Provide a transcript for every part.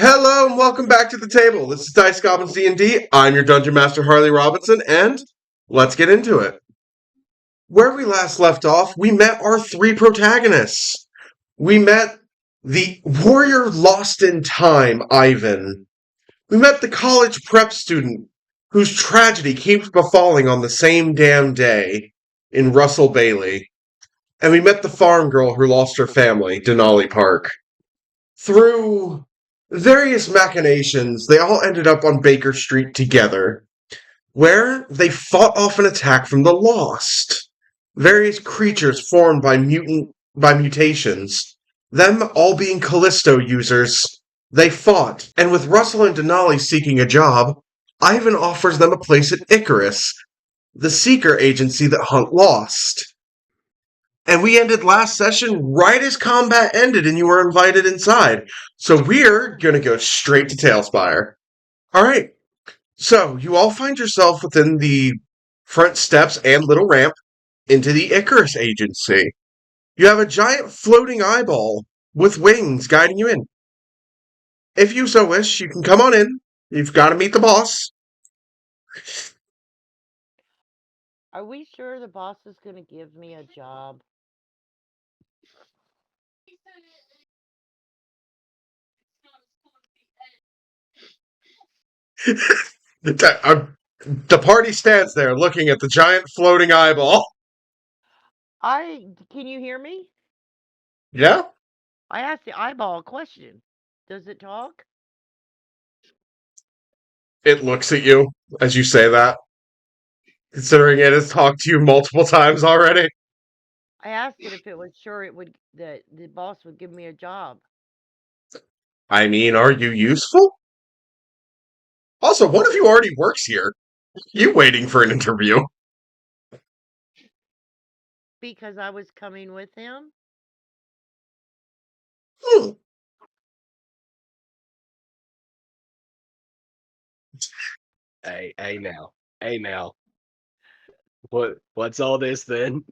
Hello and welcome back to the table. This is Dice Goblins D&D. I'm your Dungeon Master Harley Robinson, and let's get into it. Where we last left off, we met our three protagonists. We met the warrior lost in time, Ivan. We met the college prep student whose tragedy keeps befalling on the same damn day in Russell Bailey. And we met the farm girl who lost her family, Denali Park. Through various machinations, they all ended up on Baker Street together, where they fought off an attack from the Lost. Various creatures formed by mutations, them all being Kalisto users. They fought, and with Russell and Denali seeking a job, Ivan offers them a place at Icarus, the seeker agency that hunt Lost. And we ended last session right as combat ended and you were invited inside. So we're going to go straight to Tailspire. All right. So you all find yourself within the front steps and little ramp into the Icarus Agency. You have a giant floating eyeball with wings guiding you in. If you so wish, you can come on in. You've got to meet the boss. Are we sure the boss is going to give me a job? The party stands there looking at the giant floating eyeball. Can you hear me? Yeah? I asked the eyeball a question. Does it talk? It looks at you as you say that, considering it has talked to you multiple times already. I asked it if it was sure that the boss would give me a job. I mean, are you useful? Also, one of you already works here. You waiting for an interview. Because I was coming with him? Hmm. Hey now. Hey now. What's all this then?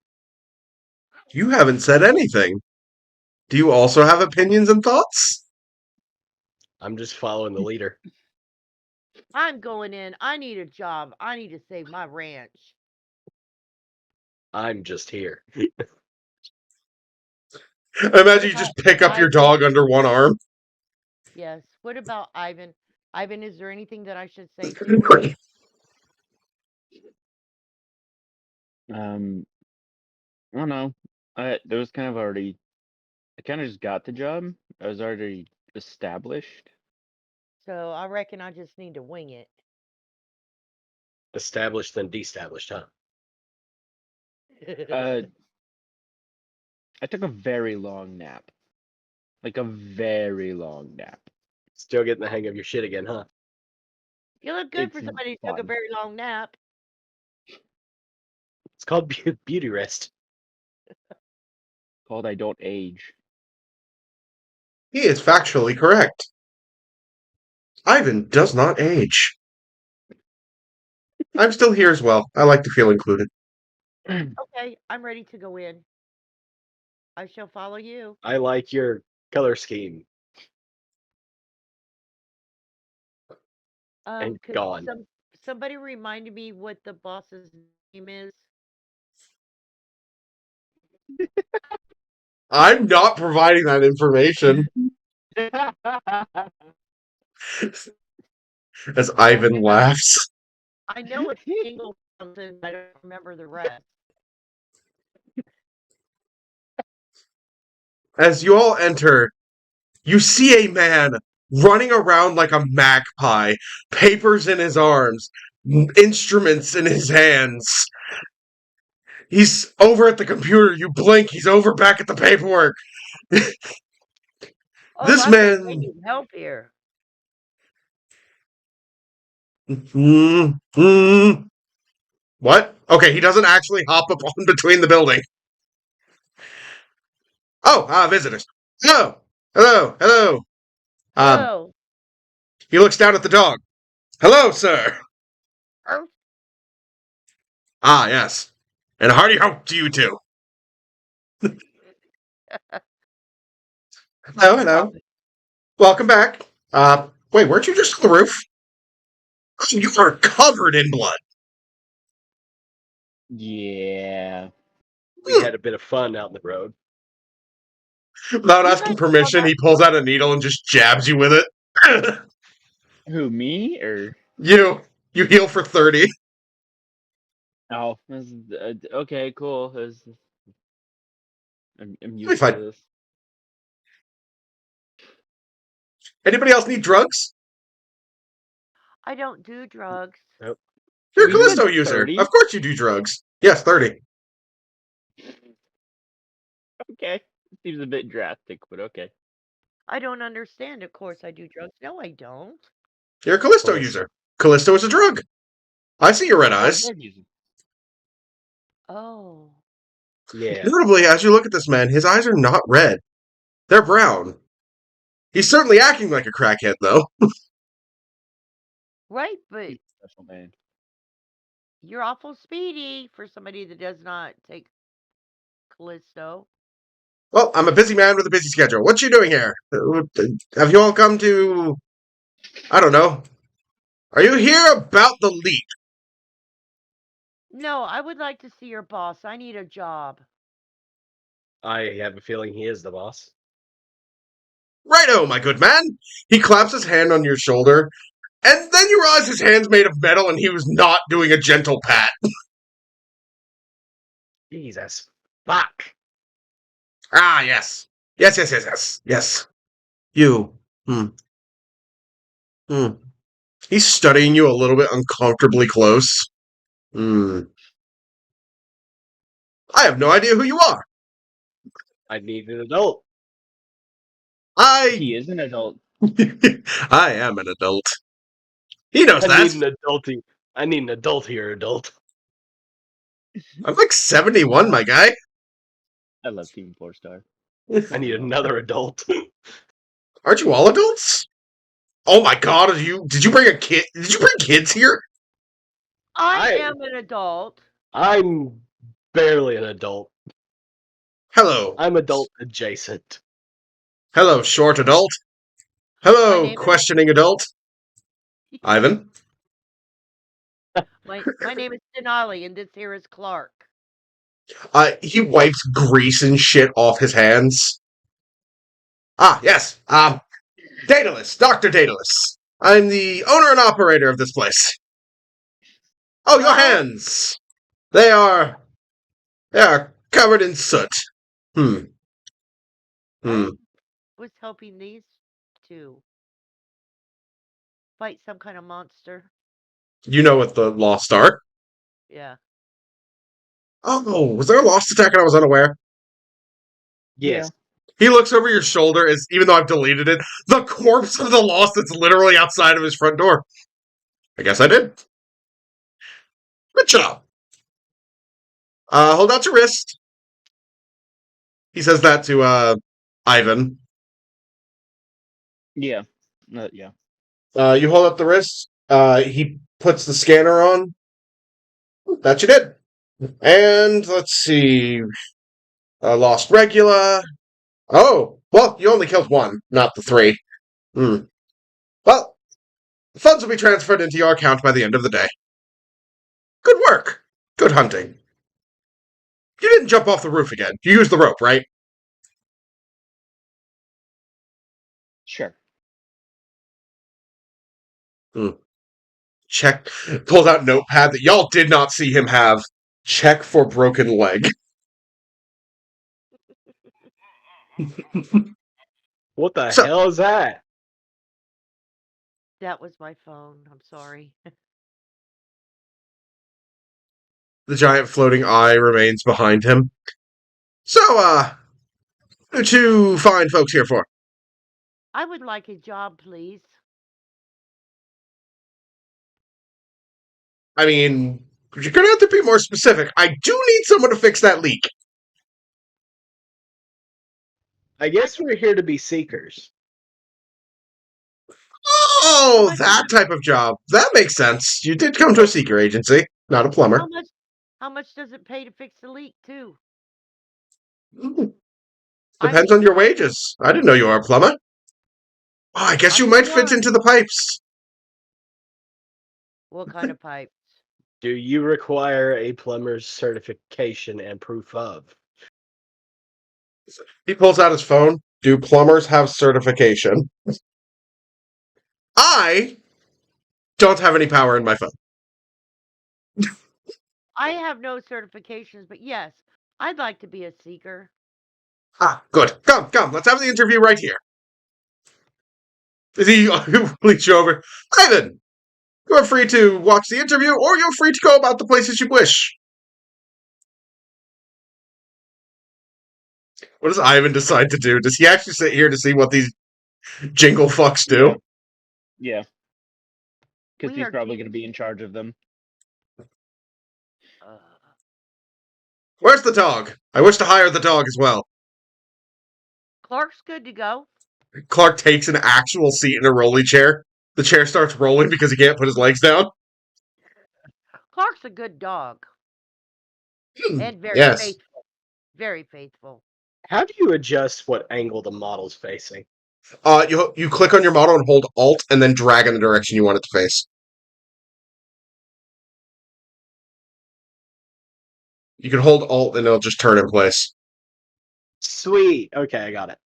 You haven't said anything. Do you also have opinions and thoughts? I'm just following the leader. I'm going in. I need a job. I need to save my ranch. I'm just here. I What imagine you about just pick up your Ivan? dog under one arm. Yes. What about Ivan? Ivan, is there anything that I should say to him? Um, I don't know. There was kind of already. I kind of just got the job. I was already established. So I reckon I just need to wing it. Established then destablished, huh? Uh, I took a very long nap, like a very long nap. Still getting the hang of your shit again, huh? You look good for It's somebody who took a fun. very long nap. It's called beauty rest. Called I don't age. He is factually correct. Ivan does not age. I'm still here as well. I like to feel included. Okay, I'm ready to go in. I shall follow you. I like your color scheme. And Could gone. somebody remind me what the boss's name is? I'm not providing that information. As Ivan laughs. I know it's Jingle something, but I don't remember the rest. As you all enter, you see a man running around like a magpie, papers in his arms, instruments in his hands. He's over at the computer. You blink, he's over back at the paperwork. Oh, This I've been man. needing help here. What? Okay, he doesn't actually hop up on between the building. Oh, visitors. Hello, hello, hello. Um, Hello. he looks down at the dog. Hello, sir. Oh, Ah, yes. And hearty ho to you too. Hello, hello. Welcome back. Wait, weren't you just on the roof? You are covered in blood. Yeah. We had a bit of fun out in the road. Without You asking guys saw permission, that he pulls out a needle and just jabs you with it. Who, me or? You heal for 30. Oh, okay, cool. I'm You'll be used to fine. this. Anybody else need drugs? I don't do drugs. Nope. You're a You said Kalisto user. 30? Of course you do drugs. Yes, 30. Okay. Seems a bit drastic, but okay. I don't understand. Of course I do drugs. No, I don't. You're a Kalisto Callisto. user. Kalisto is a drug. I see your red Oh, eyes. drug using. Oh. Yeah. Notably, as you look at this man, his eyes are not red. They're brown. He's certainly acting like a crackhead, though. Right, but He's a special man. you're awful speedy for somebody that does not take Callisto. Well, I'm a busy man with a busy schedule. What you doing here? Have you all come to... I don't know. Are you here about the leak? No, I would like to see your boss. I need a job. I have a feeling he is the boss. Righto, my good man. He claps his hand on your shoulder, and then you realize his hand's made of metal and he was not doing a gentle pat. Jesus. Fuck. Ah, yes. Yes. You. Hmm. Hmm. He's studying you a little bit uncomfortably close. Hmm. I have no idea who you are. I need an adult. I... He is an adult. I am an adult. He knows I that. need an adulty. I need an adult here, adult. I'm like 71, my guy. I love Team 4-Star. I need another adult. Aren't you all adults? Oh my god, did you bring a kid? Did you bring kids here? I I- am an adult. I'm barely an adult. Hello. I'm adult adjacent. Hello, short adult. My Hello, name is questioning adult. Ivan. my name is Denali, and this here is Clark. He wipes grease and shit off his hands. Ah, yes. Daedalus, Dr. Daedalus. I'm the owner and operator of this place. Oh, your Well- hands. They are covered in soot. Hmm. I was helping these two fight some kind of monster. You know what the Lost are. Yeah. Oh, was there a Lost attack and I was unaware? Yes. He looks over your shoulder, even though I've deleted it, the corpse of the Lost that's literally outside of his front door. I guess I did. Good job. Hold out your wrist. He says that to, Ivan. Yeah. Yeah. You hold up the wrist. He puts the scanner on. That you did. And, let's see. Lost Regula. Oh, well, you only killed one, not the three. Well, the funds will be transferred into your account by the end of the day. Good work. Good hunting. You didn't jump off the roof again. You used the rope, right? Sure. Check. Pulls out notepad that y'all did not see him have. Check for broken leg. What the So- hell is that? That was my phone. I'm sorry. The giant floating eye remains behind him. So, what are two fine folks here for? I would like a job, please. I mean, you're gonna have to be more specific. I do need someone to fix that leak. I guess we're here to be seekers. Oh, much- that type of job. That makes sense. You did come to a seeker agency, not a plumber. How much does it pay to fix the leak, too? Depends on your wages. I didn't know you were a plumber. Oh, I guess On you your might fit word. into the pipes. What kind of pipes? Do you require a plumber's certification and proof of? He pulls out his phone. Do plumbers have certification? I don't have any power in my phone. I have no certifications, but yes, I'd like to be a seeker. Ah, good. Come, let's have the interview right here. Is he leads you over? Ivan, you're free to watch the interview, or you're free to go about the places you wish. What does Ivan decide to do? Does he actually sit here to see what these jingle fucks do? Yeah. Because We he's are probably going to teams. be in charge of them. Where's the dog? I wish to hire the dog as well. Clark's good to go. Clark takes an actual seat in a rolly chair. The chair starts rolling because he can't put his legs down. Clark's a good dog. And very Yes. faithful. Very faithful. How do you adjust what angle the model's facing? You click on your model and hold Alt and then drag in the direction you want it to face. You can hold Alt and it'll just turn in place. Sweet. Okay, I got it.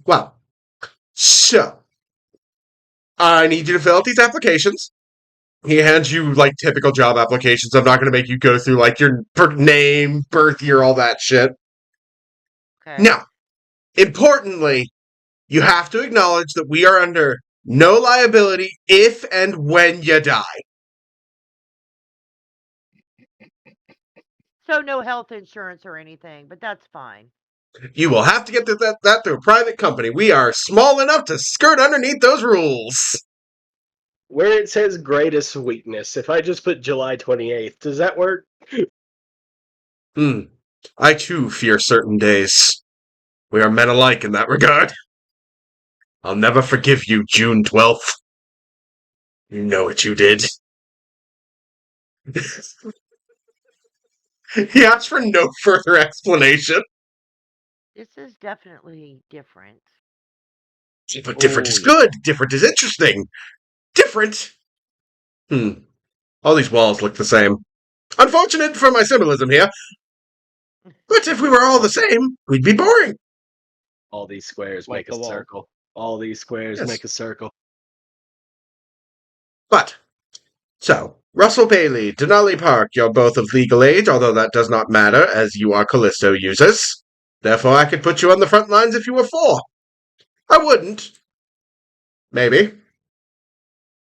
Well, so I need you to fill out these applications. He hands you like typical job applications. I'm not going to make you go through like your name, birth year, all that shit. Okay. Now, importantly, you have to acknowledge that we are under no liability if and when you die. So no health insurance or anything, but that's fine. You will have to get that through a private company. We are small enough to skirt underneath those rules. Where it says greatest weakness, if I just put July 28th, does that work? I too fear certain days. We are men alike in that regard. I'll never forgive you, June 12th. You know what you did. He asked for no further explanation. This is definitely different. But different is yeah. good. Different is interesting. Different. All these walls look the same. Unfortunate for my symbolism here. But if we were all the same, we'd be boring. All these squares Like make a the wall. circle. All these squares Yes. make a circle. But, so, Russell Bailey, Denali Park, you're both of legal age, although that does not matter, as you are Kalisto users. Therefore, I could put you on the front lines if you were 4. I wouldn't. Maybe.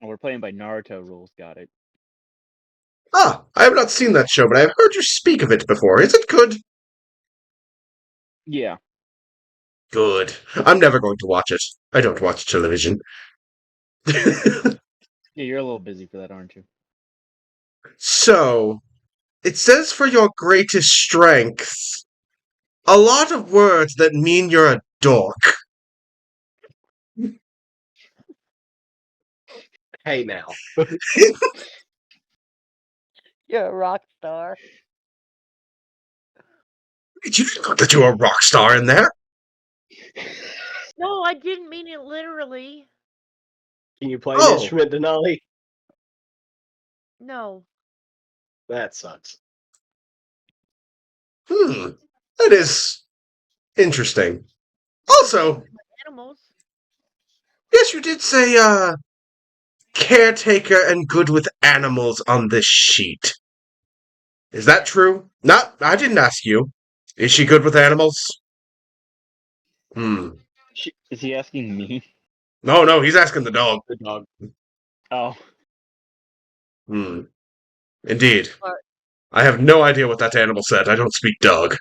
Oh, we're playing by Naruto rules. Got it. Ah, I have not seen that show, but I have heard you speak of it before. Is it good? Yeah. Good. I'm never going to watch it. I don't watch television. Yeah, you're a little busy for that, aren't you? So, it says for your greatest strength, a lot of words that mean you're a dork. Hey now. You're a rock star. You didn't put that you're a rock star in there. No, I didn't mean it literally. Can you play an Oh. instrument, Denali? No. That sucks. That is interesting. Also, Animals. yes, you did say, caretaker and good with animals on this sheet. Is that true? I didn't ask you. Is she good with animals? Is he asking me? No, he's asking the dog. The dog. Oh. Indeed. What? I have no idea what that animal said. I don't speak dog.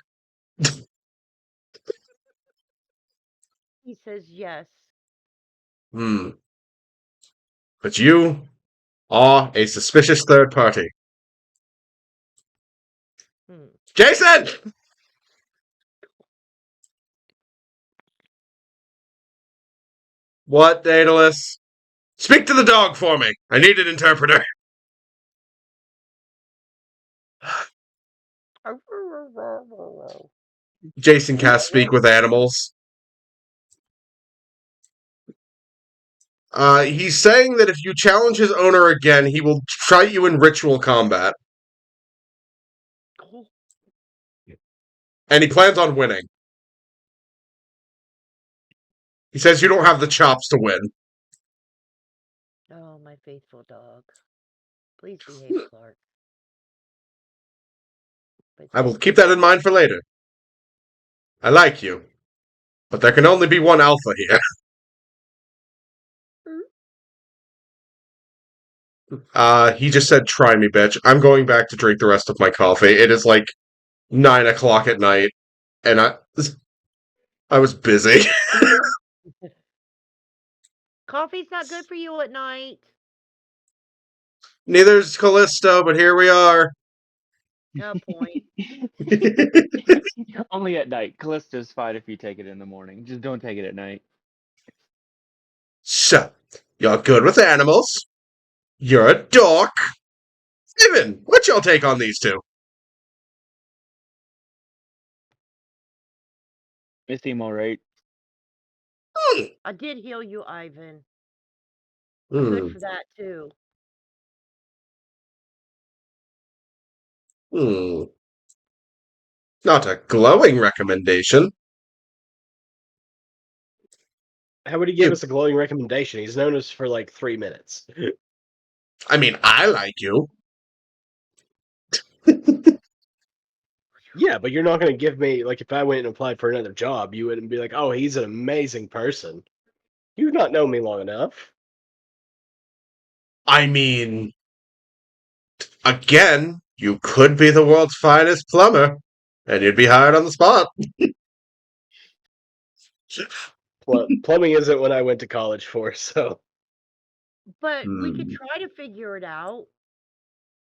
He says yes. But you are a suspicious third party. Jason! What, Daedalus? Speak to the dog for me. I need an interpreter. Jason can't speak with animals. He's saying that if you challenge his owner again, he will fight you in ritual combat. And he plans on winning. He says you don't have the chops to win. Oh, my faithful dog. Please behave, Clark. But I will keep that in mind for later. I like you. But there can only be one alpha here. He just said, try me, bitch. I'm going back to drink the rest of my coffee. It is like 9 o'clock at night, and I was busy. Coffee's not good for you at night. Neither's Kalisto, but here we are. No point. Only at night. Callisto's fine if you take it in the morning. Just don't take it at night. So, you're good with animals. You're a dork. Steven, what's your take on these two? They seem alright. I did heal you, Ivan. Hmm. Good for that, too. Not a glowing recommendation. How would he give us a glowing recommendation? He's known us for like 3 minutes. I mean, I like you. Yeah, but you're not going to give me, like, if I went and applied for another job, you wouldn't be like, oh, he's an amazing person. You've not known me long enough. I mean, again, you could be the world's finest plumber, and you'd be hired on the spot. Plumbing isn't what I went to college for, so. But we could try to figure it out.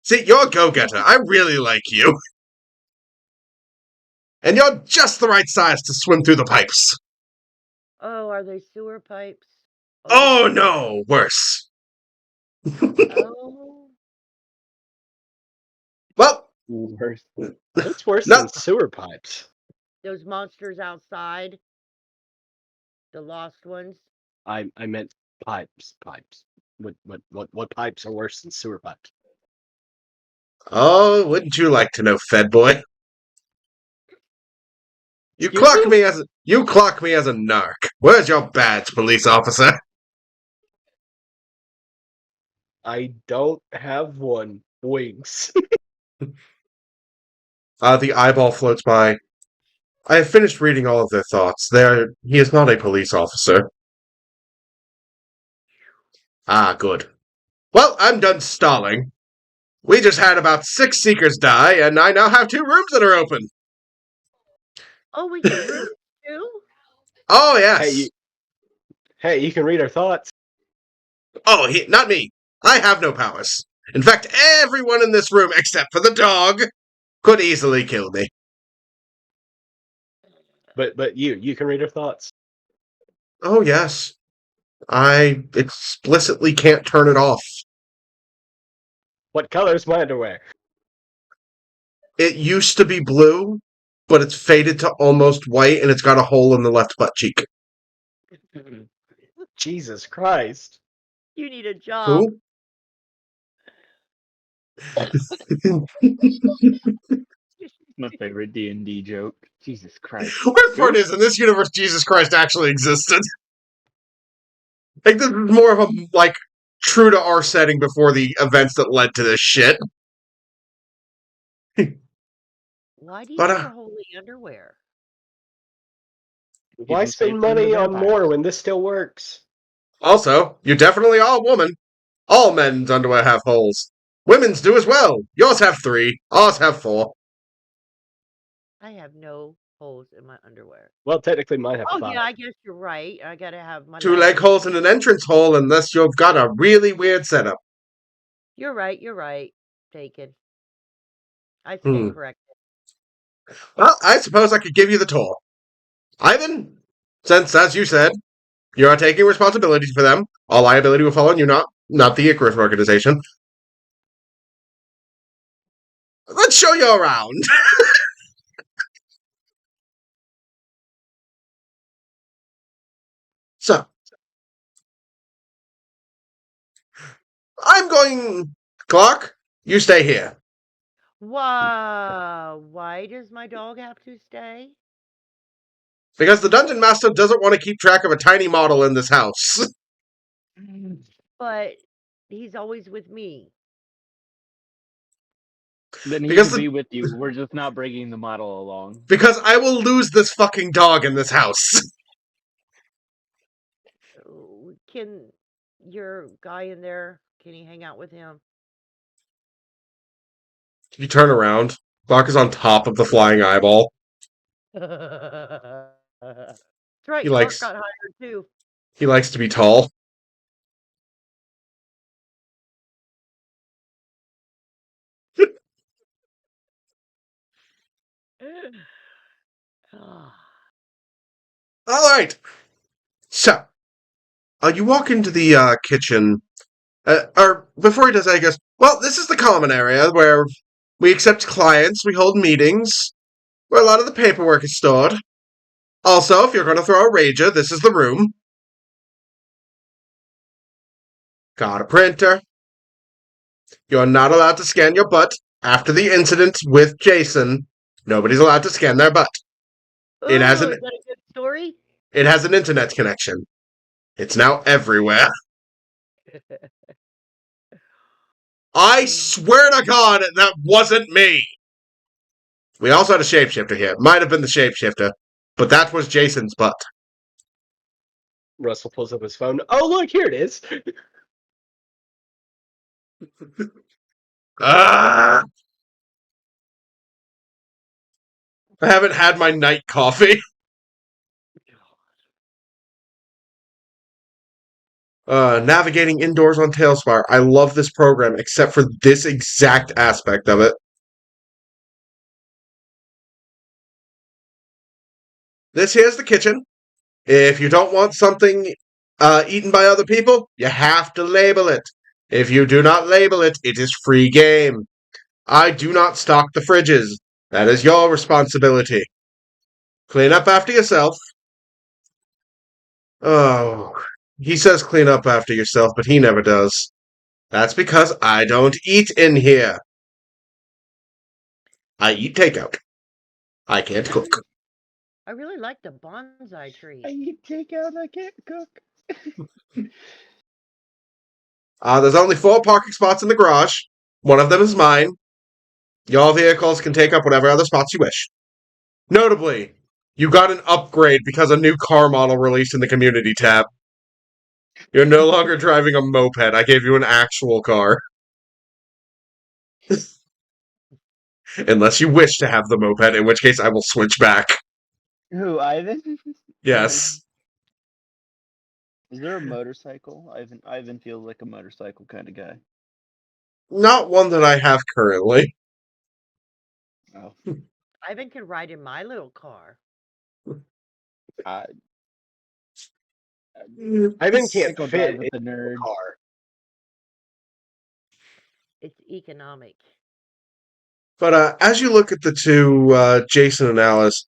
See, you're a go-getter. I really like you. And you're just the right size to swim through the pipes. Oh, are they sewer pipes? Oh no, worse. Oh. Well, Worse. What's worse No. than sewer pipes? Those monsters outside. The lost ones. I meant pipes. What pipes are worse than sewer pipes? oh, wouldn't you like to know, Fed boy? You Excuse clock me? me as a narc. Where's your badge, police officer? I don't have one. Wings. The eyeball floats by. I have finished reading all of their thoughts. He is not a police officer. Ah, good. Well, I'm done stalling. We just had about 6 seekers die, and I now have 2 rooms that are open. Oh, we can room too? Oh, yes. Hey, you can read our thoughts. Oh, not me. I have no powers. In fact, everyone in this room, except for the dog, could easily kill me. But you can read our thoughts. Oh, yes. I explicitly can't turn it off. What color's my underwear? It used to be blue, but it's faded to almost white, and it's got a hole in the left butt cheek. Jesus Christ. You need a job. Who? My favorite D&D joke. Jesus Christ. Worst part is, in this universe, Jesus Christ actually existed. Like, this is more of a, like, true to our setting before the events that led to this shit. Why do you But, wear holy underwear? Why them safe spend from the money on vampires. more when this still works? Also, you definitely are a woman. All men's underwear have holes. Women's do as well. Yours have 3. Ours have 4. I have no holes in my underwear. Well, technically mine have Oh, 5. yeah, I guess you're right. I gotta have my 2 leg legs. holes and an entrance hole unless you've got a really weird setup. You're right. Taken. I stand corrected. Well, I suppose I could give you the tour. Ivan, since, as you said, you are taking responsibility for them, all liability will fall on you, not the Icarus organization. Let's show you around. I'm going... Clock, you stay here. Why does my dog have to stay? Because the Dungeon Master doesn't want to keep track of a tiny model in this house. But he's always with me. Then he Because can the- be with you. We're just not bringing the model along. Because I will lose this fucking dog in this house. Can your guy in there, can he hang out with him? You turn around. Clock is on top of the flying eyeball. That's right, He Clark likes got hired too. he likes to be tall. All right. So, you walk into the kitchen. Or before he does that, he goes, well, this is the common area where we accept clients, we hold meetings, where a lot of the paperwork is stored. Also, if you're going to throw a rager, this is the room. Got a printer. You're not allowed to scan your butt. After the incident with Jason, nobody's allowed to scan their butt. It has Ooh, an is that a good story? it has an internet connection. It's now everywhere. I swear to God, that wasn't me. We also had a shapeshifter here. Might have been the shapeshifter, but that was Jason's butt. Russell pulls up his phone. Oh, look, here it is. Ah! I haven't had my night coffee. Navigating indoors on Tailspire. I love this program, except for this exact aspect of it. This here's the kitchen. If you don't want something eaten by other people, you have to label it. If you do not label it, it is free game. I do not stock the fridges. That is your responsibility. Clean up after yourself. Oh, he says clean up after yourself, but he never does. That's because I don't eat in here. I eat takeout. I can't cook. I really like the bonsai tree. eat takeout, I can't cook. There's only 4 parking spots in the garage. One of them is mine. Your vehicles can take up whatever other spots you wish. Notably, you got an upgrade because a new car model released in the community tab. You're no longer driving a moped. I gave you an actual car. Unless you wish to have the moped, in which case I will switch back. Who, Ivan? Yes. Is there a motorcycle? Ivan feels like a motorcycle kind of guy. Not one that I have currently. Oh, Ivan can ride in my little car. I Ivan can't Michael fit drive with the in nerd. the car. It's economic. But as you look at the two, Jason and Alice,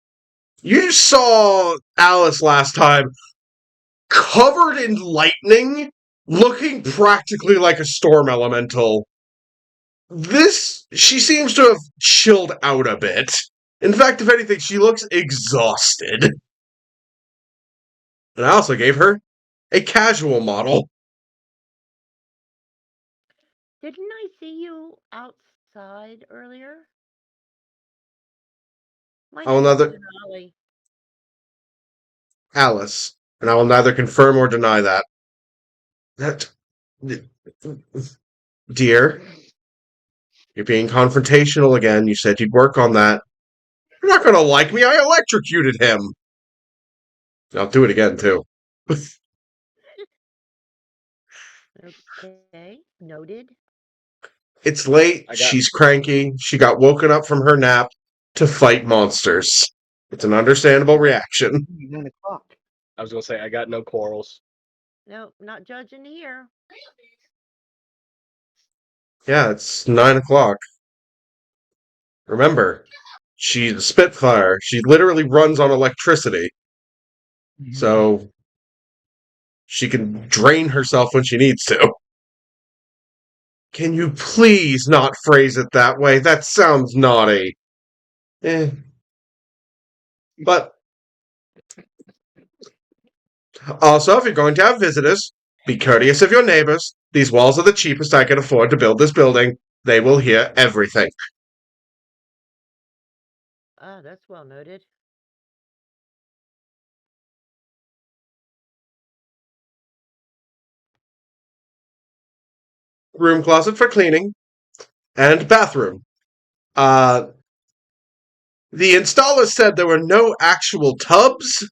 you saw Alice last time covered in lightning, looking practically like a storm elemental. She seems to have chilled out a bit. In fact, if anything, she looks exhausted. And I also gave her a casual model. Didn't I see you outside earlier? My I will name is neither Denali. Alice, and I will neither confirm or deny that. That, dear, you're being confrontational again. You said you'd work on that. You're not gonna like me. I electrocuted him. I'll do it again too. Okay, noted. It's late. She's cranky. She got woken up from her nap to fight monsters. It's an understandable reaction. 9:00. I was gonna say I got no quarrels. Nope, not judging here. Yeah, it's 9:00. Remember, she's a Spitfire. She literally runs on electricity. So she can drain herself when she needs to. Can you please not phrase it that way? That sounds naughty. But also, if you're going to have visitors, be courteous of your neighbors. These walls are the cheapest I can afford to build this building. They will hear everything. Ah, that's well noted. Room closet for cleaning and bathroom. The installer said there were no actual tubs,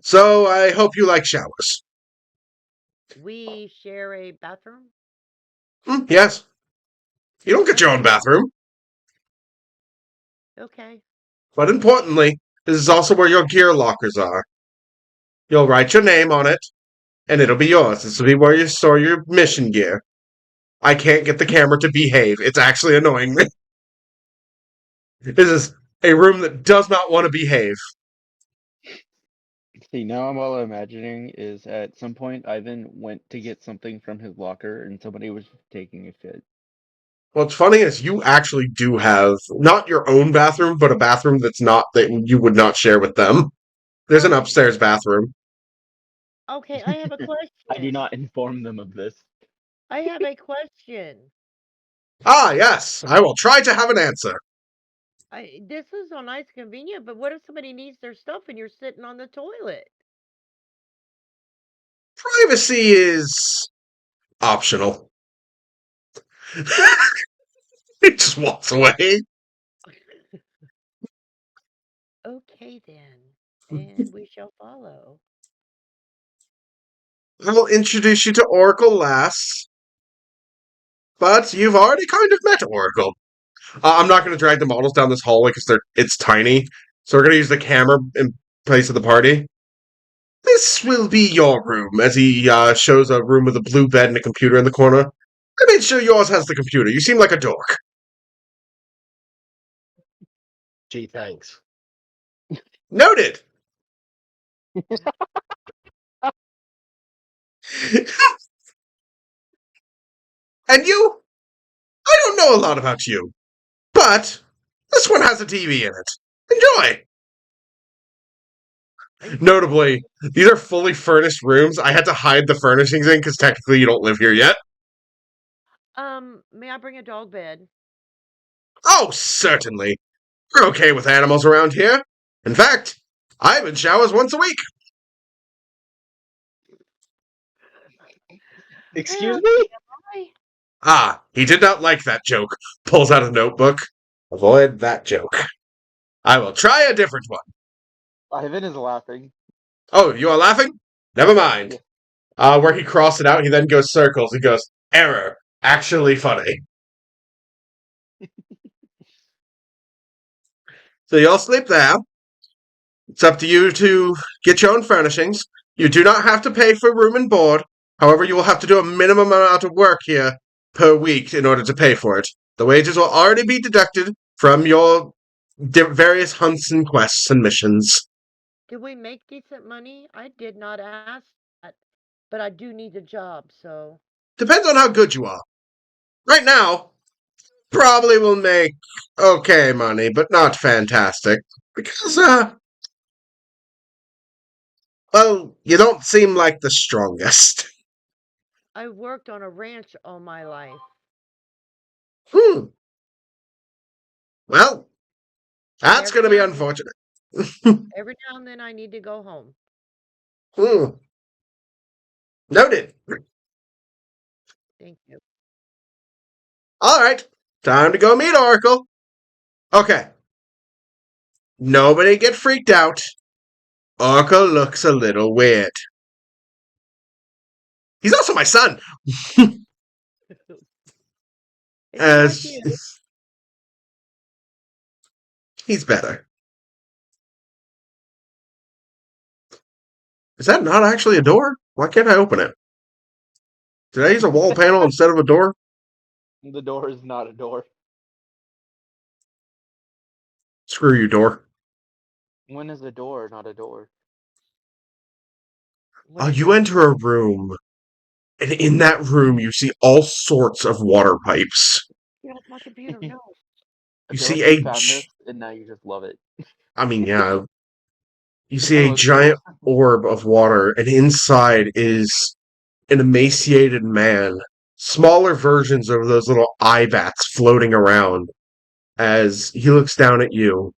so I hope you like showers. We share a bathroom? Yes. You don't get your own bathroom. Okay. But importantly, this is also where your gear lockers are. You'll write your name on it, and it'll be yours. This will be where you store your mission gear. I can't get the camera to behave. It's actually annoying me. This is a room that does not want to behave. See, now I'm all imagining is at some point Ivan went to get something from his locker and somebody was taking a shit. What's funny is you actually do have not your own bathroom, but a bathroom that's not that you would not share with them. There's an upstairs bathroom. Okay, I have a I do question. not inform them of this. I have a question. Ah, yes, I will try to have an answer. This is all nice, convenient, but what if somebody needs their stuff and you're sitting on the toilet? Privacy is optional. He just walks away. Okay, then. And we shall follow. I'll introduce you to Oracle last, but you've already kind of met Oracle. I'm not going to drag the models down this hallway because it's tiny, so we're going to use the camera in place of the party. This will be your room, as he shows a room with a blue bed and a computer in the corner. I made sure yours has the computer. You seem like a dork. Gee, thanks. Noted. And you? I don't know a lot about you, but this one has a TV in it. Enjoy. Notably, these are fully furnished rooms. I had to hide the furnishings in because technically you don't live here yet. May I bring a dog bed? Oh, certainly. We're okay with animals around here. In fact, Ivan showers once a week. Excuse me? Hi. Ah, he did not like that joke. Pulls out a notebook. Avoid that joke. I will try a different one. Ivan is laughing. Oh, you are laughing? Never mind. Where he crossed it out, he then goes circles. He goes, error. Actually funny. So you'll sleep there. It's up to you to get your own furnishings. You do not have to pay for room and board. However, you will have to do a minimum amount of work here per week in order to pay for it. The wages will already be deducted from your various hunts and quests and missions. Did we make decent money? I did not ask that, but I do need a job, so. Depends on how good you are. Right now, probably will make okay money, but not fantastic. Because, well, you don't seem like the strongest. I worked on a ranch all my life. Well, that's Every going to be now and then, unfortunate. every now and then I need to go home. Noted. Thank you. All right, time to go meet Oracle. Okay. Nobody get freaked out. Oracle looks a little weird. He's also my son. Is he like As you? he's better. Is that not actually a door? Why can't I open it? Did I use a wall panel instead of a door? The door is not a door. Screw you, door. When is a door not a door? When Oh, it's you a enter a room. And in that room, you see all sorts of water pipes. Get off my computer, no. I You feel see like you a, found this, and now you just love it. I mean, yeah, you see Oh, a let's go. giant orb of water, and inside is an emaciated man. Smaller versions of those little eye bats floating around as he looks down at you.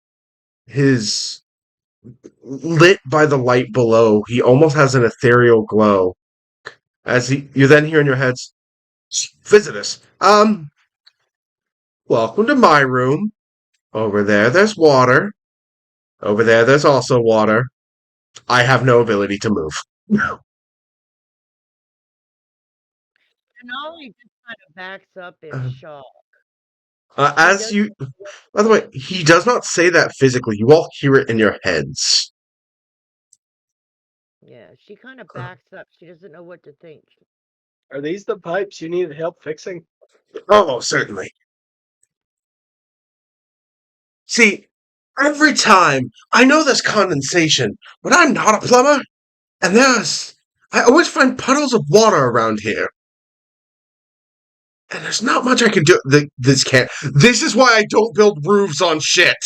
His lit by the light below, he almost has an ethereal glow. You then hear in your heads, visitors. Welcome to my room. Over there, there's water. Over there, there's also water. I have no ability to move. Denali just kind of backs up in Uh, shock. She as doesn't you, know what by to the way, think. he does not say that physically. You all hear it in your heads. Yeah, she kind of backs up. She doesn't know what to think. Are these the pipes you needed help fixing? Oh, certainly. See, every time I know there's condensation, but I'm not a plumber, and I always find puddles of water around here. And there's not much I can do. This can't. This is why I don't build roofs on shit.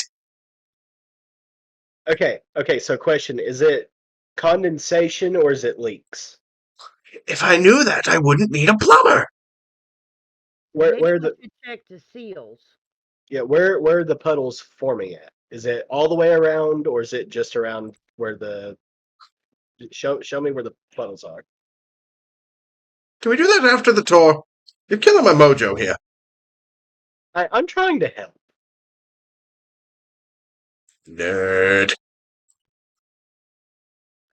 Okay, so question, is it condensation or is it leaks? If I knew that, I wouldn't need a plumber. Where Maybe where we the should check the seals. where are the puddles forming at? Is it all the way around or is it just around where the show me where the puddles are? Can we do that after the tour? You're killing my mojo here. I'm trying to help. Nerd.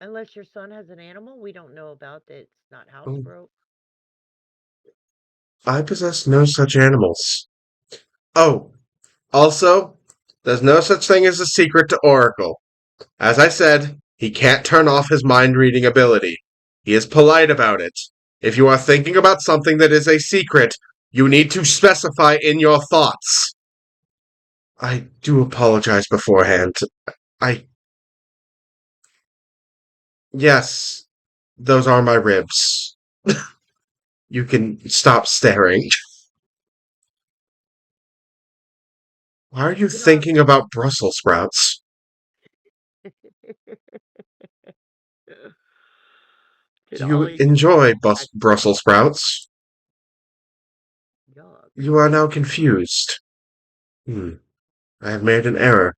Unless your son has an animal we don't know about that's not Oh, housebroke. I possess no such animals. Oh, also, there's no such thing as a secret to Oracle. As I said, he can't turn off his mind reading ability. He is polite about it. If you are thinking about something that is a secret, you need to specify in your thoughts. I do apologize beforehand. I. Yes, those are my ribs. You can stop staring. Why are you Denali, thinking about Brussels sprouts? Do you Denali just enjoy back Brussels sprouts? yuck. You are now confused. Hmm. I have made an error.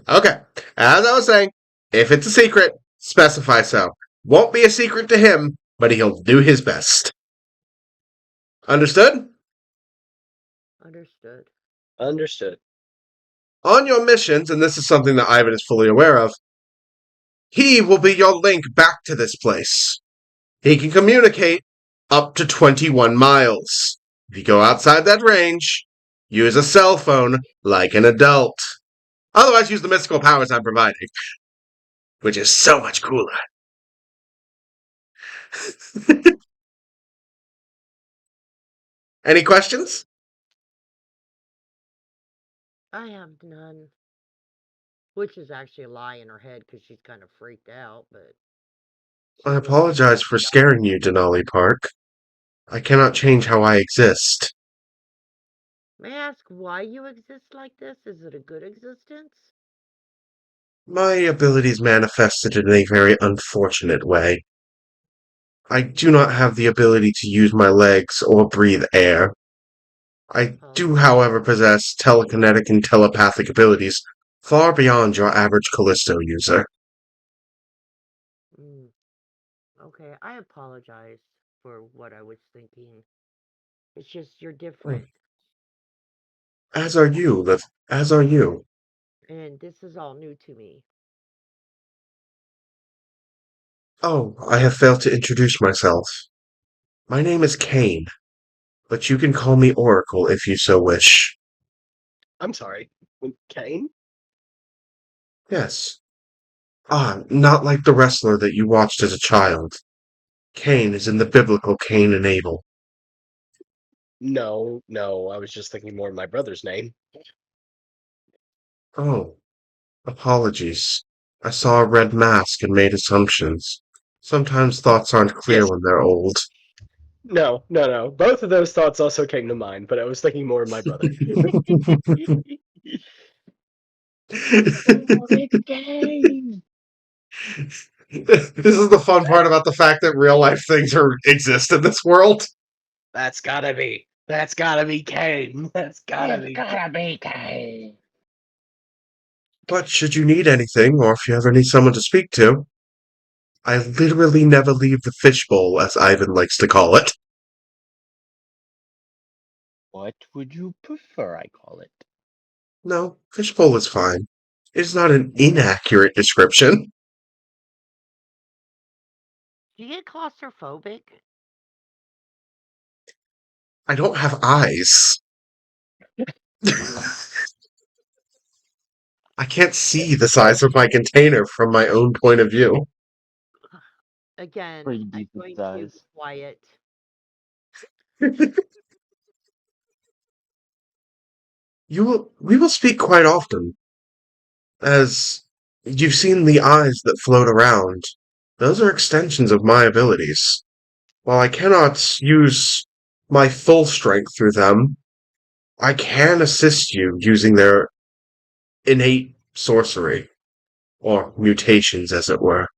Okay. As I was saying, if it's a secret, specify so. Won't be a secret to him, but he'll do his best. Understood? Understood. Understood. On your missions, and this is something that Ivan is fully aware of, he will be your link back to this place. He can communicate up to 21 miles. If you go outside that range, use a cell phone like an adult. Otherwise, use the mystical powers I'm providing, which is so much cooler. Any questions? I have none. Which is actually a lie in her head because she's kind of freaked out, but I she really doesn't apologize want for to die. scaring you, Denali Park. I cannot change how I exist. May I ask why you exist like this? Is it a good existence? My abilities manifested in a very unfortunate way. I do not have the ability to use my legs or breathe air. I Oh, do, however, possess telekinetic and telepathic abilities far beyond your average Kalisto user. mm, okay. I apologize for what I was thinking. It's just you're different. As are you, Liv. As are you. And this is all new to me. Oh, I have failed to introduce myself. My name is Kane, but you can call me Oracle if you so wish. I'm sorry. Kane? Yes. Ah, not like the wrestler that you watched as a child. Cain is in the biblical Cain and Abel. No, I was just thinking more of my brother's name. Oh, apologies. I saw a red mask and made assumptions. Sometimes thoughts aren't clear Yes. when they're old. No. Both of those thoughts also came to mind, but I was thinking more of my brother. Oh, it's game. This is the fun part about the fact that real life things exist in this world. That's gotta be Kane. That's gotta It's be. gotta be game. But should you need anything, or if you ever need someone to speak to, I literally never leave the fishbowl, as Ivan likes to call it. What would you prefer I call it? No, fishbowl is fine. It is not an inaccurate description. Do you get claustrophobic? I don't have eyes. I can't see the size of my container from my own point of view. Again, Pretty I'm decent going to size. quiet. We will speak quite often, as you've seen the eyes that float around. Those are extensions of my abilities. While I cannot use my full strength through them, I can assist you using their innate sorcery, or mutations, as it were.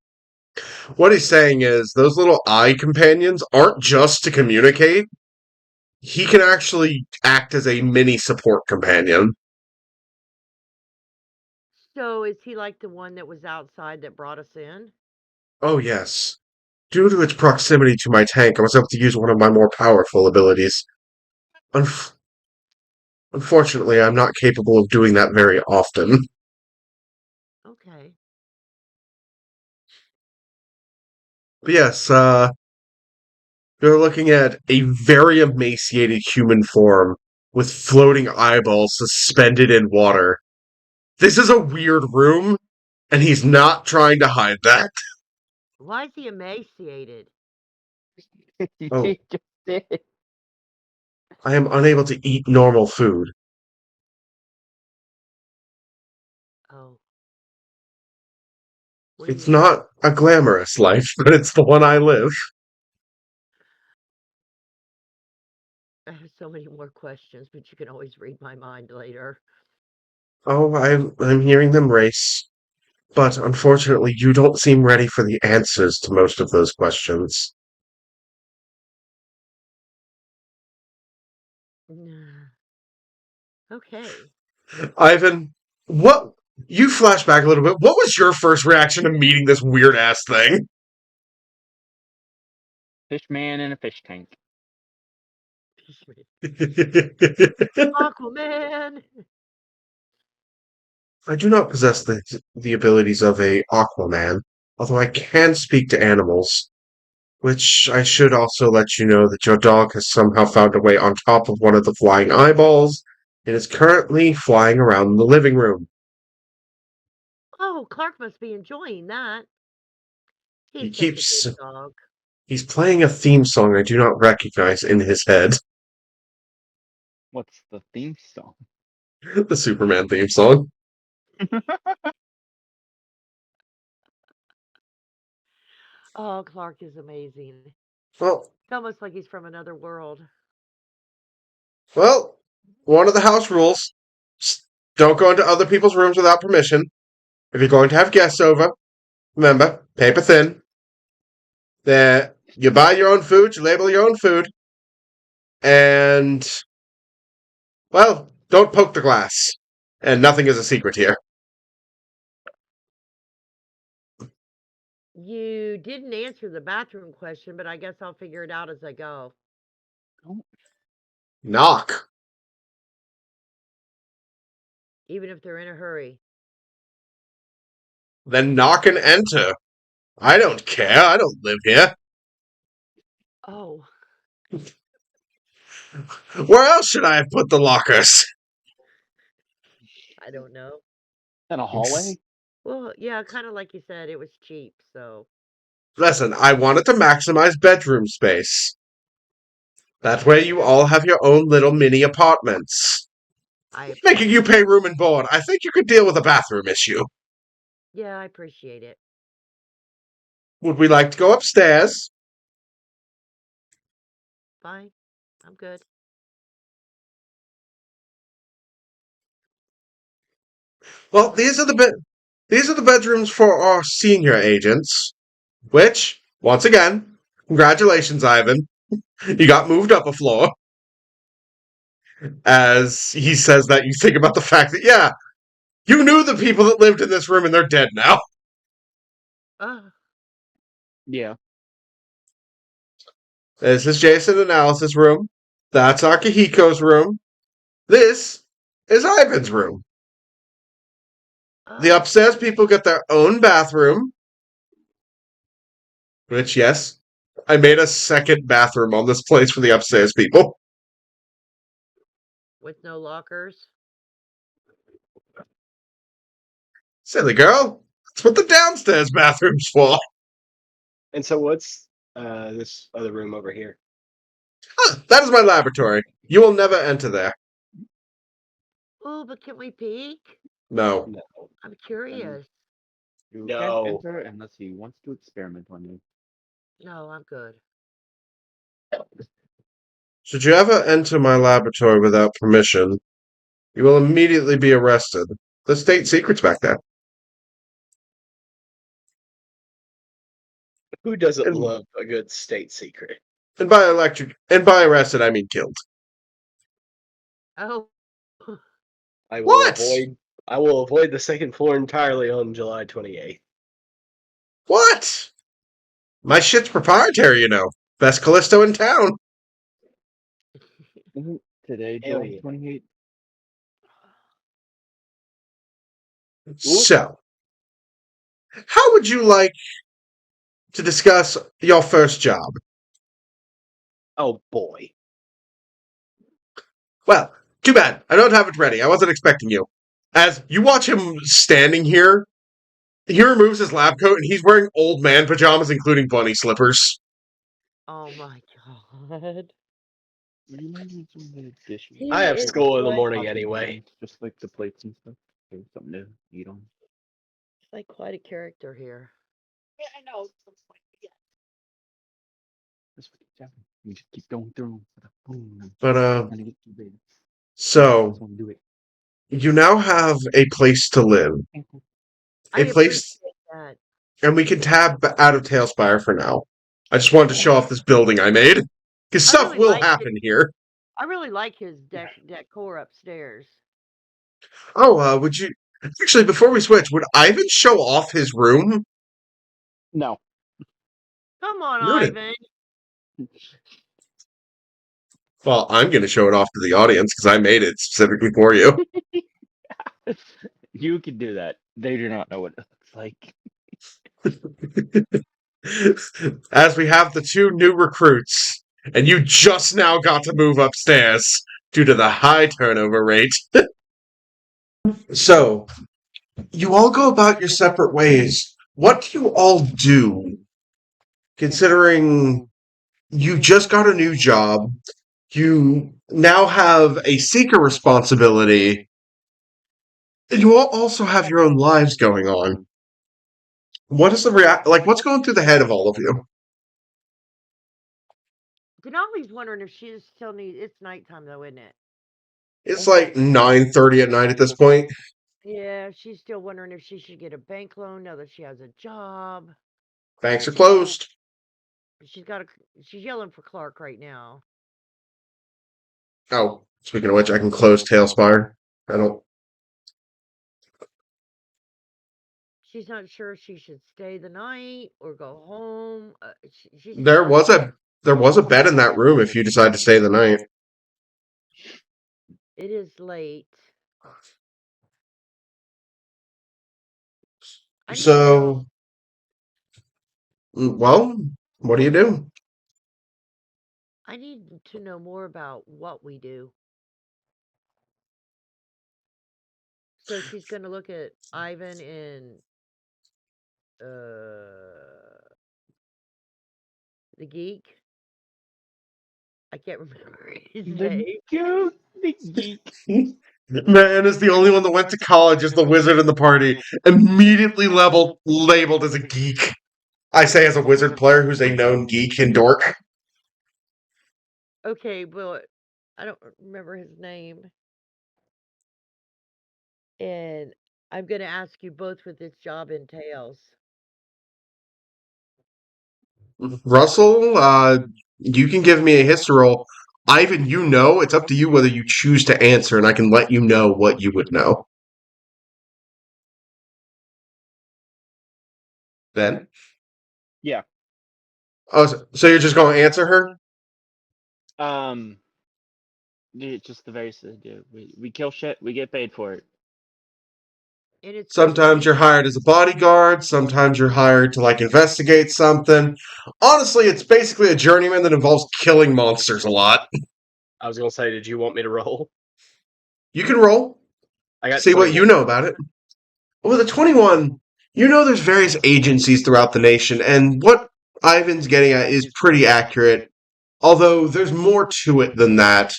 What he's saying is those little eye companions aren't just to communicate. He can actually act as a mini support companion. So is he like the one that was outside that brought us in? Oh, yes. Due to its proximity to my tank, I was able to use one of my more powerful abilities. Unf- Unfortunately, I'm not capable of doing that very often. Okay. But yes, you're looking at a very emaciated human form with floating eyeballs suspended in water. This is a weird room, and he's not trying to hide that. Why is he emaciated? You Oh, just did. I am unable to eat normal food. Oh, what do you It's mean? not a glamorous life, but it's the one I live. I have so many more questions, but you can always read my mind later. Oh, I'm hearing them race. But unfortunately, you don't seem ready for the answers to most of those questions. Okay. Ivan, what? You flash back a little bit. What was your first reaction to meeting this weird ass thing? Fish man in a fish tank. Aquaman! I do not possess the abilities of a Aquaman, although I can speak to animals. Which I should also let you know that your dog has somehow found a way on top of one of the flying eyeballs and is currently flying around the living room. Oh, Clark must be enjoying that. He He's such a keeps good dog. he's playing a theme song I do not recognize in his head. What's the theme song? The Superman theme song. Oh, Clark is amazing. Well, It's almost like he's from another world. well, one of the house rules: don't go into other people's rooms without permission. If you're going to have guests over, remember, paper thin. That you buy your own food, you label your own food, and well, don't poke the glass. And nothing is a secret here. You didn't answer the bathroom question, but I guess I'll figure it out as I go. Knock. Even if they're in a hurry. Then knock and enter. I don't care. I don't live here. Oh, Where else should I have put the lockers? I don't know. In a hallway? Well, yeah, kind of like you said, it was cheap, so Listen, I wanted to maximize bedroom space. That way you all have your own little mini apartments. I Making you appreciate pay it. room and board. I think you could deal with a bathroom issue. Yeah, I appreciate it. Would we like to go upstairs? Fine. I'm good. Well, these are the bedrooms for our senior agents. Which, once again, congratulations, Ivan. You got moved up a floor. As he says that, you think about the fact that, yeah, you knew the people that lived in this room and they're dead now. Yeah. This is Jason's analysis room. That's Akihiko's room. This is Ivan's room. The upstairs people get their own bathroom. Which, yes, I made a second bathroom on this place for the upstairs people. With no lockers. Silly girl. That's what the downstairs bathroom's for. And so what's this other room over here? That is my laboratory. You will never enter there. Oh, but can we peek? No. No. I'm curious. You No. can't enter unless he wants to experiment on you. No, I'm good. Should you ever enter my laboratory without permission, you will immediately be arrested. The state secret's back there. Who doesn't And- love a good state secret? And by arrested, I mean killed. Oh. I will What? avoid the second floor entirely on July 28th. What? My shit's proprietary, you know. Best Kalisto in town. Isn't today Hell July yeah. 28th? So, how would you like to discuss your first job? Oh boy. Well, too bad. I don't have it ready. I wasn't expecting you. As you watch him standing here, he removes his lab coat and he's wearing old man pajamas, including bunny slippers. Oh my god. Reminds me of some of the dishes. He I have is school in the like- morning Pocket anyway. hands, just like the plates and stuff. Okay, something to eat on. He's like quite a character here. Yeah, I know. That's what keeps happening. You just keep going through with a boom. But, And it gets too big. so, Just wanna do it. you now have a place to live. I A place, appreciate that. and we can tab out of Tailspire for now. I just wanted to show off this building I made. Because I stuff really will like happen here. I really like his decor upstairs. Oh, would you... Actually, before we switch, would Ivan show off his room? No. Come on, Noted. Ivan. Well, I'm going to show it off to the audience because I made it specifically for you. You can do that. They do not know what it looks like. As we have the two new recruits, and you just now got to move upstairs due to the high turnover rate. So, you all go about your separate ways. What do you all do? Considering you just got a new job, you now have a seeker responsibility, and you all also have your own lives going on. What is the what's going through the head of all of you? Denali's wondering if she still needs. It's nighttime though, isn't it? It's like 9:30 at night at this point. Yeah, she's still wondering if she should get a bank loan now that she has a job. Banks are closed. She's yelling for Clark right now. Oh, speaking of which, I can close Tailspire. I don't. She's not sure if she should stay the night or go home. She's There was a bed in that room if you decide to stay the night. It is late. I need to know. So, well, what do you do? I need to know more about what we do. So she's gonna look at Ivan and the geek. I can't remember his name. The geek. Man is the only one that went to college as the wizard in the party, immediately labeled as a geek. I say as a wizard player who's a known geek and dork. Okay, well, I don't remember his name. And I'm going to ask you both what this job entails. Russell, you can give me a history roll. Ivan, you know, it's up to you whether you choose to answer, and I can let you know what you would know. Then? Yeah. Oh, so you're just going to answer her? Just the very we kill shit, we get paid for it. And it's supposed to Sometimes be you're hired as a bodyguard, sometimes you're hired to, like, investigate something. Honestly, it's basically a journeyman that involves killing monsters a lot. I was gonna say, did you want me to roll? You can roll, I got see what you 21. know about it. With a 21, you know there's various agencies throughout the nation, and what Ivan's getting at is pretty accurate, although there's more to it than that.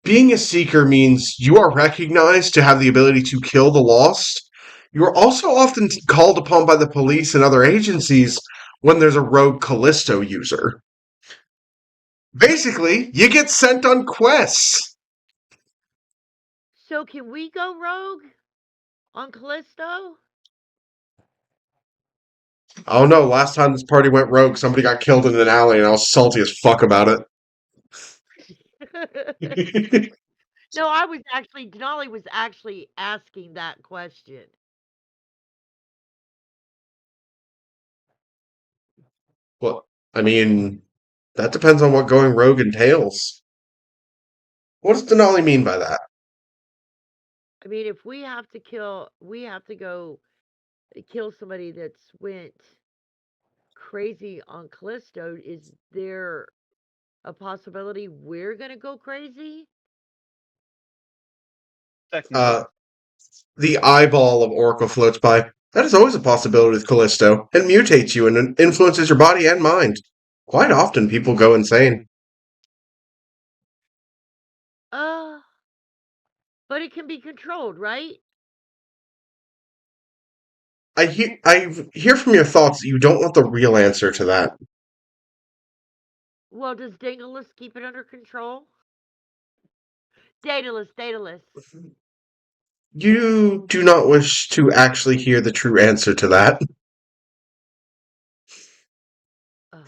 Being a seeker means you are recognized to have the ability to kill the lost. You are also often called upon by the police and other agencies when there's a rogue Callisto user. Basically, you get sent on quests. So can we go rogue on Callisto? Oh no, last time this party went rogue, somebody got killed in an alley and I was salty as fuck about it. No, I was actually Denali was actually asking that question. Well, I mean, that depends on what going rogue entails. What does Denali mean by that? I mean, if we have to go kill somebody that's went crazy on Callisto. Is there a possibility we're gonna go crazy? Technically. Uh, the eyeball of Oracle floats by. That is always a possibility with Callisto, and mutates you and influences your body and mind. Quite often, people go insane. Uh, but it can be controlled, right? I hear from your thoughts that you don't want the real answer to that. Well, does Daedalus keep it under control? Daedalus. You do not wish to actually hear the true answer to that. Oh,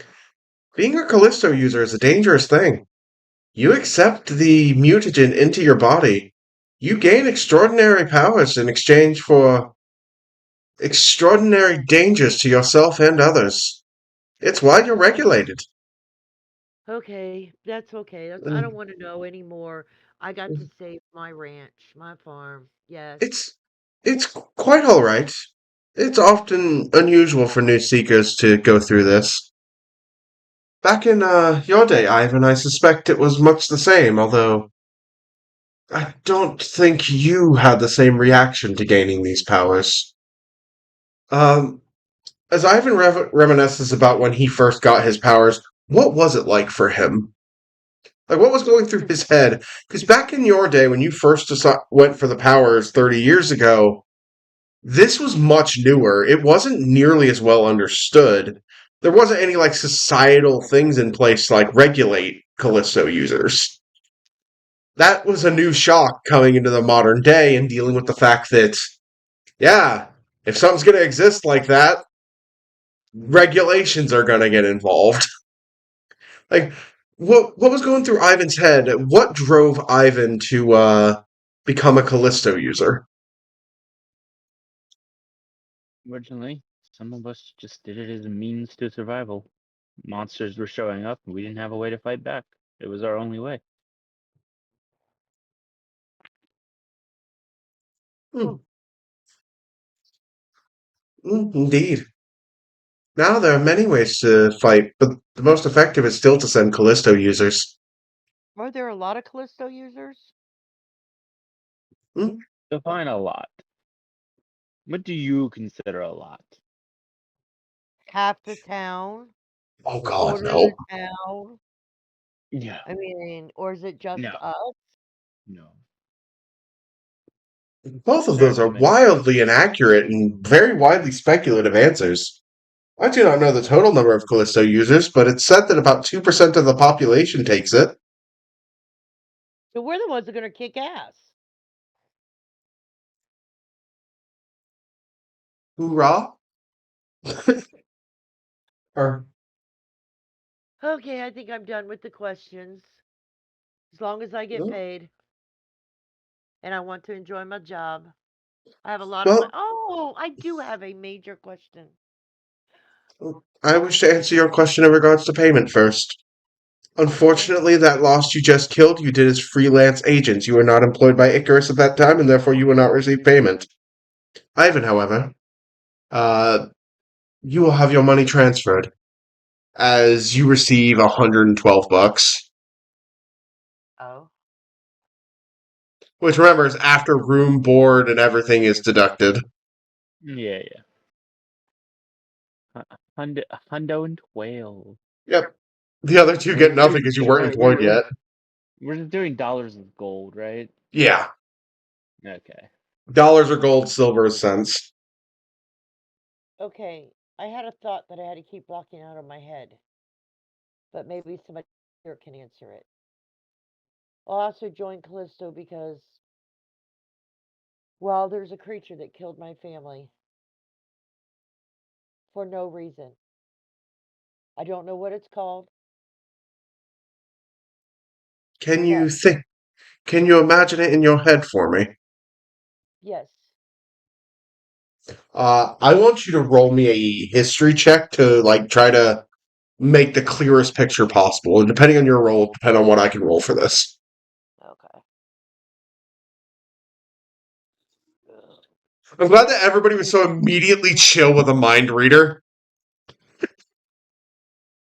Being a Callisto user is a dangerous thing. You accept the mutagen into your body. You gain extraordinary powers in exchange for extraordinary dangers to yourself and others. It's why you're regulated. okay, that's okay. I don't Mm, want to know anymore. I got to save my ranch, my farm. Yes. It's it's quite all right. It's often unusual for new seekers to go through this. Back in your day, Ivan, I suspect it was much the same, although I don't think you had the same reaction to gaining these powers. Um, as Ivan reminisces about when he first got his powers, what was it like for him? Like, what was going through his head? Because back in your day, when you first went for the powers 30 years ago, this was much newer. It wasn't nearly as well understood. There wasn't any, like, societal things in place to, like, regulate Callisto users. That was a new shock coming into the modern day and dealing with the fact that, yeah, if something's going to exist like that, regulations are going to get involved. Like, what was going through Ivan's head? What drove Ivan to become a Callisto user? Originally, some of us just did it as a means to survival. Monsters were showing up, and we didn't have a way to fight back. It was our only way. Hmm, indeed. Now there are many ways to fight, but the most effective is still to send Callisto users. Are there a lot of Callisto users? Hmm? Define a lot. What do you consider a lot? Half the town? Oh God, Quarter of the no. town? No. I mean, or is it just No. us? No. Both of There are those are too many. wildly inaccurate and very widely speculative answers. I do not know the total number of Callisto users, but it's said that about 2% of the population takes it. So we're the ones that are going to kick ass. Hoorah! or Okay, I think I'm done with the questions. As long as I get paid and I want to enjoy my job. I have a lot of my. Well, Oh, I do have a major question. I wish to answer your question in regards to payment first. Okay. Unfortunately, that loss you just killed, you did as freelance agents. You were not employed by Icarus at that time, and therefore you will not receive payment. Ivan, however, uh, you will have your money transferred as you receive 112 bucks, Oh. which remember is after room, board, and everything is deducted. Yeah, yeah. Hundo and 12. Yep. The other two get nothing because you weren't employed yet. We're just doing dollars of gold, right? Yeah. Okay. Dollars or gold, silver is cents. Okay. I had a thought that I had to keep blocking out of my head, but maybe somebody here can answer it. I'll also join Callisto because, well, there's a creature that killed my family for no reason. I don't know what it's called, Can but you think? Can you imagine it in your head for me? yes. I want you to roll me a history check to like try to make the clearest picture possible. And depending on your roll, depend on what I can roll for this. Okay. I'm glad that everybody was so immediately chill with a mind reader.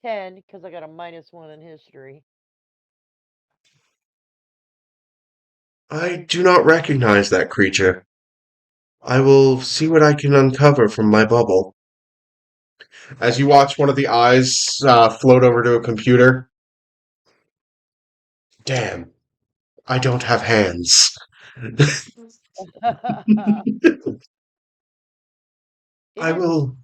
10, because I got a -1 in history. I do not recognize that creature. I will see what I can uncover from my bubble. As you watch one of the eyes float over to a computer. Damn, I don't have hands. I It will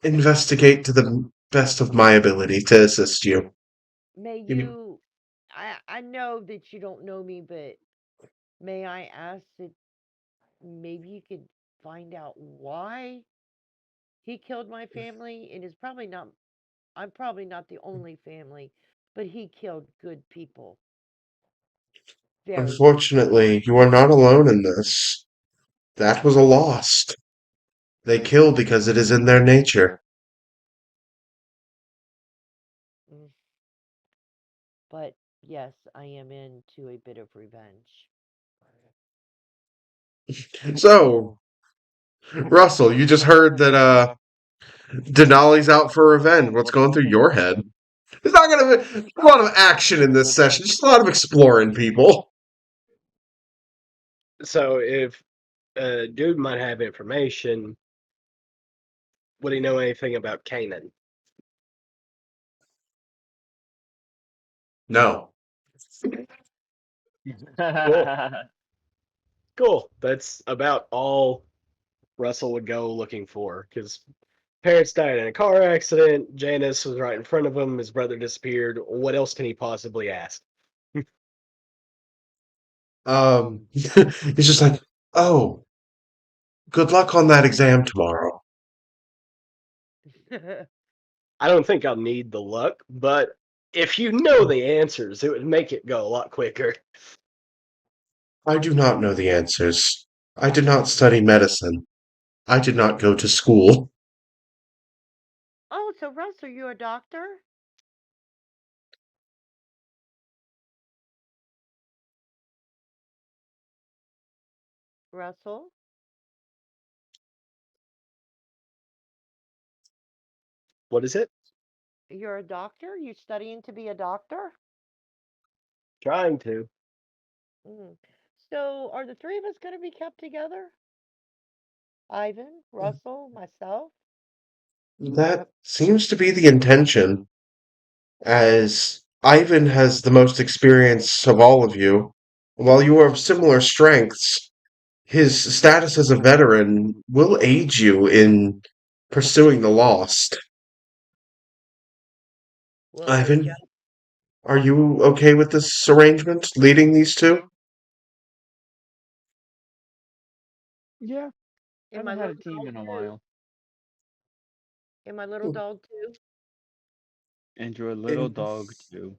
investigate to the best of my ability to assist you. may Give me you I know that you don't know me, but may I ask that maybe you could find out why he killed my family? And it's probably not I'm probably not the only family, but he killed good people. Very good people. Unfortunately, you are not alone in this. That was a loss. They kill because it is in their nature. Mm. But yes, I am into a bit of revenge. So, Russell, you just heard that Denali's out for revenge. What's going through your head? There's not going to be a lot of action in this session, just a lot of exploring people. So if a dude might have information, would he know anything about Canaan? No. Cool. Cool. That's about all Russell would go looking for, because parents died in a car accident. Janice was right in front of him. His brother disappeared. What else can he possibly ask? He's just like, oh, good luck on that exam tomorrow. I don't think I'll need the luck, but if you know the answers, it would make it go a lot quicker. I do not know the answers. I did not study medicine. I did not go to school. Oh, so Russ, are you a doctor? Russell? What is it? You're a doctor? You studying to be a doctor? Trying to. Mm. So are the three of us going to be kept together? Ivan, Russell, myself? That seems to be the intention, as Ivan has the most experience of all of you. While you are of similar strengths, his status as a veteran will aid you in pursuing the lost. Well, good Ivan, job. are you okay with this arrangement, leading these two? Yeah, And my haven't had little a team dog in a too. while. And my little dog too. And your little And dog too.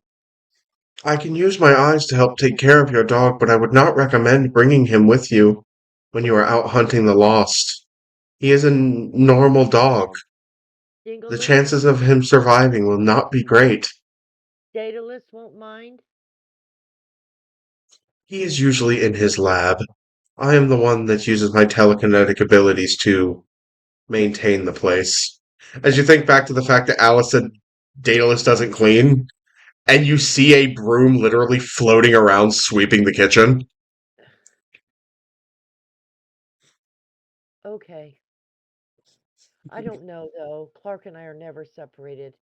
I can use my eyes to help take care of your dog, but I would not recommend bringing him with you when you are out hunting the lost. He is a normal dog. The Dingleling, chances of him surviving will not be great. Daedalus won't mind. He is usually in his lab. I am the one that uses my telekinetic abilities to maintain the place. As you think back to the fact that Alice said Daedalus doesn't clean, and you see a broom literally floating around sweeping the kitchen. Okay. I don't know though. Clark and I are never separated,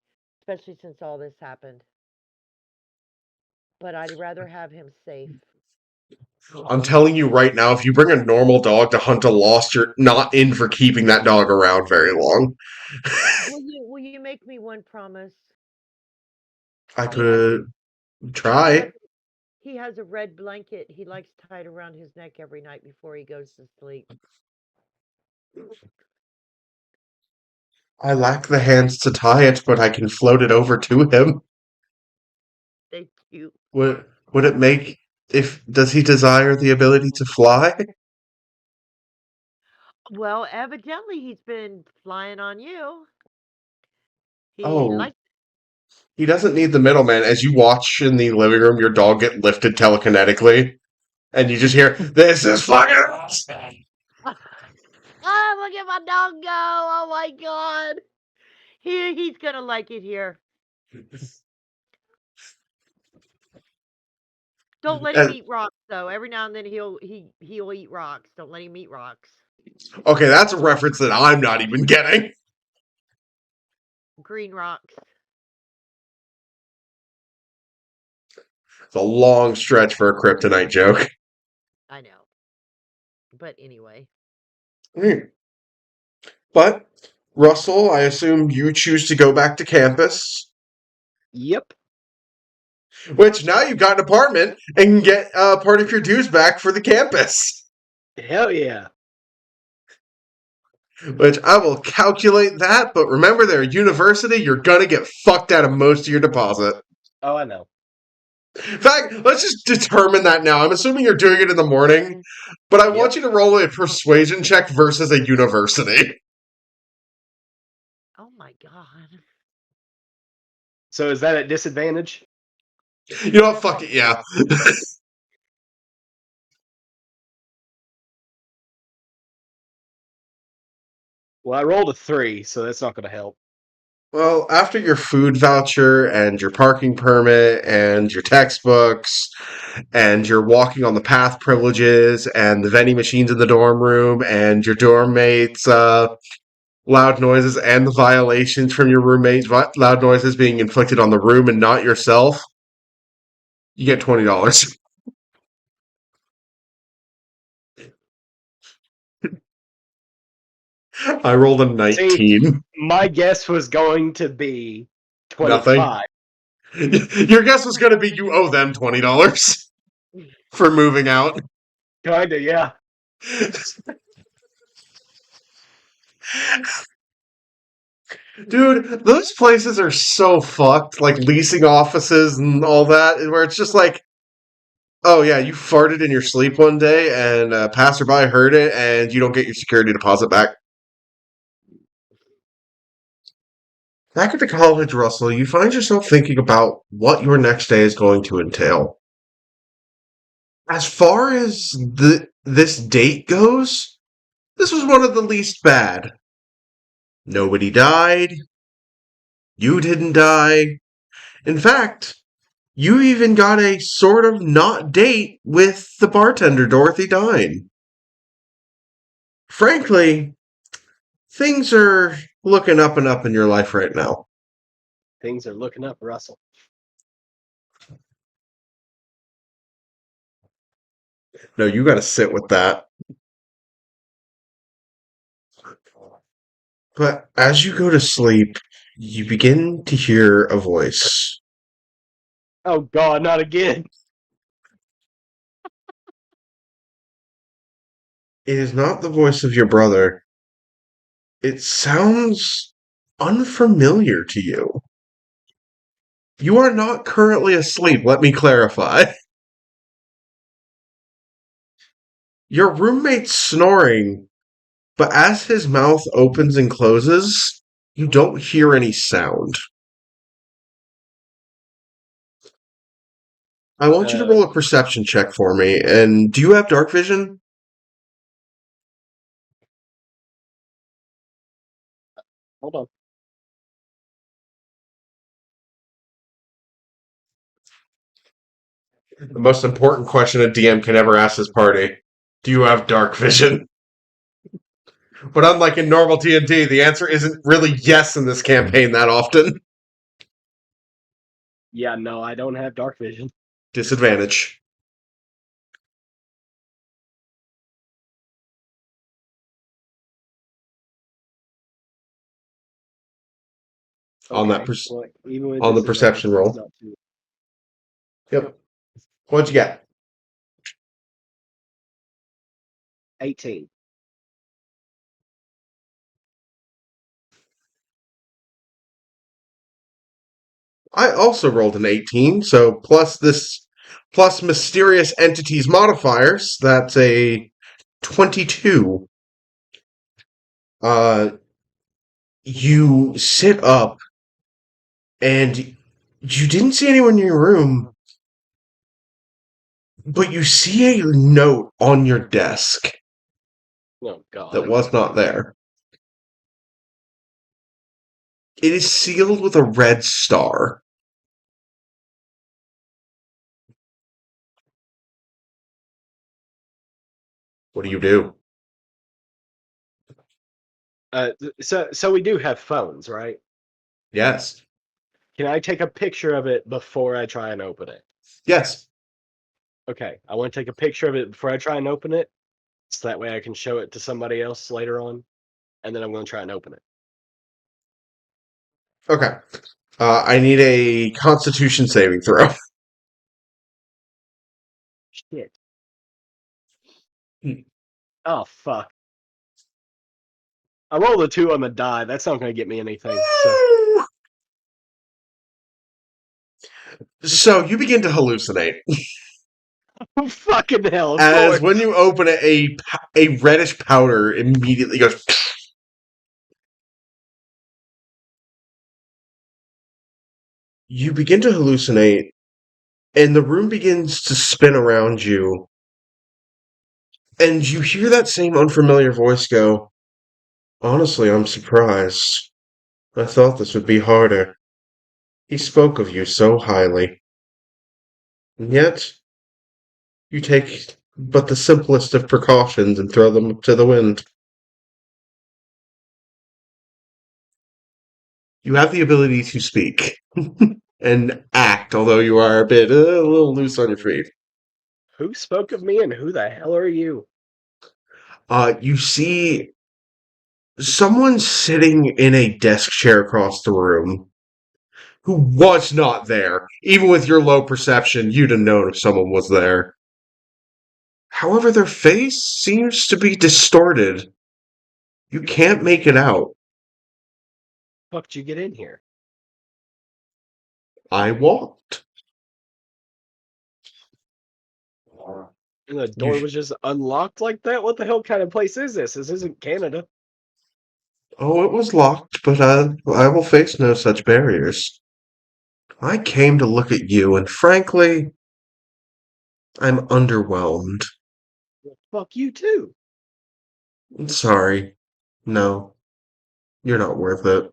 especially since all this happened. But I'd rather have him safe. I'm telling you right now, if you bring a normal dog to hunt a lost, you're not in for keeping that dog around very long. Will you make me one promise? I He has could he has try. he has a red blanket he likes tied around his neck every night before he goes to sleep. I lack the hands to tie it, but I can float it over to him. Thank you. Would it make if does he desire the ability to fly? Well, evidently he's been flying on you. He Oh, likes he doesn't need the middleman. As you watch in the living room, your dog get lifted telekinetically, and you just hear, "This is fucking awesome." Ah, look at my dog go! Oh my god! He's gonna like it here. Don't let him And- eat rocks though. Every now and then he'll eat rocks. Don't let him eat rocks. Okay, that's a reference that I'm not even getting. Green rocks. It's a long stretch for a kryptonite joke. I know. But anyway. Hmm. But, Russell, I assume you choose to go back to campus, Yep. which now you've got an apartment and can get part of your dues back for the campus. Hell yeah. Which I will calculate that, but remember they're a university, you're gonna get fucked out of most of your deposit. Oh, I know. In fact, let's just determine that now. I'm assuming you're doing it in the morning, but I want Yep. you to roll a persuasion check versus a university. Oh my god. So is that at disadvantage? You know what? Fuck it, yeah. Well, I rolled a 3, so that's not going to help. Well, after your food voucher and your parking permit and your textbooks and your walking on the path privileges and the vending machines in the dorm room and your dorm mates' loud noises and the violations from your roommates' loud noises being inflicted on the room and not yourself, you get $20. I rolled a See, 19. my guess was going to be Nothing. 25. Your guess was going to be you owe them $20 for moving out. Kinda, yeah. Dude, those places are so fucked, like leasing offices and all that, where it's just like, oh yeah, you farted in your sleep one day and a passerby heard it and you don't get your security deposit back. Back at the college, Russell, you find yourself thinking about what your next day is going to entail. As far as this date goes, this was one of the least bad. Nobody died. You didn't die. In fact, you even got a sort of not date with the bartender, Dorothy Dine. Frankly, things are looking up and up in your life right now. Things are looking up, Russell. No, you gotta sit with that. But as you go to sleep, you begin to hear a voice. Oh God, not again. It is not the voice of your brother. It sounds unfamiliar to you. You are not currently asleep, let me clarify. Your roommate's snoring, but as his mouth opens and closes, you don't hear any sound. I want you to roll a perception check for me, and do you have dark vision? Hold on. The most important question a DM can ever ask his party. Do you have dark vision? But unlike in normal D&D, the answer isn't really yes in this campaign that often. Yeah, no, I don't have dark vision. Disadvantage. On that Well, even with on the disadvantage, perception it's roll. not too. Yep. What'd you get? 18. I also rolled an 18, so plus mysterious entities modifiers, that's a 22. You sit up and you didn't see anyone in your room, but you see a note on your desk Oh God. that was not there. It is sealed with a red star. What do you do? So we do have phones, right? Yes. Can I take a picture of it before I try and open it? Yes. Okay, I want to take a picture of it before I try and open it, so that way I can show it to somebody else later on, and then I'm going to try and open it. Okay. I need a Constitution saving throw. Shit. Hmm. Oh fuck. I rolled a 2 on the die. That's not going to get me anything. So So you begin to hallucinate. fucking hell, of As course. when you open it, a reddish powder immediately goes. You begin to hallucinate, and the room begins to spin around you, and you hear that same unfamiliar voice go, "Honestly, I'm surprised. I thought this would be harder. He spoke of you so highly. And yet, you take but the simplest of precautions and throw them to the wind. You have the ability to speak and act, although you are a little loose on your feet. Who spoke of me and who the hell are you? You see someone sitting in a desk chair across the room who was not there. Even with your low perception, you'd have known if someone was there. However, their face seems to be distorted. You can't make it out. Fuck did you get in here? I walked. And the You, door was just unlocked like that? What the hell kind of place is this? This isn't Canada. oh, it was locked, but I will face no such barriers. I came to look at you, and frankly, I'm underwhelmed. Fuck you too. Sorry. No, you're not worth it.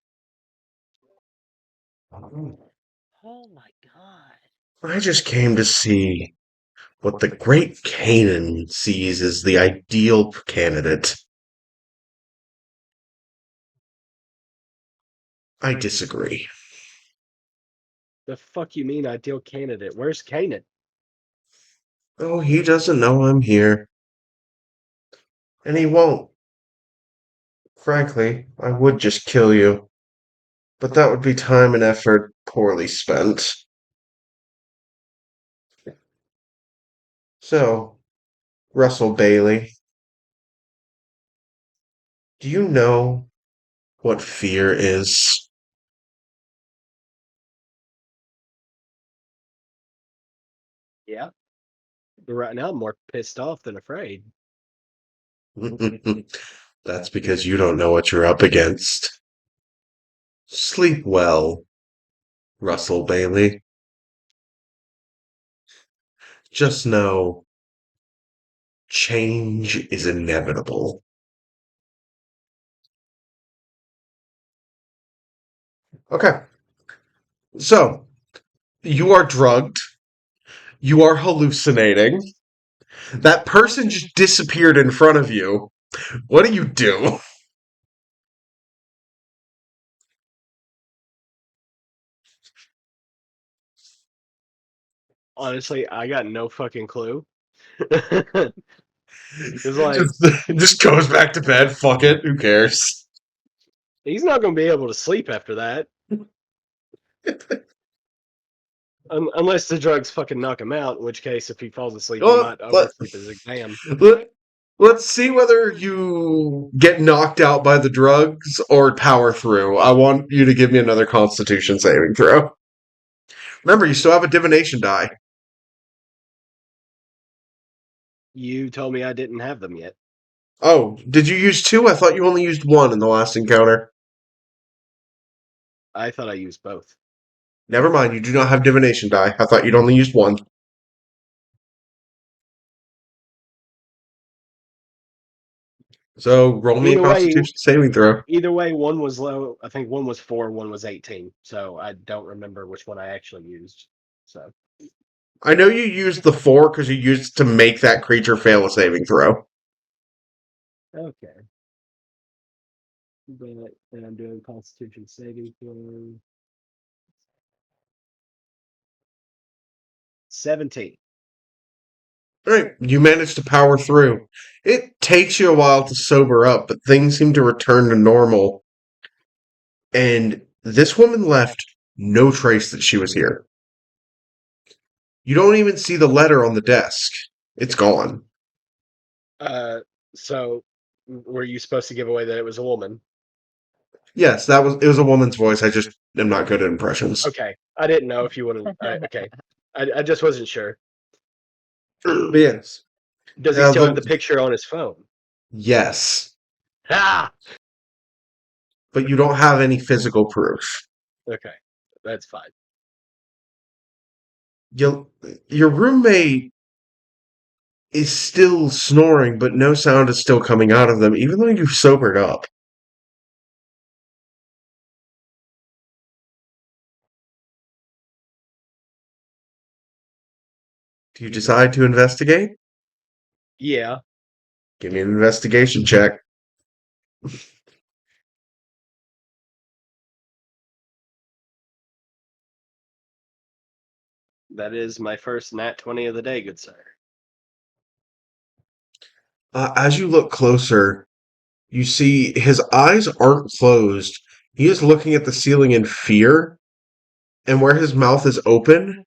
Oh my god. I just came to see what the great Canaan sees as the ideal candidate. I disagree. The fuck you mean ideal candidate? Where's Kanan? Oh, he doesn't know I'm here. And he won't. Frankly, I would just kill you, but that would be time and effort poorly spent. So, Russell Bailey, do you know what fear is? Yeah. But right now, I'm more pissed off than afraid. That's because you don't know what you're up against. Sleep well, Russell Bailey. Just know change is inevitable. Okay, so you are drugged, you are hallucinating. That person just disappeared in front of you. What do you do? Honestly, I got no fucking clue. It's like, Just goes back to bed. Fuck it. Who cares? he's not going to be able to sleep after that. Unless the drugs fucking knock him out, in which case, if he falls asleep, he Well, might oversleep his exam. let's see whether you get knocked out by the drugs or power through. I want you to give me another Constitution saving throw. Remember, you still have a divination die. You told me I didn't have them yet. Oh, did you use two? I thought you only used one in the last encounter. I thought I used both. Never mind, you do not have divination die. I thought you'd only used one. So roll me a Either way, Constitution saving throw. either way, one was low. I think one was 4, one was 18. So I don't remember which one I actually used. So I know you used the 4 because you used to make that creature fail a saving throw. okay, but then I'm doing Constitution saving throw. 17. Alright, you managed to power through. It takes you a while to sober up, but things seem to return to normal. And this woman left no trace that she was here. You don't even see the letter on the desk. It's gone. So were you supposed to give away that it was a woman? Yes, it was a woman's voice. I just am not good at impressions. Okay, I didn't know if you wanted. Okay, I just wasn't sure. But yes. Does he still have the picture on his phone? Yes. Ah! But you don't have any physical proof. Okay, that's fine. Your roommate is still snoring, but no sound is still coming out of them, even though you've sobered up. Do you decide to investigate? Yeah, Give me an investigation check. that is my first nat 20 of the day, good sir. As you look closer, you see his eyes aren't closed. He is looking at the ceiling in fear, and where his mouth is open,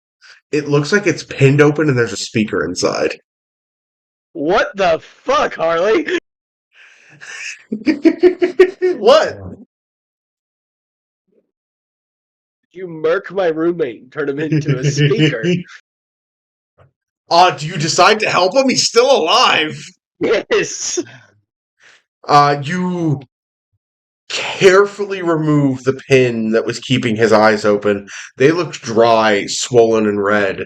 it looks like it's pinned open and there's a speaker inside. What the fuck, Harley? What? You murk my roommate and turn him into a speaker. Do you decide to help him? He's still alive. Yes. You carefully remove the pin that was keeping his eyes open. They looked dry, swollen, and red.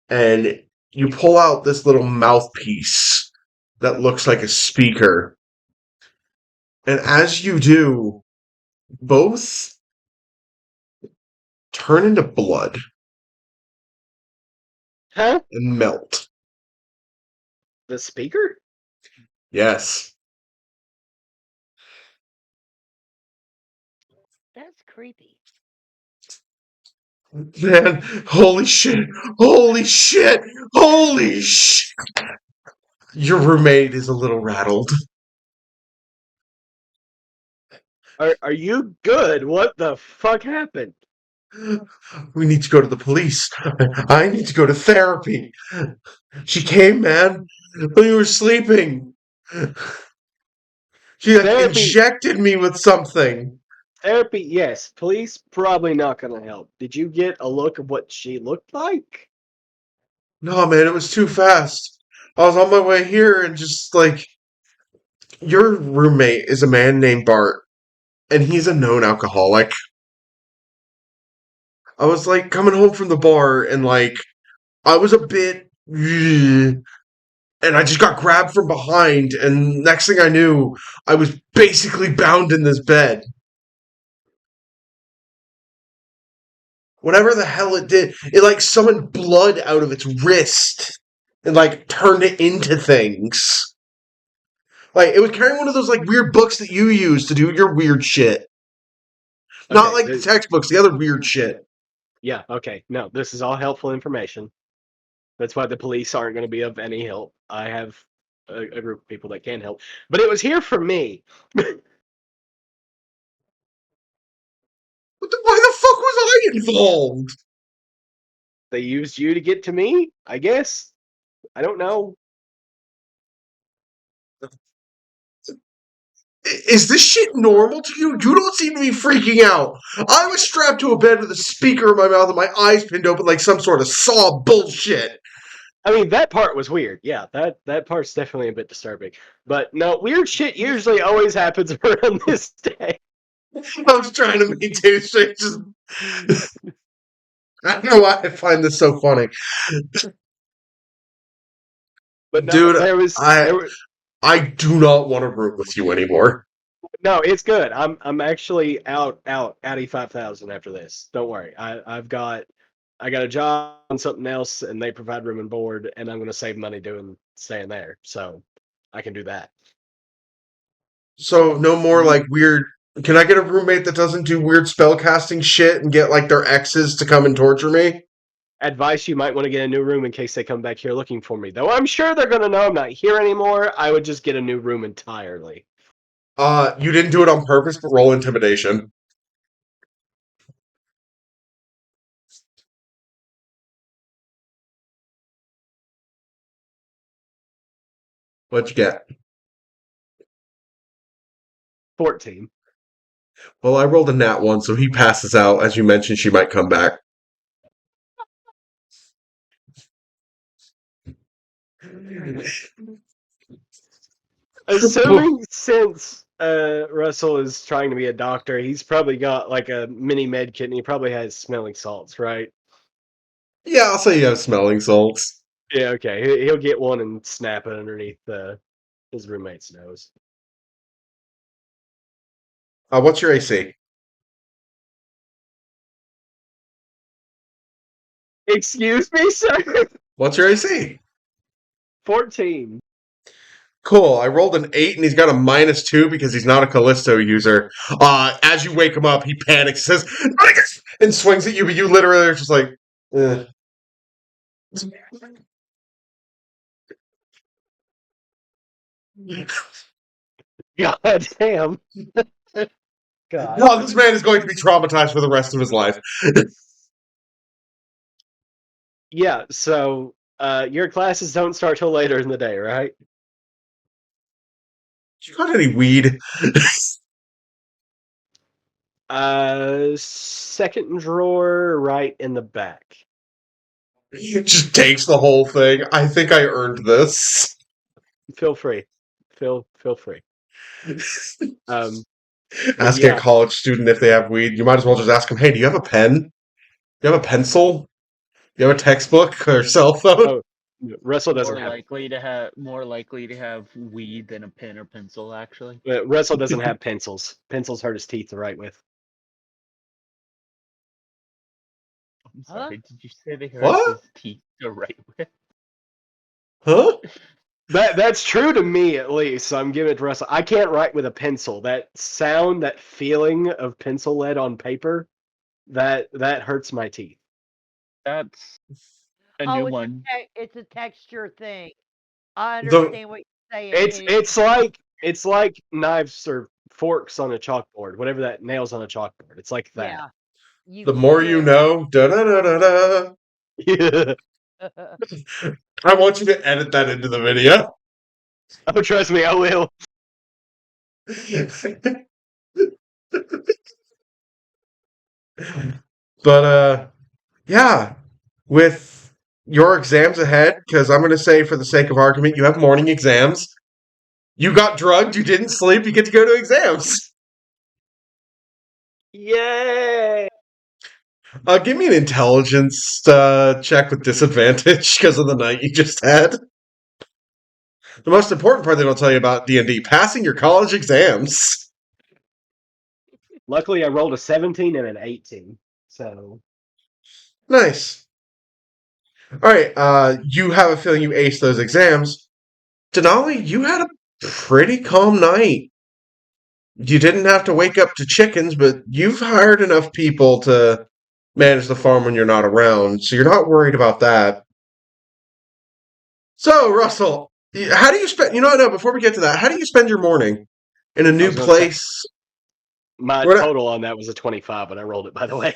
And you pull out this little mouthpiece that looks like a speaker. And as you do, both turn into blood Huh? and melt. The speaker? Yes. That's creepy. Man, holy shit! Holy shit! Holy shit! Your roommate is a little rattled. Are you good? What the fuck happened? We need to go to the police. I need to go to therapy. She came, man, when you were sleeping. She like Therapy, injected me with something. therapy, yes. Police probably not gonna help. Did you get a look of what she looked like? No, man, it was too fast. I was on my way here and just like your roommate is a man named Bart, and he's a known alcoholic. I was like coming home from the bar and like I was a bit and I just got grabbed from behind and next thing I knew I was basically bound in this bed. Whatever the hell it did, it like summoned blood out of its wrist and like turned it into things. Like it was carrying one of those like weird books that you use to do your weird shit. Not Okay, like the textbooks, the other weird shit. yeah, okay. No, this is all helpful information. That's why the police aren't going to be of any help. I have a group of people that can help. But it was here for me. Why the fuck was I involved? They used you to get to me, I guess. I don't know. Is this shit normal to you? You don't seem to be freaking out. I was strapped to a bed with a speaker in my mouth and my eyes pinned open like some sort of saw bullshit. I mean, that part was weird. Yeah, that part's definitely a bit disturbing. But no, weird shit usually always happens around this day. I was trying to maintain straight. Just I don't know why I find this so funny, But no, dude. there was I do not want to room with you anymore. no, it's good. I'm actually out 5,000 after this. Don't worry. I got a job on something else, and they provide room and board, and I'm going to save money doing staying there, so I can do that. So no more like weird. Can I get a roommate that doesn't do weird spell casting shit and get like their exes to come and torture me? Advice: you might want to get a new room in case they come back here looking for me. Though I'm sure they're going to know I'm not here anymore. I would just get a new room entirely. You didn't do it on purpose, but roll intimidation. What'd you get? 14. Well, I rolled a nat one, so he passes out. As you mentioned, she might come back. Assuming since Russell is trying to be a doctor, he's probably got like a mini med kit, and he probably has smelling salts, right? Yeah, I'll say you have smelling salts. Yeah, okay. He'll get one and snap it underneath his roommate's nose. What's your AC? Excuse me, sir? What's your AC? 14. Cool. I rolled an 8 and he's got a -2 because he's not a Kalisto user. As you wake him up, he panics, says, and swings at you, but you literally are just like, eh. God damn. God. No, this man is going to be traumatized for the rest of his life. Yeah, so your classes don't start till later in the day, right? You got any weed? Second drawer right in the back. He just takes the whole thing. I think I earned this. Feel free. Feel free. But Asking a yeah, college student if they have weed, you might as well just ask them, hey, do you have a pen? Do you have a pencil? Do you have a textbook or cell phone? oh, Russell doesn't More have likely to have weed than a pen or pencil. Actually, Russell doesn't have pencils. Pencils hurt his teeth to write with. I'm Huh? sorry. Did you say they hurt What? his teeth to write with? Huh? That's true to me, at least. So I'm giving it to Russell. I can't write with a pencil. That sound, that feeling of pencil lead on paper, that hurts my teeth. That's a Oh, new one. it's a texture thing. I The understand what you're saying. It's like knives are forks on a chalkboard, whatever that nails on a chalkboard. It's like that. Yeah. You The more you know. Da da da da da. Yeah. I want you to edit that into the video. Oh, trust me, I will. But yeah, with your exams ahead, because I'm going to say, for the sake of argument, you have morning exams. You got drugged, you didn't sleep, you get to go to exams. Yay! Give me an intelligence check with disadvantage because of the night you just had. The most important part they don't tell you about D&D, passing your college exams. Luckily, I rolled a 17 and an 18. So, Nice. All right, you have a feeling you aced those exams. Denali, you had a pretty calm night. You didn't have to wake up to chickens, but you've hired enough people to manage the farm when you're not around, so you're not worried about that. So, Russell, how do you spend? No. Before we get to that, how do you spend your morning in a I new was going to say, place? my We're not, total on that was a 25, but I rolled it, by the way.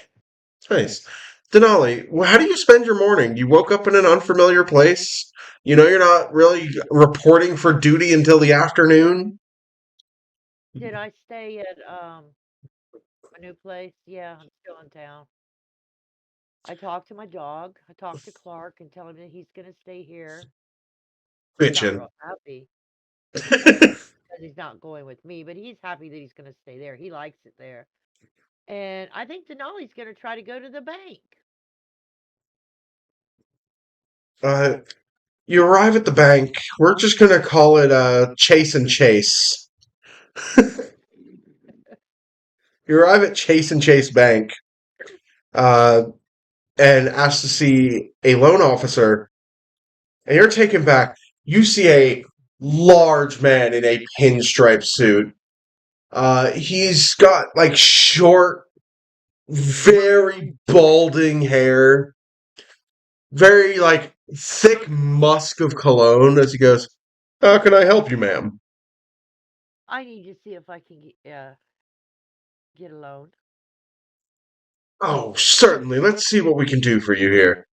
nice, Denali. How do you spend your morning? You woke up in an unfamiliar place. You're not really reporting for duty until the afternoon. Did I stay at my new place? Yeah, I'm still in town. I talked to my dog. I talked to Clark and tell him that he's gonna stay here. He's not Bitchin'. real happy because he's not going with me, but he's happy that he's gonna stay there. He likes it there. And I think Denali's gonna try to go to the bank. uh, you arrive at the bank. We're just gonna call it Chase and Chase. You arrive at Chase and Chase Bank, uh, and ask to see a loan officer, and you're taken back. You see a large man in a pinstripe suit. He's got like short, very balding hair, very like thick musk of cologne as he goes, "How can I help you, ma'am?" I need to see if I can get a loan. Oh, certainly. Let's see what we can do for you here.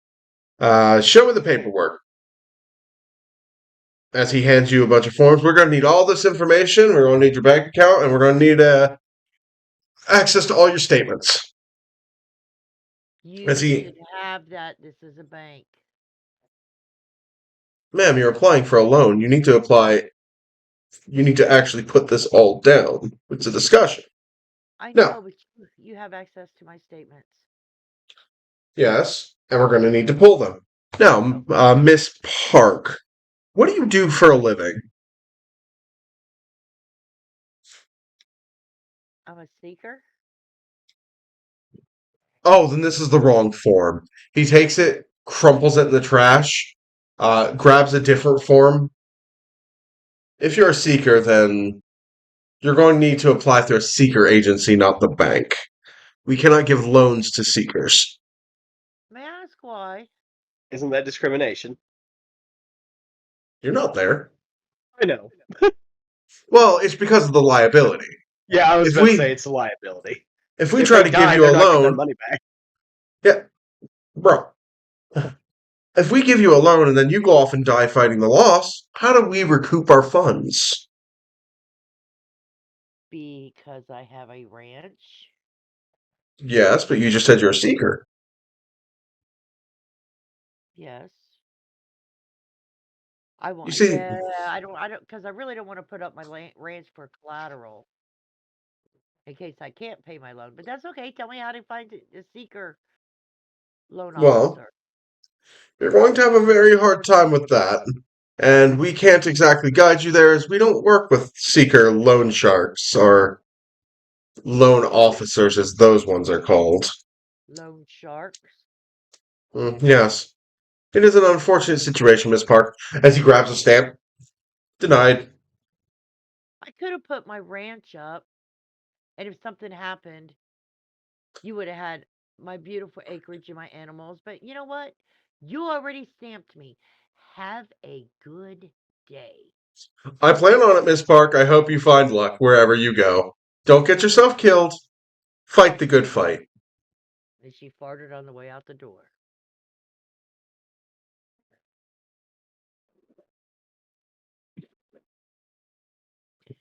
Show me the paperwork. As he hands you a bunch of forms, we're going to need all this information. We're going to need your bank account, and we're going to need access to all your statements. As You he, should have that. This is a bank. ma'am, you're applying for a loan. You need to apply. You need to actually put this all down. It's a discussion. I Now, know, but you have access to my statements. yes, and we're going to need to pull them. Now, Miss Park, what do you do for a living? I'm a seeker. Oh, then this is the wrong form. He takes it, crumples it in the trash, grabs a different form. If you're a seeker, then you're going to need to apply through a seeker agency, not the bank. We cannot give loans to seekers. May I ask why? Isn't that discrimination? You're not there. I know. Well, it's because of the liability. Yeah, I was If about to say we it's a liability. if we If try they to give die, you they're a not getting their loan, money back. yeah, bro. If we give you a loan and then you go off and die fighting the loss, how do we recoup our funds? Because I have a ranch. Yes, but you just said you're a seeker. Yes. I You want. see, Yeah. I don't. Because I really don't want to put up my ranch for collateral in case I can't pay my loan. But that's okay. Tell me how to find a seeker loan well, officer. you're going to have a very hard time with that. And we can't exactly guide you there as we don't work with seeker loan sharks or loan officers as those ones are called. Loan sharks. Yes. It is an unfortunate situation, Miss Park. As he grabs a stamp. Denied. I could have put my ranch up, and if something happened, you would have had my beautiful acreage and my animals. But you know what? You already stamped me. Have a good day. I plan on it, Miss Park. I hope you find luck wherever you go. Don't get yourself killed. Fight the good fight. And she farted on the way out the door.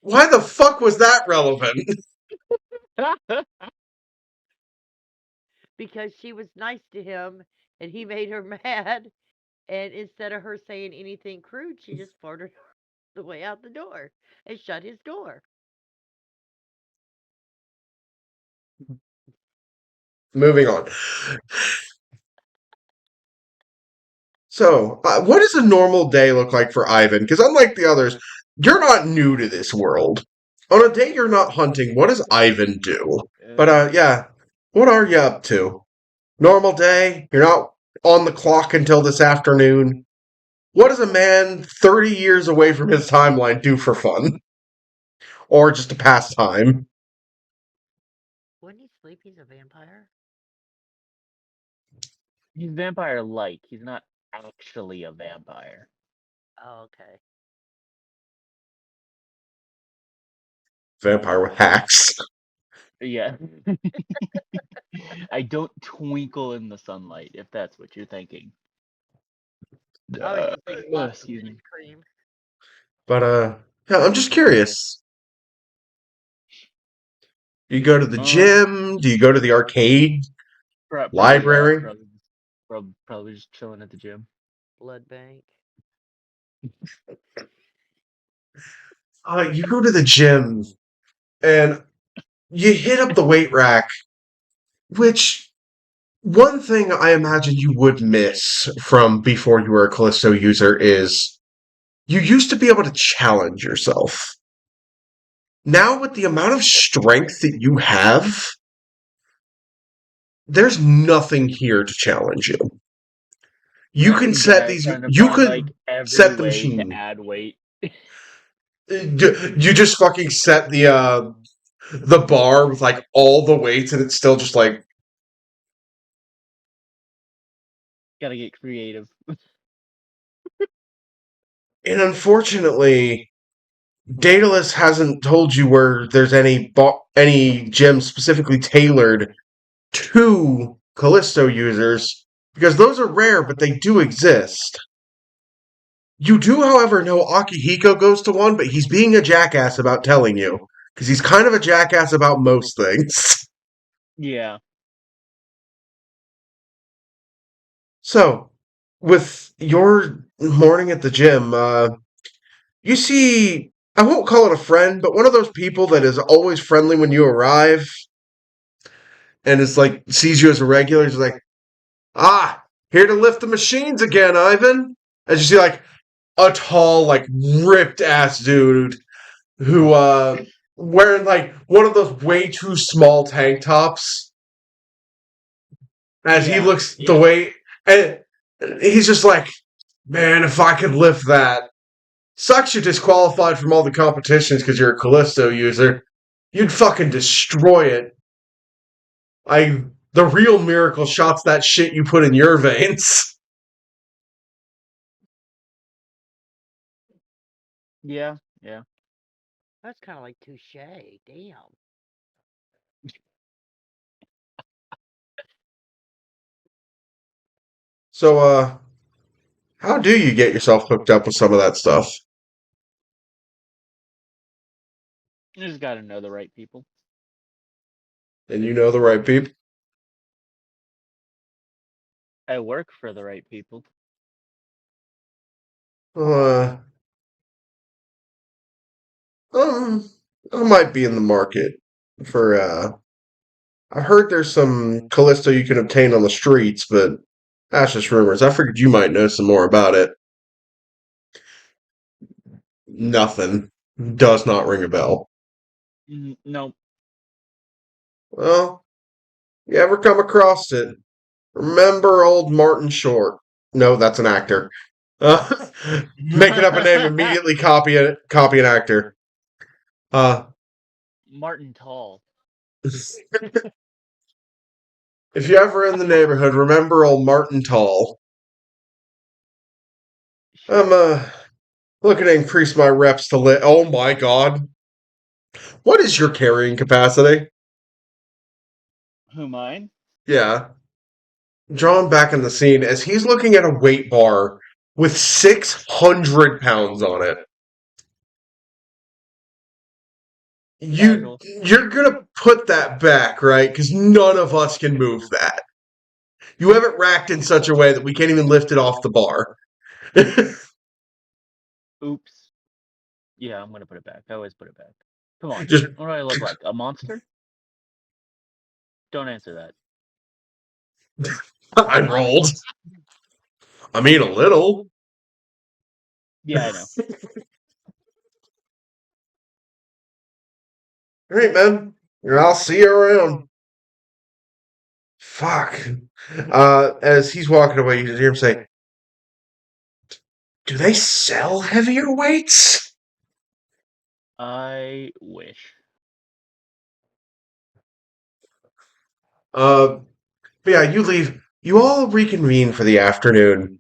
Why the fuck was that relevant? Because she was nice to him and he made her mad. And instead of her saying anything crude, she just farted the way out the door and shut his door. Moving on. So, what does a normal day look like for Ivan? Because unlike the others, you're not new to this world. On a day you're not hunting, what does Ivan do? But, yeah, what are you up to? Normal day? You're not on the clock until this afternoon? What does a man 30 years away from his timeline do for fun? Or just to pass time? When he sleep, he's a vampire. He's vampire-like. He's not actually a vampire. Oh, okay. Vampire with hacks. Yeah. I don't twinkle in the sunlight, if that's what you're thinking. I was just thinking lots of Excuse me. cream. But, yeah, I'm just curious. Do you go to the gym? Do you go to the arcade? Probably, Library? probably just chilling at the gym. Blood bank. You go to the gym and you hit up the weight rack, which one thing I imagine you would miss from before you were a Kalisto user is you used to be able to challenge yourself. Now, with the amount of strength that you have, there's nothing here to challenge you. You can set these. Trying to You find, could like, every set the way machine. to add weight. You just fucking set the bar with like all the weights, and it's still just like. Gotta get creative. And unfortunately, Daedalus hasn't told you where there's any gym specifically tailored to Callisto users, because those are rare, but they do exist. You do, however, know Akihiko goes to one, but he's being a jackass about telling you, because he's kind of a jackass about most things. Yeah. So, with your morning at the gym, you see, I won't call it a friend, but one of those people that is always friendly when you arrive, and is like, sees you as a regular, he's like, ah, here to lift the machines again, Ivan. As you see, like, a tall, like, ripped ass dude who, wearing, like, one of those way too small tank tops. As he Yeah. looks the way, and he's just like, man, if I could lift that. Sucks you're disqualified from all the competitions because you're a Callisto user. You'd fucking destroy it. The real miracle shot's that shit you put in your veins. Yeah. That's kind of like touche. Damn. So, how do you get yourself hooked up with some of that stuff? You just gotta know the right people. And you know the right people? I work for the right people. Uh, um, I might be in the market for, I heard there's some Callisto you can obtain on the streets, but that's just rumors. I figured you might know some more about it. Nothing. Does not ring a bell. No. Well, you ever come across it? Remember old Martin Short? No, that's an actor. Making up a name, immediately copy an actor. Martin Tall. If you're ever in the neighborhood, remember old Martin Tall. Sure. Looking to increase my reps to lit. Oh my god. What is your carrying capacity? Who mine? Yeah. Drawn back in the scene as he's looking at a weight bar with 600 pounds on it. Casual. You're gonna put that back, right? Because none of us can move that. You have it racked in such a way that we can't even lift it off the bar. Oops. Yeah, I'm gonna put it back. I always put it back. Come on. Just What do I look like? A monster? Don't answer that. I rolled. I mean, a little. Yeah, I know. All right, man. I'll see you around. Fuck. As he's walking away, you just hear him say, "Do they sell heavier weights?" I wish. But yeah, you leave. You all reconvene for the afternoon.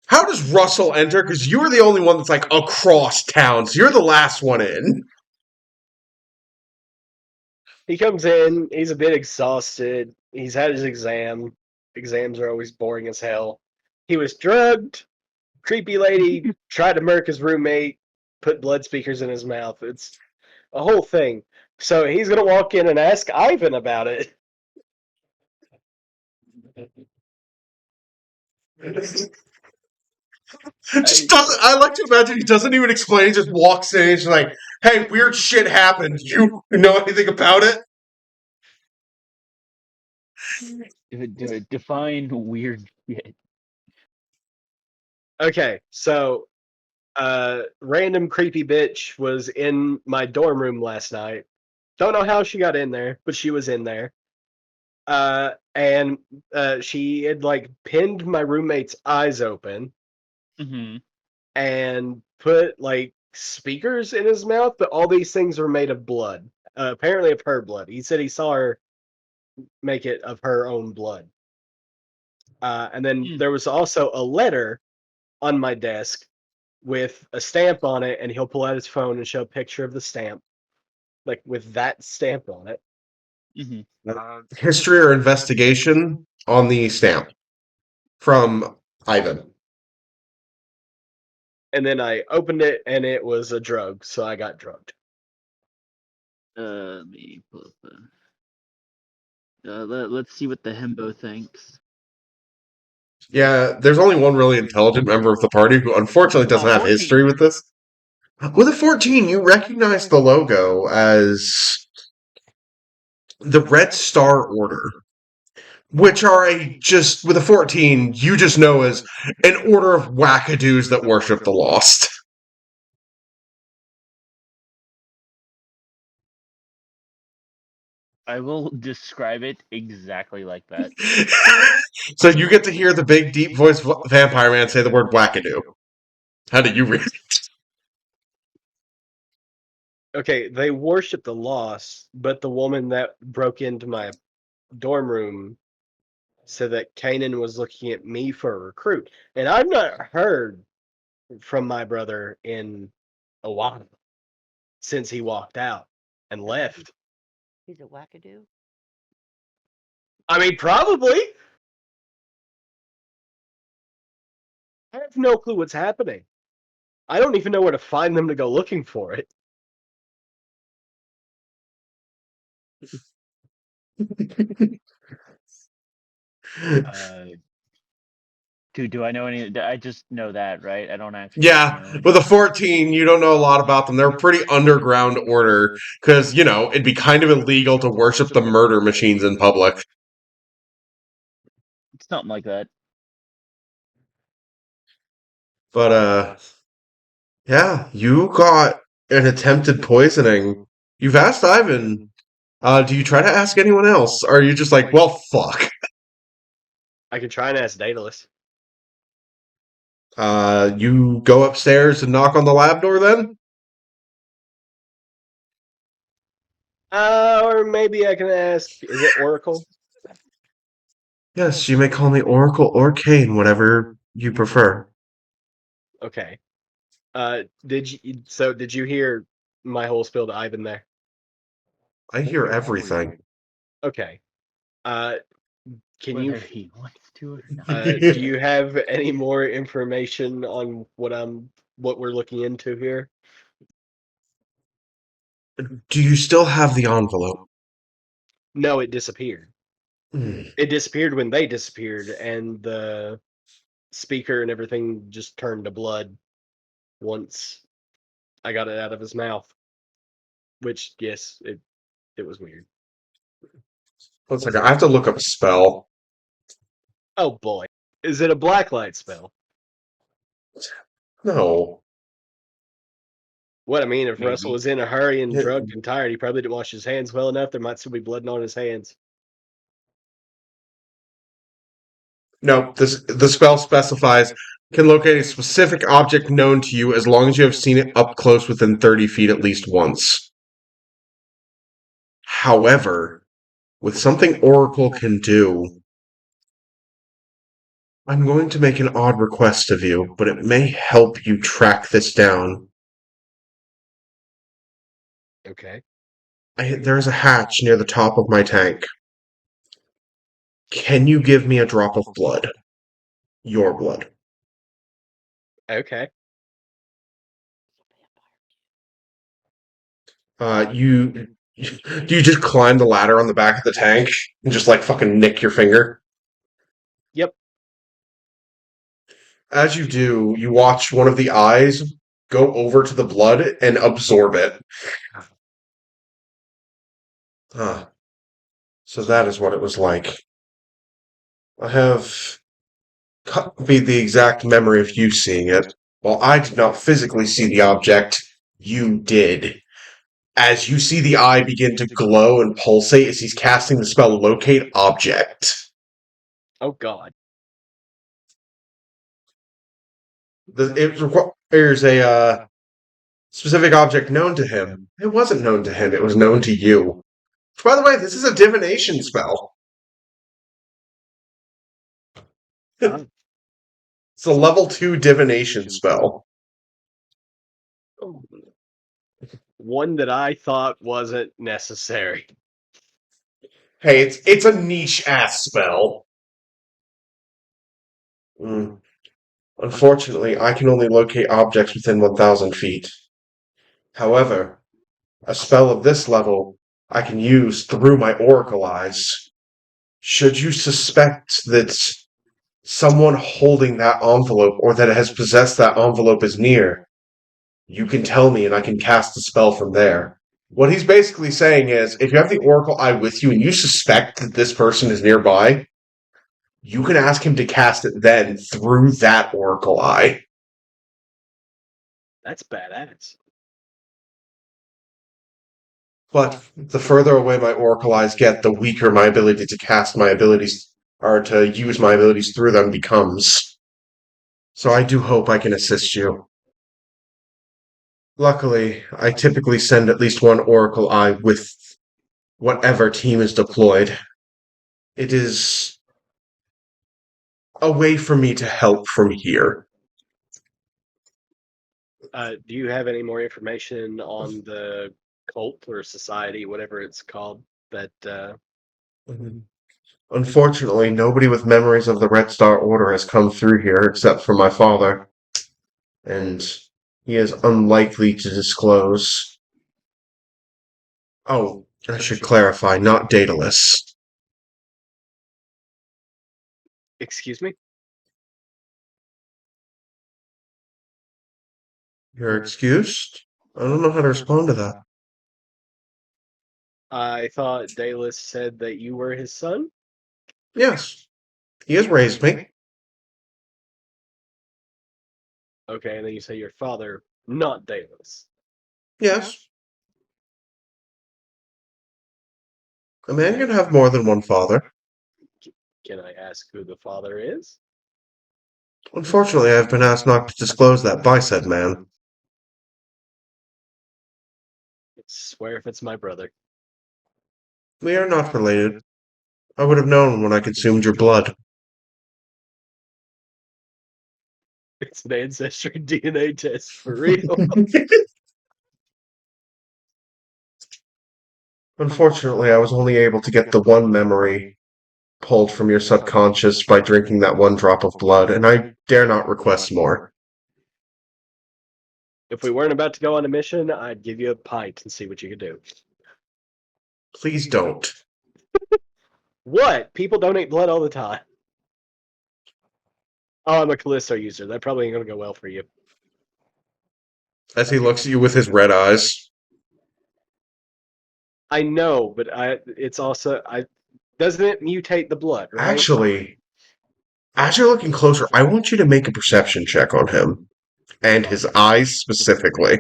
How does Russell enter? Because you were the only one that's like across town, so you're the last one in. He comes in, he's a bit exhausted. He's had his exam. Exams are always boring as hell. He was drugged. Creepy lady tried to murk his roommate, put blood speakers in his mouth. It's a whole thing. So he's gonna walk in and ask Ivan about it. Just doesn't. I like to imagine he doesn't even explain. He just walks in. He's like, "Hey, weird shit happened. You know anything about it?" Define weird shit. Okay, so random creepy bitch was in my dorm room last night. Don't know how she got in there, but she was in there. And she had like pinned my roommate's eyes open Mm-hmm. and put like speakers in his mouth, but all these things were made of blood. Apparently of her blood. He said he saw her make it of her own blood. And then there was also a letter on my desk with a stamp on it, and he'll pull out his phone and show a picture of the stamp, like with that stamp on it. Mm-hmm. History or investigation on the stamp from Ivan. And then I opened it, and it was a drug, so I got drugged. Let me pull up let's see what the himbo thinks. Yeah, there's only one really intelligent member of the party who unfortunately doesn't have 14. history with this. With a 14, you recognize the logo as the Red Star Order, which are just, with a 14, you just know as an order of wackadoos that worship the lost. I will describe it exactly like that. So you get to hear the big, deep voice vampire man say the word wackadoo. How did you read it? Okay, they worship the lost, but the woman that broke into my dorm room said that Kanan was looking at me for a recruit. And I've not heard from my brother in a while since he walked out and left. He's a wackadoo. I mean, probably. I have no clue what's happening. I don't even know where to find them to go looking for it. Do I know any? I just know that, right? I don't actually Yeah, know. with a 14, you don't know a lot about them. They're a pretty underground order because, it'd be kind of illegal to worship the murder machines in public. Something like that. But, yeah, you got an attempted poisoning. You've asked Ivan. Do you try to ask anyone else? Or are you just like, well, fuck? I could try and ask Daedalus. You go upstairs and knock on the lab door then? Or maybe I can ask, is it Oracle? Yes, you may call me Oracle or Kane, whatever you prefer. Okay. Did you hear my whole spiel to Ivan there? I hear everything. Okay. Can you Whether he wants to or not. do you have any more information on what we're looking into here? Do you still have the envelope? No, it disappeared. Hmm. It disappeared when they disappeared, and the speaker and everything just turned to blood once I got it out of his mouth. Which, yes, it was weird. One second, I have to look up a spell. Oh boy. Is it a blacklight spell? No. What I mean, if Maybe. Russell was in a hurry and Yeah. drugged and tired, he probably didn't wash his hands well enough. There might still be blood on his hands. No, the spell specifies can locate a specific object known to you as long as you have seen it up close within 30 feet at least once. However, with something Oracle can do, I'm going to make an odd request of you, but it may help you track this down. Okay. There's a hatch near the top of my tank. Can you give me a drop of blood? Your blood. Okay. You do you just climb the ladder on the back of the tank and just like fucking nick your finger? Yep. As you do, you watch one of the eyes go over to the blood and absorb it. Ah, so that is what it was like. I have copied the exact memory of you seeing it. While I did not physically see the object, you did. As you see the eye begin to glow and pulsate as he's casting the spell Locate Object. Oh god. It requires a specific object known to him. It wasn't known to him, it was known to you. By the way, this is a divination spell. Oh. It's a level 2 divination spell. One that I thought wasn't necessary. Hey, it's a niche ass spell. Mm. Unfortunately, I can only locate objects within 1,000 feet. However, a spell of this level I can use through my oracle eyes. Should you suspect that someone holding that envelope or that has possessed that envelope is near, you can tell me and I can cast the spell from there. What he's basically saying is if you have the oracle eye with you and you suspect that this person is nearby, you can ask him to cast it then through that oracle eye. That's badass. But the further away my oracle eyes get, the weaker my ability to cast my abilities or to use my abilities through them becomes. So I do hope I can assist you. Luckily, I typically send at least one oracle eye with whatever team is deployed. It is a way for me to help from here. Do you have any more information on the cult or society, whatever it's called, that Unfortunately, nobody with memories of the Red Star Order has come through here except for my father, and he is unlikely to disclose. Oh, I should clarify, not Daedalus. excuse me? You're excused? I don't know how to respond to that. I thought Dalus said that you were his son? Yes, he has raised me. Okay, and then you say your father, not Dalus. Yes. A man can have more than one father. Can I ask who the father is? Unfortunately, I have been asked not to disclose that by said man. I swear if it's my brother. We are not related. I would have known when I consumed your blood. It's an ancestry DNA test for real. Unfortunately, I was only able to get the one memory pulled from your subconscious by drinking that one drop of blood, and I dare not request more. If we weren't about to go on a mission, I'd give you a pint and see what you could do. Please don't. What? People donate blood all the time. Oh, I'm a Kalisto user. That probably ain't gonna go well for you. As he looks at you with his red eyes. I know, but it's also doesn't it mutate the blood, right? Actually, as you're looking closer, I want you to make a perception check on him. And his eyes specifically.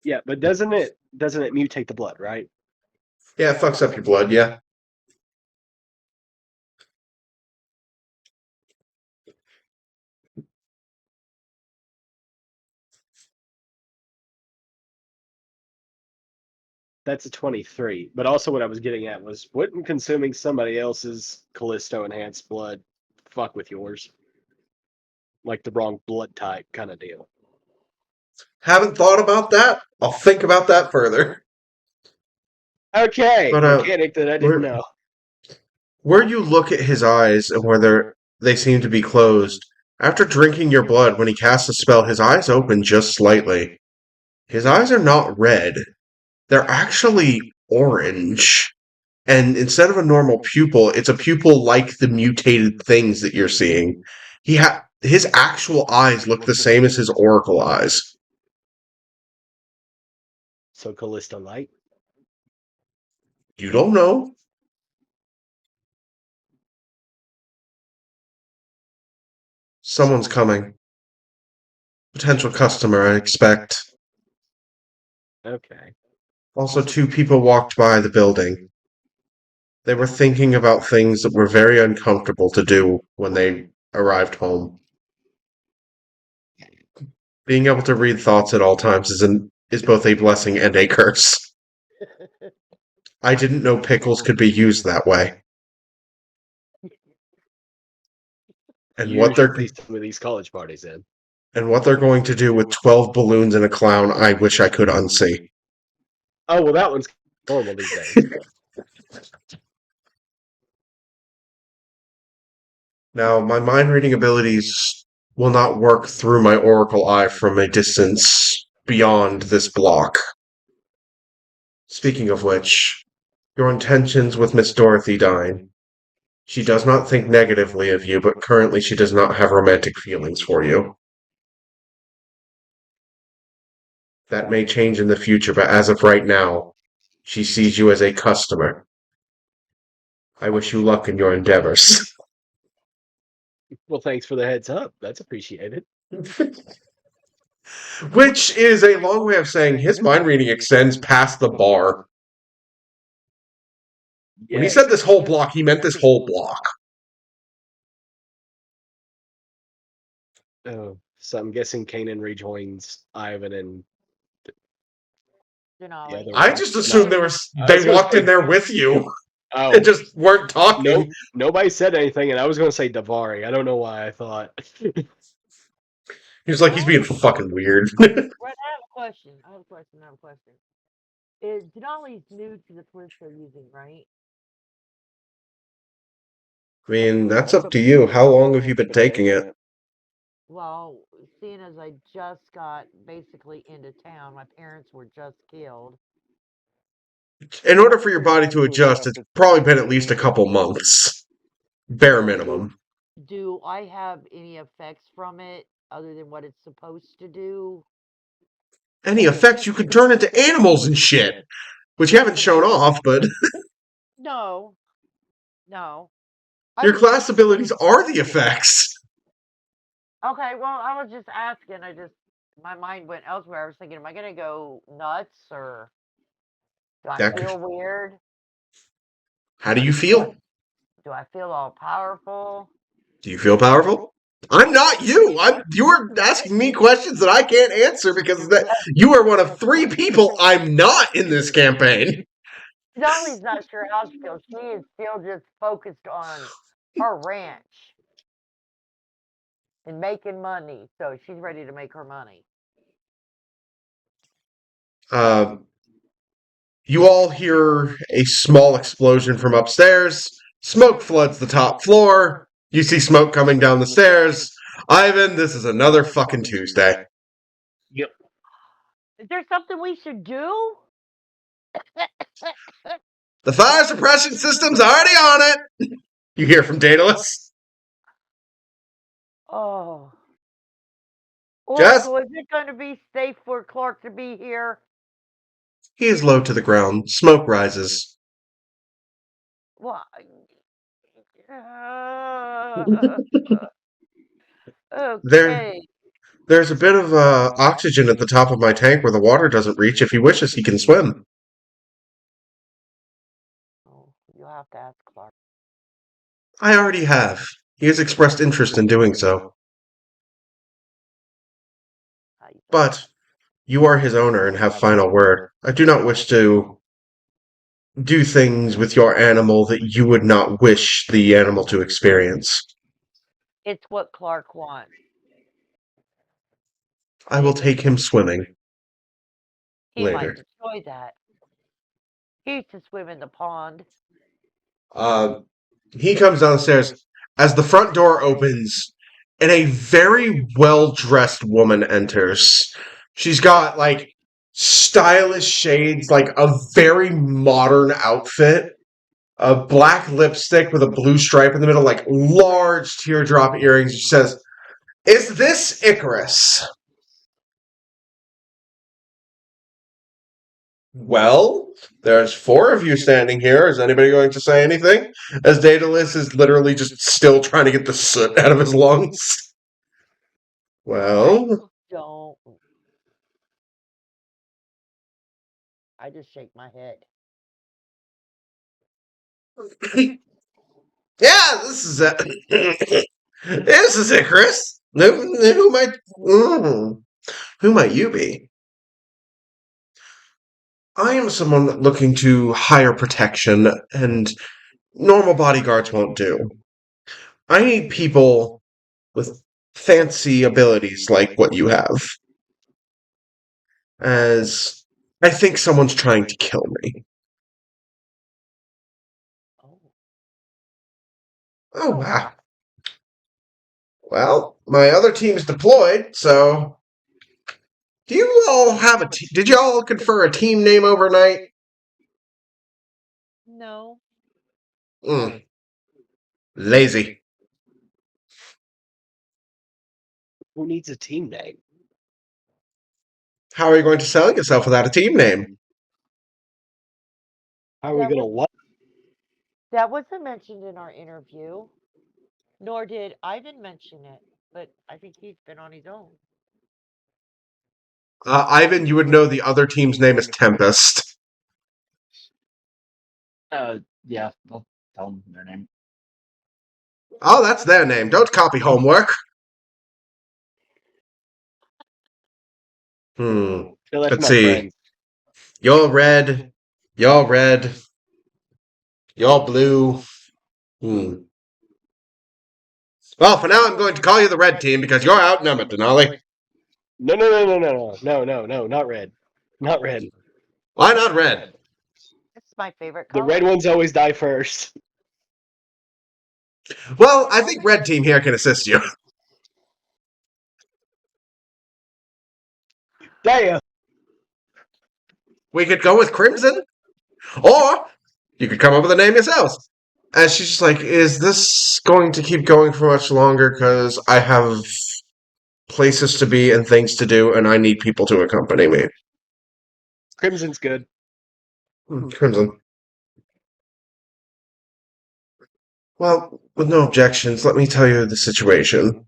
Yeah, but doesn't it mutate the blood, right? Yeah, it fucks up your blood, yeah. That's a 23. But also what I was getting at was, wouldn't consuming somebody else's Callisto enhanced blood fuck with yours? Like the wrong blood type kind of deal. Haven't thought about that. I'll think about that further. Okay, But mechanic that I didn't know. where you look at his eyes and where they seem to be closed, after drinking your blood, when he casts a spell, his eyes open just slightly. His eyes are not red. They're actually orange. And instead of a normal pupil, it's a pupil like the mutated things that you're seeing. His actual eyes look the same as his oracle eyes. So Callisto Light? You don't know. Someone's coming. Potential customer, I expect. Okay. Also, two people walked by the building. They were thinking about things that were very uncomfortable to do when they arrived home. Being able to read thoughts at all times is both a blessing and a curse. I didn't know pickles could be used that way. And what they're Usually some of these college parties in. and what they're going to do with 12 balloons and a clown, I wish I could unsee. Oh well, that one's normal these days. Now, my mind reading abilities will not work through my oracle eye from a distance beyond this block. Speaking of which, your intentions with Miss Dorothy dying. She does not think negatively of you, but currently she does not have romantic feelings for you. That may change in the future, but as of right now, she sees you as a customer. I wish you luck in your endeavors. Well, thanks for the heads up. That's appreciated. Which is a long way of saying his mind reading extends past the bar. When he said this whole block, he meant this whole block. Oh, so I'm guessing Kanan rejoins Ivan and Denali. I just assumed they walked in there with you Oh, and just weren't talking. nobody said anything, and I was going to say Davari. I don't know why I thought. He was like, he's being fucking weird. Brett, I have a question. I have a question. Denali's new to the twist they're using, right? I mean, that's up to you. How long have you been taking it? Well, seeing as I just got basically into town, my parents were just killed. In order for your body to adjust, it's probably been at least a couple months. Bare minimum. Do I have any effects from it other than what it's supposed to do? Any effects, you could turn into animals and shit. Which you haven't shown off, but No. No. your class abilities are the effects. Okay, well, I was just asking. My mind went elsewhere. I was thinking, am I going to go nuts or do I feel weird? How do you feel? Do I feel all powerful? Do you feel powerful? I'm not you. You're asking me questions that I can't answer because you are one of 3 people I'm not in this campaign. Dolly's not sure how she feels. She is still just focused on her ranch. and making money. So she's ready to make her money. You all hear a small explosion from upstairs. Smoke floods the top floor. You see smoke coming down the stairs. Ivan, this is another fucking Tuesday. Yep. Is there something we should do? The fire suppression system's already on it. You hear from Daedalus. Oh. Just Oracle, is it going to be safe for Clark to be here? he is low to the ground. Smoke rises. Well, There, okay. there's a bit of oxygen at the top of my tank where the water doesn't reach. If he wishes, he can swim. Oh, you'll have to ask Clark. I already have. He has expressed interest in doing so. How you feel? But you are his owner and have final word. I do not wish to do things with your animal that you would not wish the animal to experience. It's what Clark wants. I will take him swimming He might later. enjoy that. He used to swim in the pond. He comes downstairs as the front door opens and a very well-dressed woman enters. She's got like stylish shades, like a very modern outfit, a black lipstick with a blue stripe in the middle, like large teardrop earrings. She says, "Is this Icarus?" Well, there's four of you standing here. Is anybody going to say anything? As Daedalus is literally just still trying to get the soot out of his lungs. Well, Don't. I just shake my head. yeah, this is it. This is Icarus. Who might you be? I am someone looking to hire protection, and normal bodyguards won't do. I need people with fancy abilities like what you have. As I think someone's trying to kill me. Oh. Oh, wow. Well, my other team's deployed, so. Do you all have a did you all confer a team name overnight? No. Lazy. Who needs a team name? How are you going to sell yourself without a team name? How are we That gonna was- what? That wasn't mentioned in our interview, nor did Ivan mention it, but I think he's been on his own. Ivan, you would know the other team's name is Tempest. Yeah, I'll tell them their name. Oh, that's their name. Don't copy homework. That's Let's my see. friend. You're red. You're red. You're blue. Well, for now, I'm going to call you the red team because you're outnumbered, Denali. No, not red. Not red. Why not red? It's my favorite The color. red ones always die first. Well, I think red team here can assist you. Damn. We could go with Crimson, or you could come up with a name yourselves. And she's just like, is this going to keep going for much longer? Because I have places to be and things to do, and I need people to accompany me. Crimson's good. Crimson. Well, with no objections, let me tell you the situation.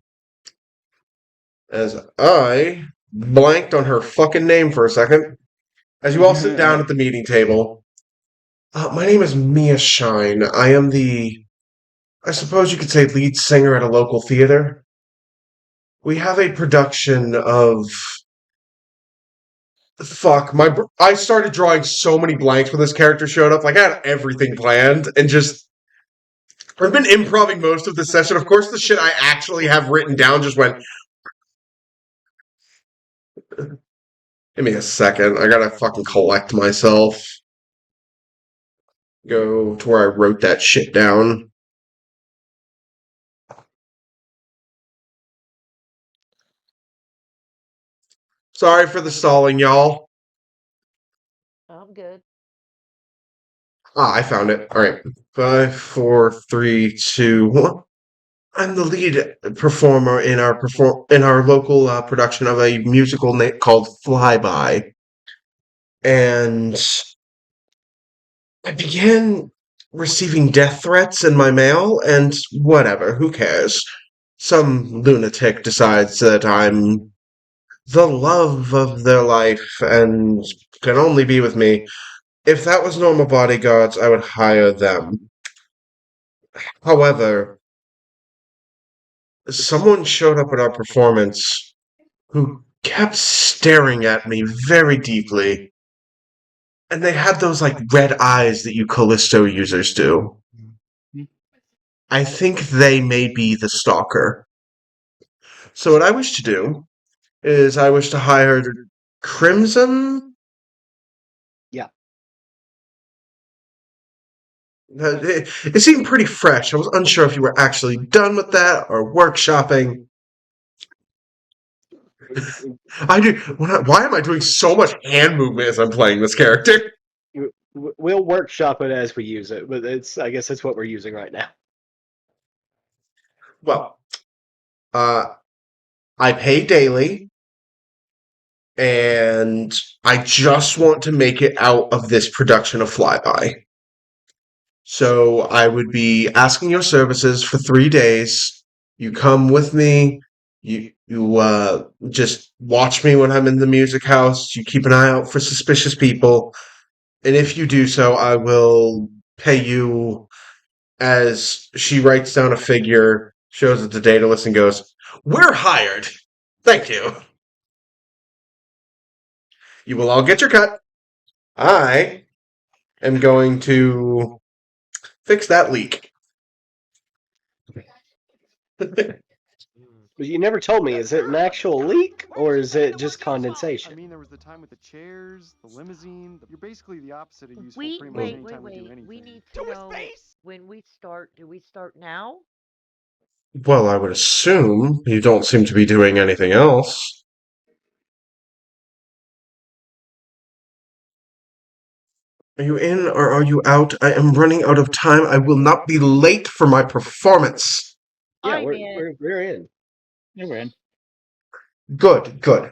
As I blanked on her fucking name for a second, as you all sit down at the meeting table. My name is Mia Shine. I am I suppose you could say, lead singer at a local theater. We have a production of. Fuck, I started drawing so many blanks when this character showed up. Like, I had everything planned, and just. I've been improvising most of the session. Of course, the shit I actually have written down just went. Give me a second. I gotta fucking collect myself. Go to where I wrote that shit down. Sorry for the stalling, y'all. I'm good. Ah, I found it. All right. 5, 4, 3, 2, 1. I'm the lead performer in our local production of a musical called Flyby, and I began receiving death threats in my mail. And whatever, who cares? Some lunatic decides that I'm the love of their life and can only be with me. If that was normal bodyguards, I would hire them. However, someone showed up at our performance who kept staring at me very deeply. And they had those like red eyes that you Callisto users do. I think they may be the stalker. So what I wish to do is I wish to hire Crimson. Yeah. It seemed pretty fresh. I was unsure if you were actually done with that or workshopping. I do. Why am I doing so much hand movement as I'm playing this character? We'll workshop it as we use it, but I guess that's what we're using right now. Well, I pay daily, and I just want to make it out of this production of Flyby. So I would be asking your services for 3 days. You come with me. You just watch me when I'm in the music house. You keep an eye out for suspicious people, and if you do so, I will pay you. As she writes down a figure, shows it to Daedalus, and goes, "We're hired. Thank you. You will all get your cut. I am going to fix that leak." But you never told me, is it an actual leak or is it just condensation? I mean, there was the time with the chairs, the limousine. You're basically the opposite of useful We pretty much wait, anytime wait, we do wait. anything. We need to know when we start. Do we start now? Well, I would assume you don't seem to be doing anything else. Are you in or are you out? I am running out of time. I will not be late for my performance. Yeah, I'm in. we're in. Yeah, we're in. Good, good.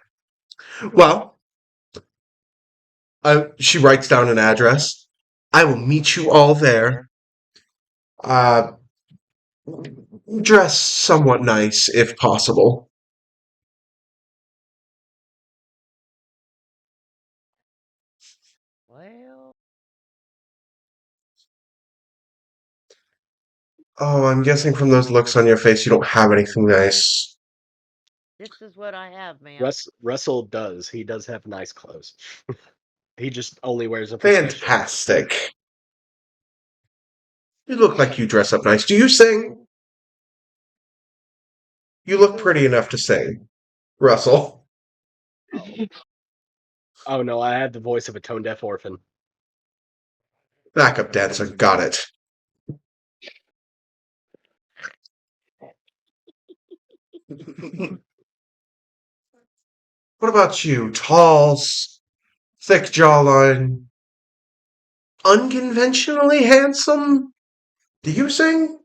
Well, she writes down an address. I will meet you all there. Uh, dress somewhat nice, if possible. Well, Oh, I'm guessing from those looks on your face you don't have anything nice. this is what I have, ma'am. Russell does. He does have nice clothes. He just only wears them for special. Fantastic. You look like you dress up nice. Do you sing? You look pretty enough to sing, Russell. Oh no, I had the voice of a tone deaf orphan. Backup dancer, got it. What about you? Tall, thick jawline, unconventionally handsome? Do you sing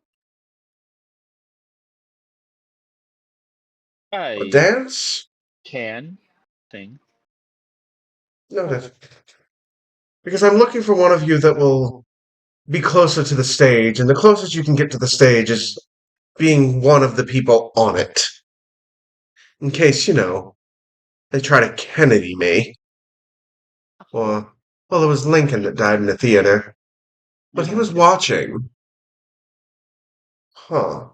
or I dance? can sing. Noted. Because I'm looking for one of you that will be closer to the stage, and the closest you can get to the stage is being one of the people on it. In case, they try to Kennedy me. Or, well, it was Lincoln that died in the theater. But he was watching. Huh.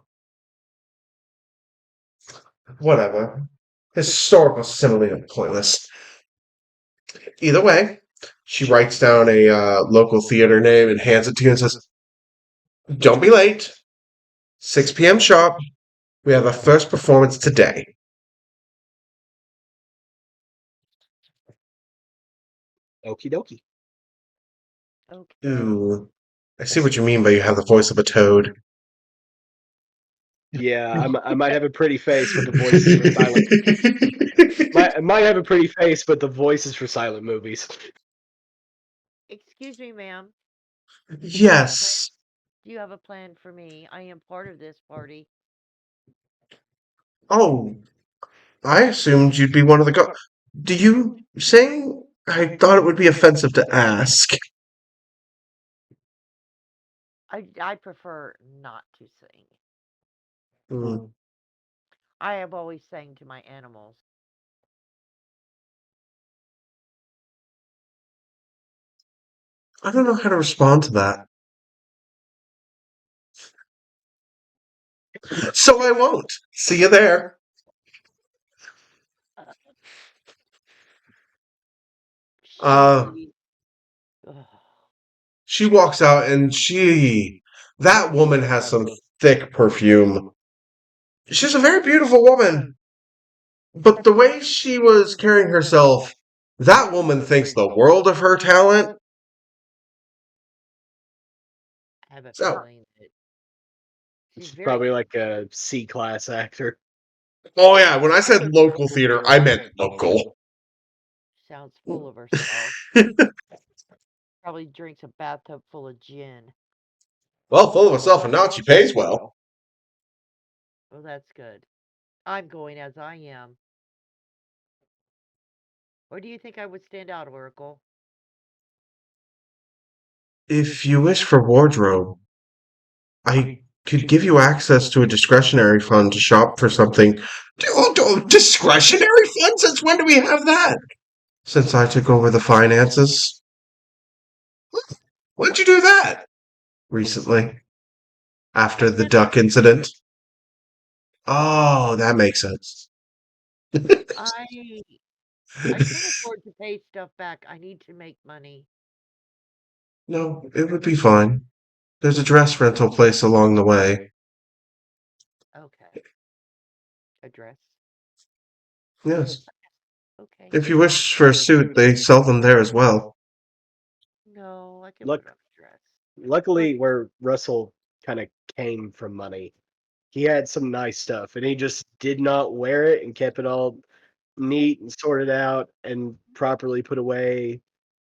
Whatever. Historical simile are pointless. Either way, she writes down a local theater name and hands it to you and says, "Don't be late. 6 p.m. sharp. We have our first performance today. Okie dokie. Okay. Ooh. I see what you mean by you have the voice of a toad. Yeah, I might have a pretty face, but the voice is for silent. I might have a pretty face, but the voice is for silent movies. Excuse me, ma'am. Yes. Do you have a plan for me? I am part of this party. Oh, I assumed you'd be one of the Do you sing? I thought it would be offensive to ask. I prefer not to sing. Hmm. I have always sang to my animals. I don't know how to respond to that. So I won't. See you there. Uh, She. Ugh. she walks out and that woman has some thick perfume. She's a very beautiful woman, but the way she was carrying herself, that woman thinks the world of her talent. I have a So, feeling that she's She's very. probably like a C-class actor. oh yeah, when I said local theater, I meant local. Sounds full of herself. Probably drinks a bathtub full of gin. Well, full of herself and not, she pays well. Oh, that's good. I'm going as I am. Or do you think I would stand out, Oracle? If you wish for wardrobe, I could give you access to a discretionary fund to shop for something. Discretionary fund? Since when do we have that? Since I took over the finances. When'd you do that? Recently. After the duck incident. Oh, that makes sense. I I can't afford to pay stuff back. I need to make money. No, it would be fine. There's a dress rental place along the way. Okay. Address. Yes. Okay. If you wish for a suit, they sell them there as well. No, I can Look, put on a dress. luckily, where Russell kind of came from money, he had some nice stuff, and he just did not wear it and kept it all neat and sorted out and properly put away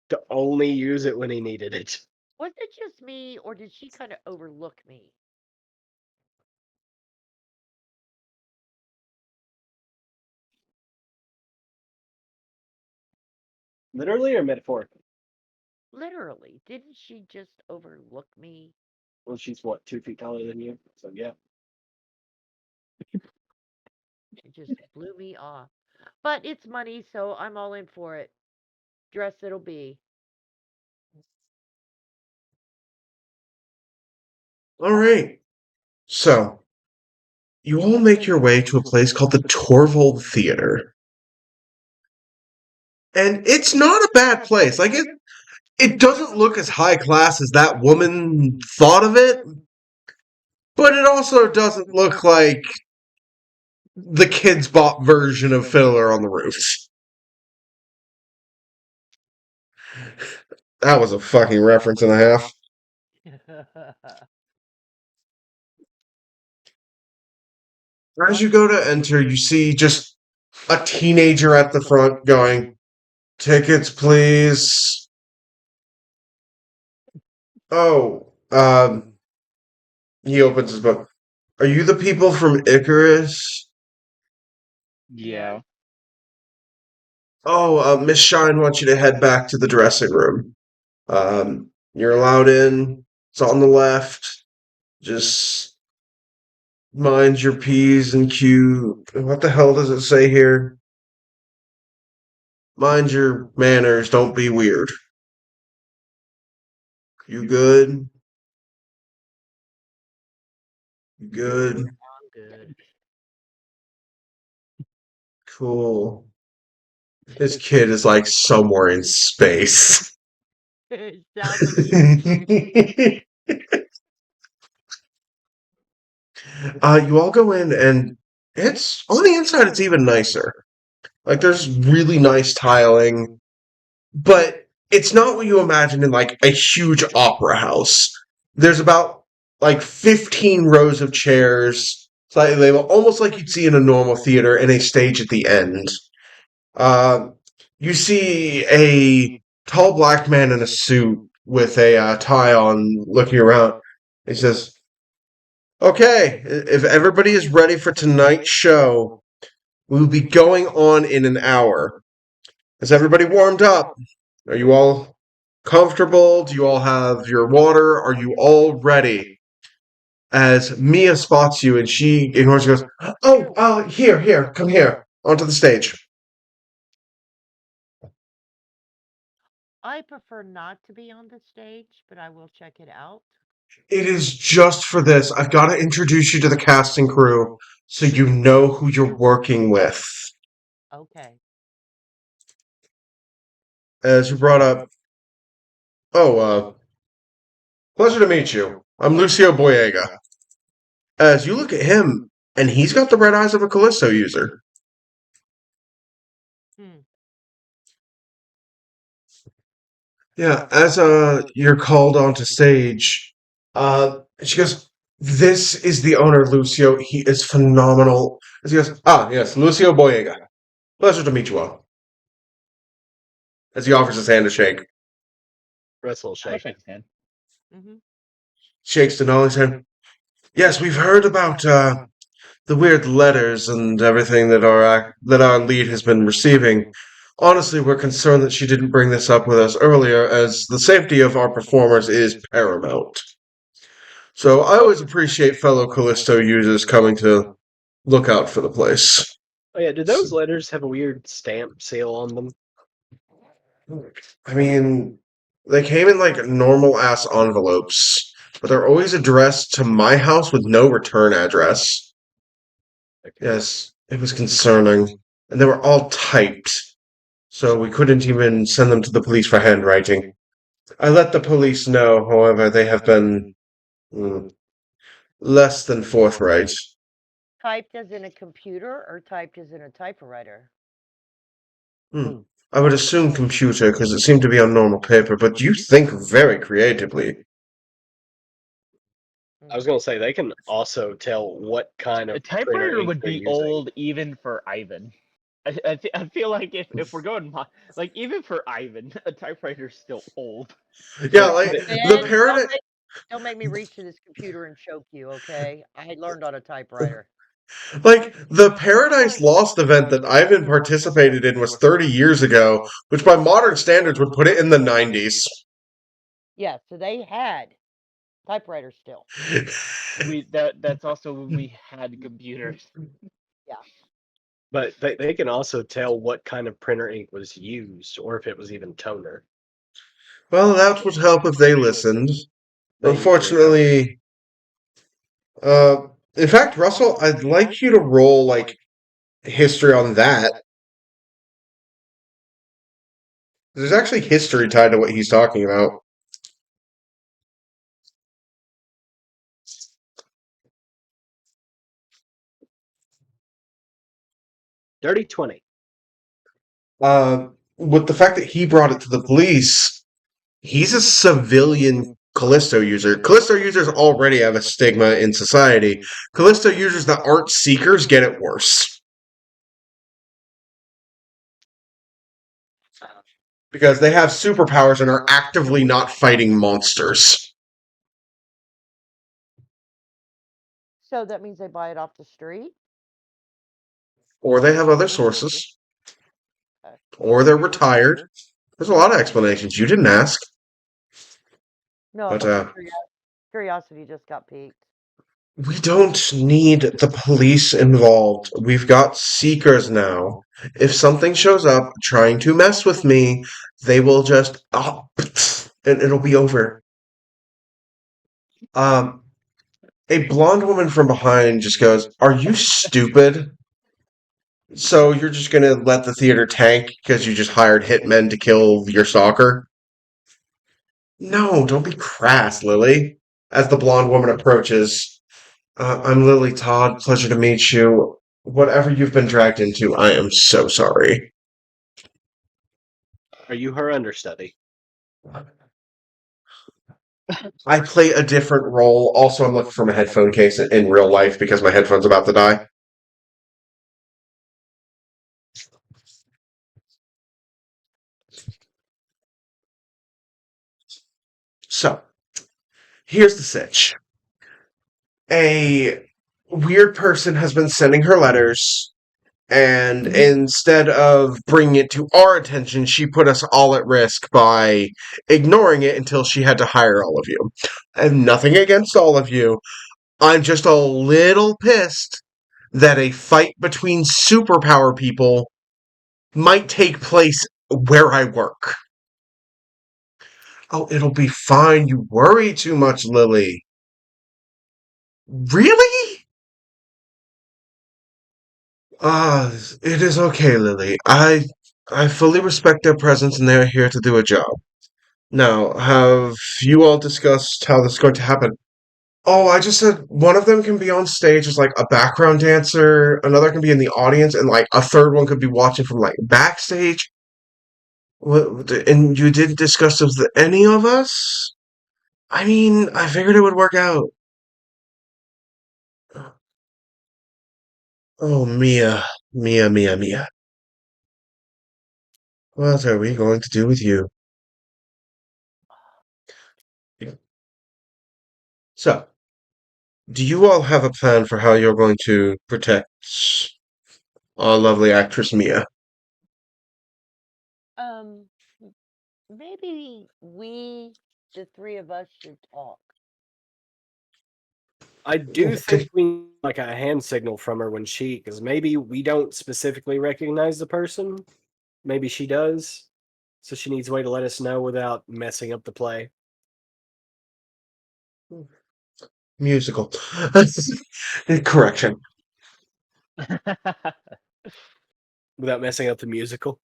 to only use it when he needed it. Was it just me, or did she kind of overlook me? Literally or metaphorically? Literally, didn't she just overlook me? Well, she's what, 2 feet taller than you? So yeah. It just blew me off. But it's money, so I'm all in for it. Dress it'll be. All right. So, you all make your way to a place called the Torvald Theater. And it's not a bad place. It doesn't look as high class as that woman thought of it, but it also doesn't look like the kids bop version of Fiddler on the Roof. That was a fucking reference and a half. As you go to enter, you see just a teenager at the front going, "Tickets, please." Oh, he opens his book. Are you the people from Icarus? Yeah. Oh, Miss Shine wants you to head back to the dressing room. You're allowed in. It's on the left. Just mind your P's and Q. What the hell does it say here? Mind your manners. Don't be weird. You good? You good? I'm good. Cool. This kid is like somewhere in space. It sounds like he. You all go in, and it's on the inside. It's even nicer. Like there's really nice tiling, but it's not what you imagine in like a huge opera house. There's about like 15 rows of chairs, slightly labeled, almost like you'd see in a normal theater, and a stage at the end. Uh, you see a tall black man in a suit with a tie on, looking around. He says, "Okay, if everybody is ready for tonight's show, we will be going on in an hour. Is everybody warmed up? Are you all comfortable? Do you all have your water? Are you all ready?" As Mia spots you and she ignores you, goes, "Oh, here, come here, onto the stage." I prefer not to be on the stage, but I will check it out. It is just for this. I've got to introduce you to the casting crew so you know who you're working with. Okay. As you brought up, oh, pleasure to meet you. I'm Lucio Boyega. As you look at him, and he's got the red eyes of a Kalisto user. Hmm. Yeah, as you're called onto stage, she goes, "This is the owner, Lucio. He is phenomenal." As he goes, "Ah, yes, Lucio Boyega. Pleasure to meet you all." As he offers his hand to shake. Russell I'll shake. shake his hand. Mm-hmm. Shakes Denali's hand. "Yes, we've heard about the weird letters and everything that our lead has been receiving. Honestly, we're concerned that she didn't bring this up with us earlier, as the safety of our performers is paramount. So I always appreciate fellow Callisto users coming to look out for the place." Oh yeah, did those letters have a weird stamp seal on them? I mean, they came in like normal ass envelopes, but they're always addressed to my house with no return address. Okay. Yes, it was concerning. And they were all typed, so we couldn't even send them to the police for handwriting. I let the police know, however, they have been less than forthright. Typed as in a computer or typed as in a typewriter? Hmm. I would assume computer, because it seemed to be on normal paper, but you think very creatively. I was gonna say they can also tell what kind A of printer typewriter ink would they're be using. old even for Ivan. I feel like if we're going like even for Ivan, a typewriter's still old. Yeah, But like the- the Ben, paradigm. don't make me reach to this computer and choke you, okay? I learned on a typewriter. Like, the Paradise Lost event that Ivan participated in was 30 years ago, which by modern standards would put it in the 90s. Yeah, so they had typewriters still. That's also when we had computers. Yeah. But they can also tell what kind of printer ink was used, or if it was even toner. Well, that would help if they listened. They usually don't. Unfortunately, in fact, Russell, I'd like you to roll, like, history on that. There's actually history tied to what he's talking about. Dirty 20. With the fact that he brought it to the police, he's a civilian Callisto user. Callisto users already have a stigma in society. Callisto users that aren't seekers get it worse. Because they have superpowers and are actively not fighting monsters. So that means they buy it off the street? Or they have other sources. Okay. Or they're retired. There's a lot of explanations. You didn't ask. No, But, curiosity just got piqued. we don't need the police involved. We've got seekers now. If something shows up trying to mess with me, they will just and it'll be over. Um, a blonde woman from behind just goes, "Are you stupid? So you're just gonna let the theater tank because you just hired hitmen to kill your stalker?" "No, don't be crass, Lily." As the blonde woman approaches, I'm Lily Todd. Pleasure to meet you. Whatever you've been dragged into, I am so sorry. Are you her understudy? I play a different role. Also, I'm looking for my headphone case in real life because my headphone's about to die. So, here's the sitch. A weird person has been sending her letters, and instead of bringing it to our attention, she put us all at risk by ignoring it until she had to hire all of you. I have nothing against all of you. I'm just a little pissed that a fight between superpower people might take place where I work. Oh, it'll be fine. You worry too much, Lily. Really? Ah, it is okay, Lily. I fully respect their presence and they're here to do a job. Now, have you all discussed how this is going to happen? Oh, I just said one of them can be on stage as like a background dancer, another can be in the audience, and like a third one could be watching from like backstage. What, and you didn't discuss this with any of us? I mean, I figured it would work out. Oh, Mia. Mia, Mia, Mia. What are we going to do with you? So, do you all have a plan for how you're going to protect our lovely actress Mia? Um, maybe the three of us, should talk. I do think we need like a hand signal from her when because maybe we don't specifically recognize the person. Maybe she does. So she needs a way to let us know without messing up the play. Musical. Correction. Without messing up the musical.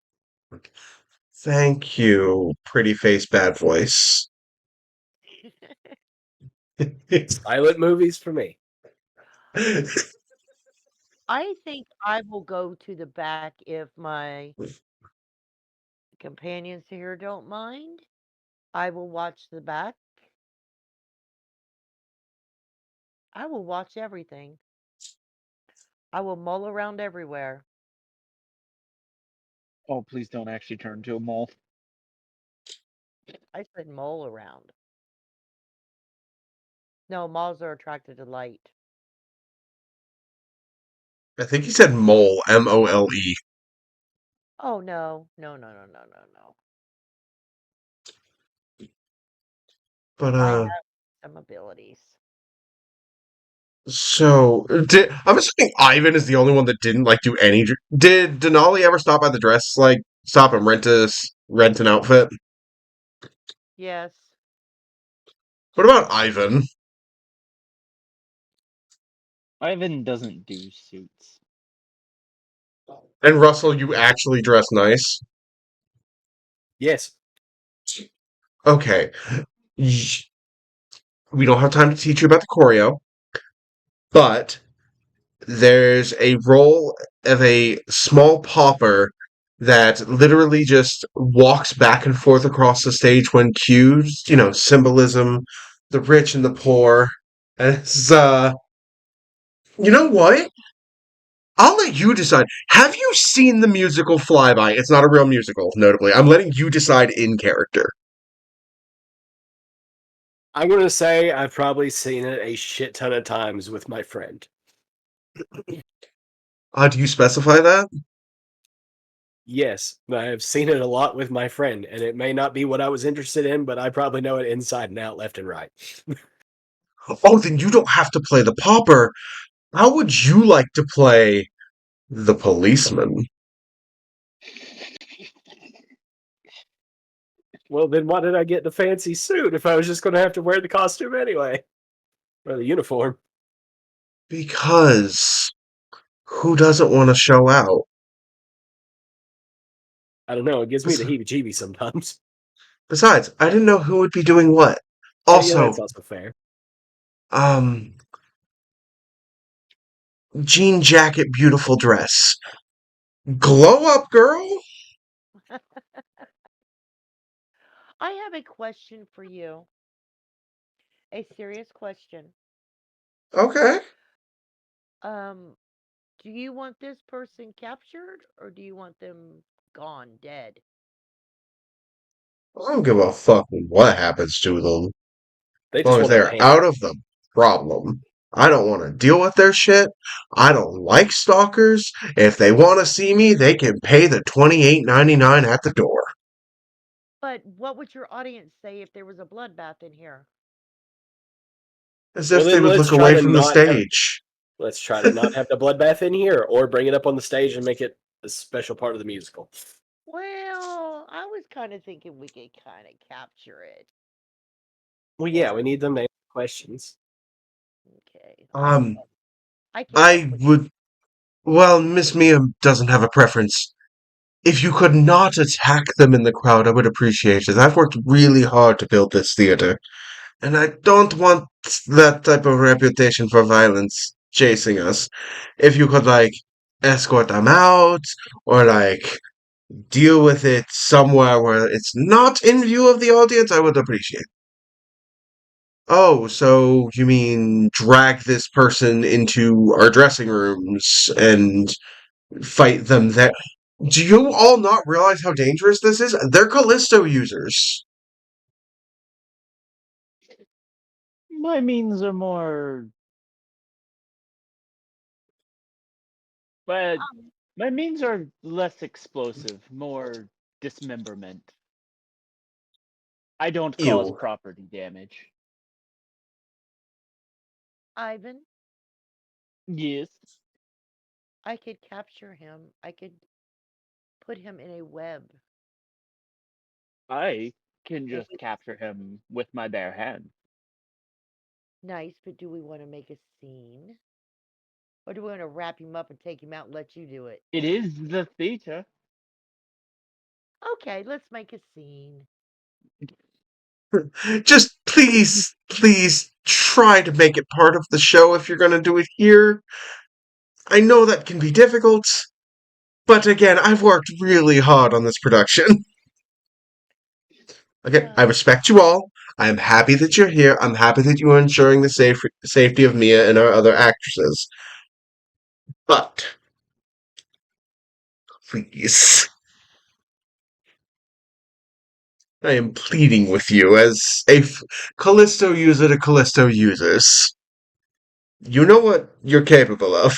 Thank you, pretty face, bad voice. Silent movies for me. I think I will go to the back if my companions here don't mind. I will watch the back. I will watch everything. I will mull around everywhere. Oh, please don't actually turn into a mole. I said mull around. No, moths are attracted to light. I think he said mole, Mole. Oh no, no, no, no, no, no, no. But I have some abilities. so I'm assuming Ivan is the only one that didn't like do any. Did Denali ever stop by the dress, like stop and rent an outfit? Yes. What about Ivan? Ivan doesn't do suits. And Russell, you actually dress nice. Yes. Okay. Y- We don't have time to teach you about the choreo, but there's a role of a small pauper that literally just walks back and forth across the stage when cued. You know, symbolism, the rich and the poor. And it's, you know what? I'll let you decide. Have you seen the musical Flyby? It's not a real musical, notably. I'm letting you decide in character. I'm going to say I've probably seen it a shit ton of times with my friend. Do you specify that? Yes, I have seen it a lot with my friend, and it may not be what I was interested in, but I probably know it inside and out, left and right. Oh, then you don't have to play the pauper. How would you like to play the policeman? Well, then why did I get the fancy suit if I was just going to have to wear the costume anyway? Or the uniform. Because who doesn't want to show out? I don't know, it gives me the Bes- heebie-jeebies sometimes. Besides, I didn't know who would be doing what. Oh, yeah, Also, that's also fair. um, jean jacket, beautiful dress. Glow up, girl! I have a question for you. A serious question. Okay. Um, do you want this person captured or do you want them gone, dead? I don't give a fuck what happens to them. They As just long as want the they're pain. out of the problem. I don't want to deal with their shit. I don't like stalkers. If they want to see me, they can pay the $28.99 at the door. But what would your audience say if there was a bloodbath in here? As Well, if they then would let's look try away to from the not have stage. let's try to not have the bloodbath in here, or bring it up on the stage and make it a special part of the musical. Well, I was kind of thinking we could kind of capture it. Well, yeah, we need them to answer questions. Okay. Um, I can help I with would. Well, Miss Mia doesn't have a preference. If you could not attack them in the crowd, I would appreciate it. I've worked really hard to build this theater, and I don't want that type of reputation for violence chasing us. If you could, like, escort them out, or, like, deal with it somewhere where it's not in view of the audience, I would appreciate. Oh, so you mean drag this person into our dressing rooms and fight them there? Do you all not realize how dangerous this is? They're Kalisto users. My means are more. But my means are less explosive, more dismemberment. I don't cause Ew. property damage. Ivan. Yes, I could capture him. I could put him in a web. I can And just we, capture him with my bare hands. nice, but do we want to make a scene? Or do we want to wrap him up and take him out and let you do it? It is the theater. Okay, let's make a scene. Just please, please try to make it part of the show if you're gonna do it here. I know that can be difficult, but again, I've worked really hard on this production. Okay, I respect you all. I am happy that you're here. I'm happy that you are ensuring the safety of Mia and our other actresses. But, please, I am pleading with you as a Callisto user to Callisto users. You know what you're capable of.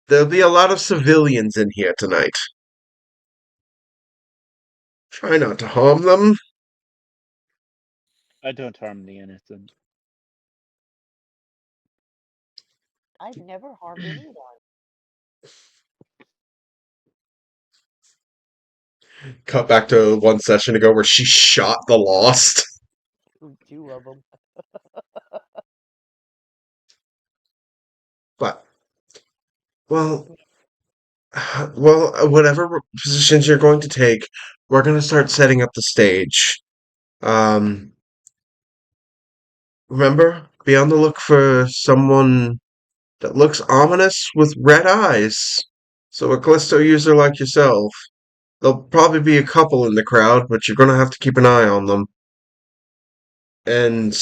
There'll be a lot of civilians in here tonight. Try not to harm them. I don't harm the innocent. I've never harmed anyone. Cut back to one session ago where she shot the Lost. Two of them. But, well, whatever positions you're going to take, we're going to start setting up the stage. Um, Remember, be on the look for someone that looks ominous with red eyes. So a Callisto user like yourself. There'll probably be a couple in the crowd, but you're gonna have to keep an eye on them. And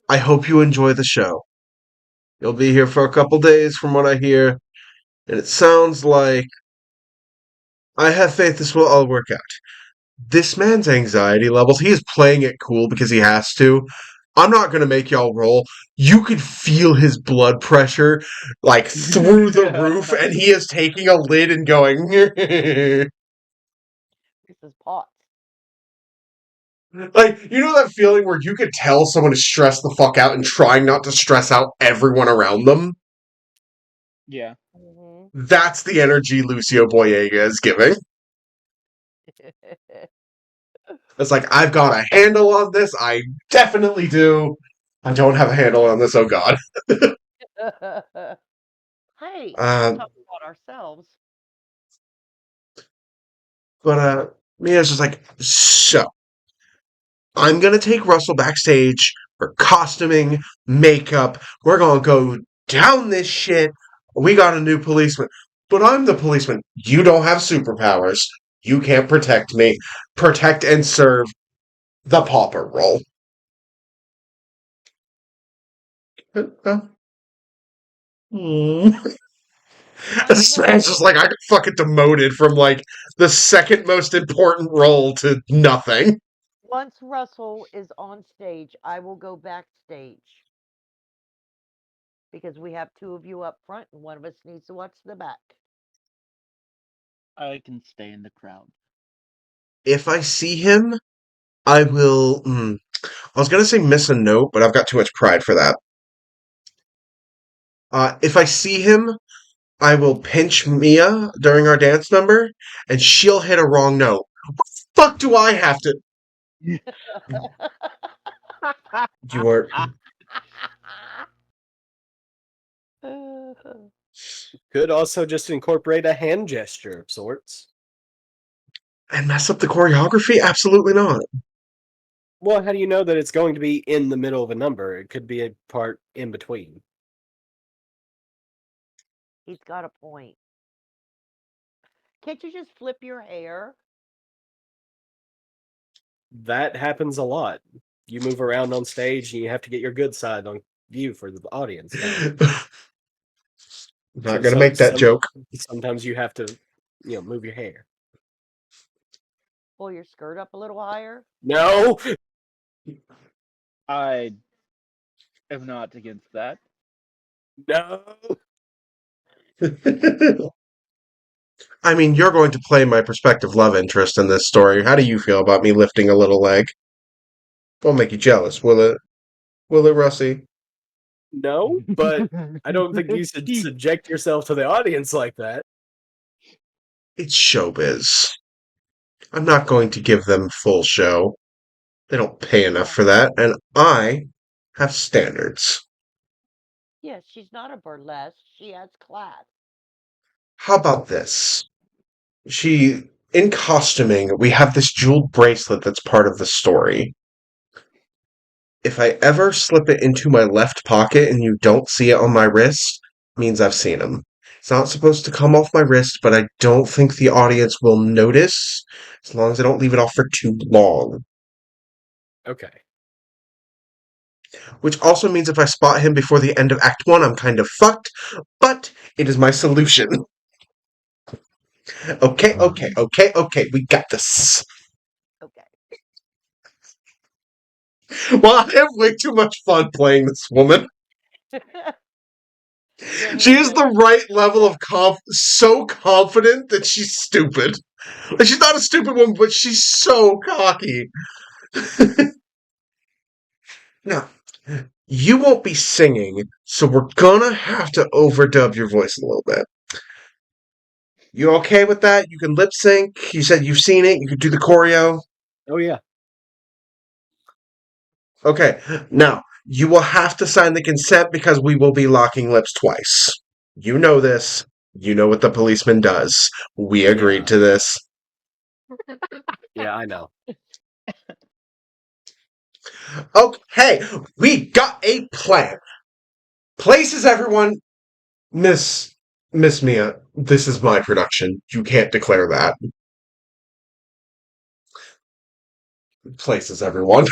I hope you enjoy the show. You'll be here for a couple days from what I hear, and it sounds like I have faith this will all work out. This man's anxiety levels, he is playing it cool because he has to. I'm not gonna make y'all roll. You could feel his blood pressure like through the roof, and he is taking a lid and going. This is pots. Like, you know that feeling where you could tell someone is stressed the fuck out and trying not to stress out everyone around them? Yeah. That's the energy Lucio Boyega is giving. It's like, I've got a handle on this. I definitely do. I don't have a handle on this, oh god. Hey, let's Um, talk about ourselves. but Mia's just like, so, I'm gonna take Russell backstage for costuming, makeup. We're gonna go down this shit. We got a new policeman. But I'm the policeman. You don't have superpowers. You can't protect me. Protect and serve the pauper role. This man's just like, I got fucking demoted from like the second most important role to nothing. Once Russell is on stage, I will go backstage. Because we have two of you up front and one of us needs to watch the back. I can stay in the crowd. If I see him, I will. I was gonna say miss a note, but I've got too much pride for that. If I see him, I will pinch Mia during our dance number, and she'll hit a wrong note. What the fuck do I have to? You are. Could also just incorporate a hand gesture of sorts. And mess up the choreography? Absolutely not. Well, how do you know that it's going to be in the middle of a number? It could be a part in between. He's got a point. Can't you just flip your hair? That happens a lot. You move around on stage and you have to get your good side on view for the audience. Not gonna make that joke. Sometimes you have to, move your hair. Pull your skirt up a little higher? No! I am not against that. No! I mean, you're going to play my prospective love interest in this story. How do you feel about me lifting a little leg? Won't make you jealous, will it? Will it, Russie? No, but I don't think you should subject yourself to the audience like that. It's showbiz. I'm not going to give them full show. They don't pay enough for that, and I have standards. Yes, she's not a burlesque. She has class. How about this? In costuming, we have this jeweled bracelet that's part of the story. If I ever slip it into my left pocket and you don't see it on my wrist, means I've seen him. It's not supposed to come off my wrist, but I don't think the audience will notice as long as I don't leave it off for too long. Okay. Which also means if I spot him before the end of Act 1, I'm kind of fucked, but it is my solution. Okay, we got this. Okay. Well, I have way too much fun playing this woman. She is the right level of so confident that she's stupid. Like, she's not a stupid woman, but she's so cocky. Now, you won't be singing, so we're gonna have to overdub your voice a little bit. You okay with that? You can lip sync. You said you've seen it. You could do the choreo. Oh, yeah. Okay, now, you will have to sign the consent because we will be locking lips twice. You know this. You know what the policeman does. We agreed to this. Yeah, I know. Okay, we got a plan. Places everyone. Miss Mia, this is my production. You can't declare that. Places everyone.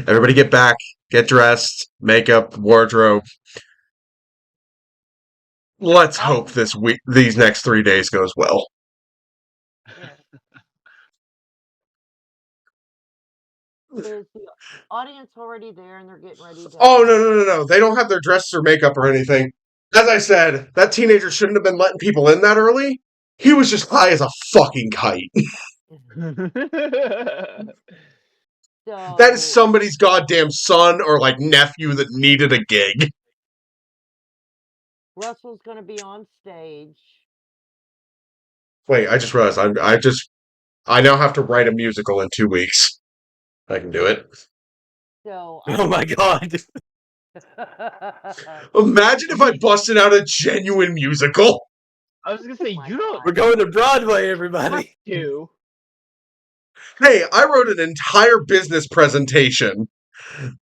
Everybody get back, get dressed, makeup, wardrobe. Let's hope these next 3 days goes well. Is the audience already there and they're getting ready to... Oh, no. They don't have their dresses or makeup or anything. As I said, that teenager shouldn't have been letting people in that early. He was just high as a fucking kite. So, That is somebody's goddamn son or, like, nephew that needed a gig. Russell's going to be on stage. Wait, I just realized I now have to write a musical in 2 weeks. I can do it. So, Oh my god. Imagine if I busted out a genuine musical. I was gonna say, my you don't God. We're going to Broadway, everybody. do. Hey, I wrote an entire business presentation.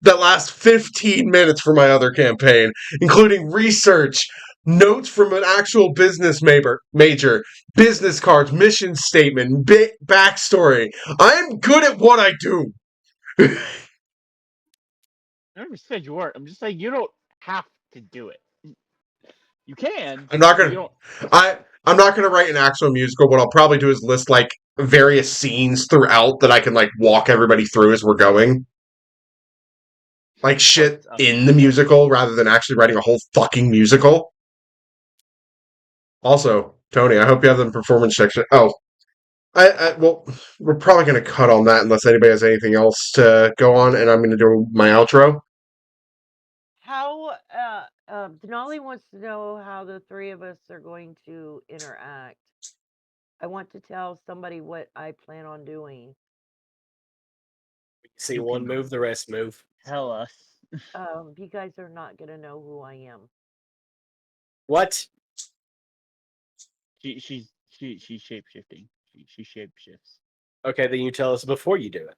that last 15 minutes for my other campaign, including research, notes from an actual business major, business cards, mission statement, backstory. I'm good at what I do. I never said you weren't. I'm just saying you don't have to do it. You can. I'm not But you gonna. don't. I'm not gonna write an actual musical. What I'll probably do is list like various scenes throughout that I can like walk everybody through as we're going. Like shit Close up. in the musical rather than actually writing a whole fucking musical. Also, Tony, I hope you have the performance section. Oh, well, we're probably going to cut on that unless anybody has anything else to go on, and I'm going to do my outro. How Denali wants to know how the three of us are going to interact. I want to tell somebody what I plan on doing. See You one can- move, the rest move. Tell us. You guys are not gonna know who I am. What? She's shape shifting. She shape shifts. Okay, then you tell us before you do it.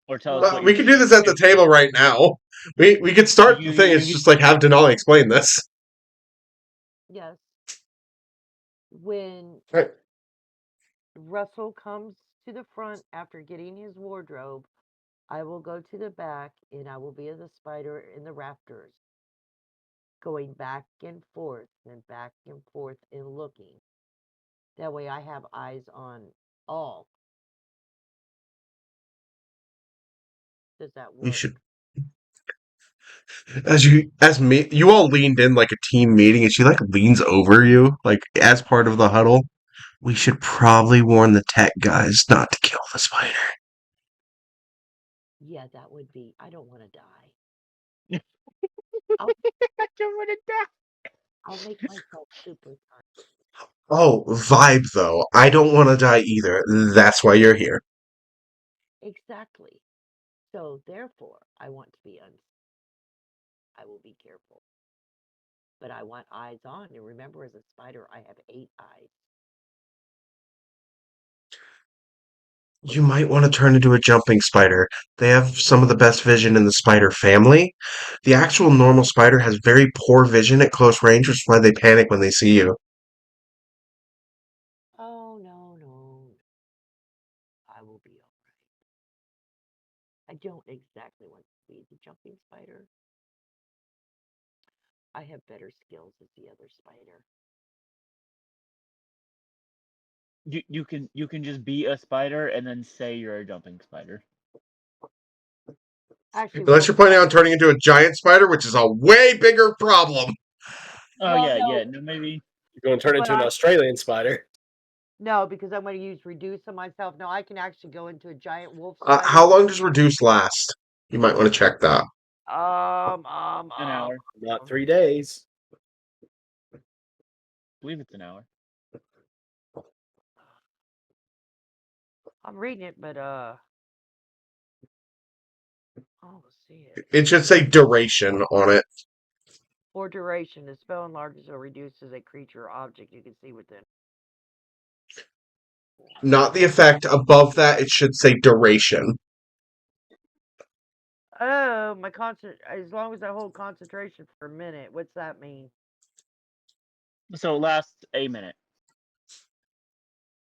Or tell us Well, what We can do this at the table right now. We could start the thing. It's just like have Denali explain this. Yes. When Right. Russell comes to the front after getting his wardrobe, I will go to the back and I will be the spider in the rafters, going back and forth and back and forth and looking. That way I have eyes on all. Does that work? You should. You all leaned in like a team meeting, and she like leans over you, like as part of the huddle. We should probably warn the tech guys not to kill the spider. Yeah, that would be. I don't want to die. I don't want to die. I'll make myself super kind. Oh, vibe though. I don't want to die either. That's why you're here. Exactly. So therefore, I want to be I will be careful. But I want eyes on. And remember, as a spider, I have 8 eyes. You might want to turn into a jumping spider. They have some of the best vision in the spider family. The actual normal spider has very poor vision at close range, which is why they panic when they see you. Oh, no, no. I will be all right. I don't exactly want to be the jumping spider. I have better skills as the other spider. You can just be a spider and then say you're a jumping spider. Actually, Unless you're planning on turning into a giant spider, which is a way bigger problem. Oh Well, yeah. no. No, maybe. You're going to turn But into an Australian spider. No, because I'm going to use reduce on myself. No, I can actually go into a giant wolf spider. How long does reduce last? You might want to check that. An hour. Not 3 days. I believe it's an hour. I'm reading it, but let's see it. It should say duration on it. For duration, the spell enlarges or reduces a creature or object you can see within. Not the effect. Above that, it should say duration. Oh, my as long as I hold concentration for a minute. What's that mean? So it lasts a minute.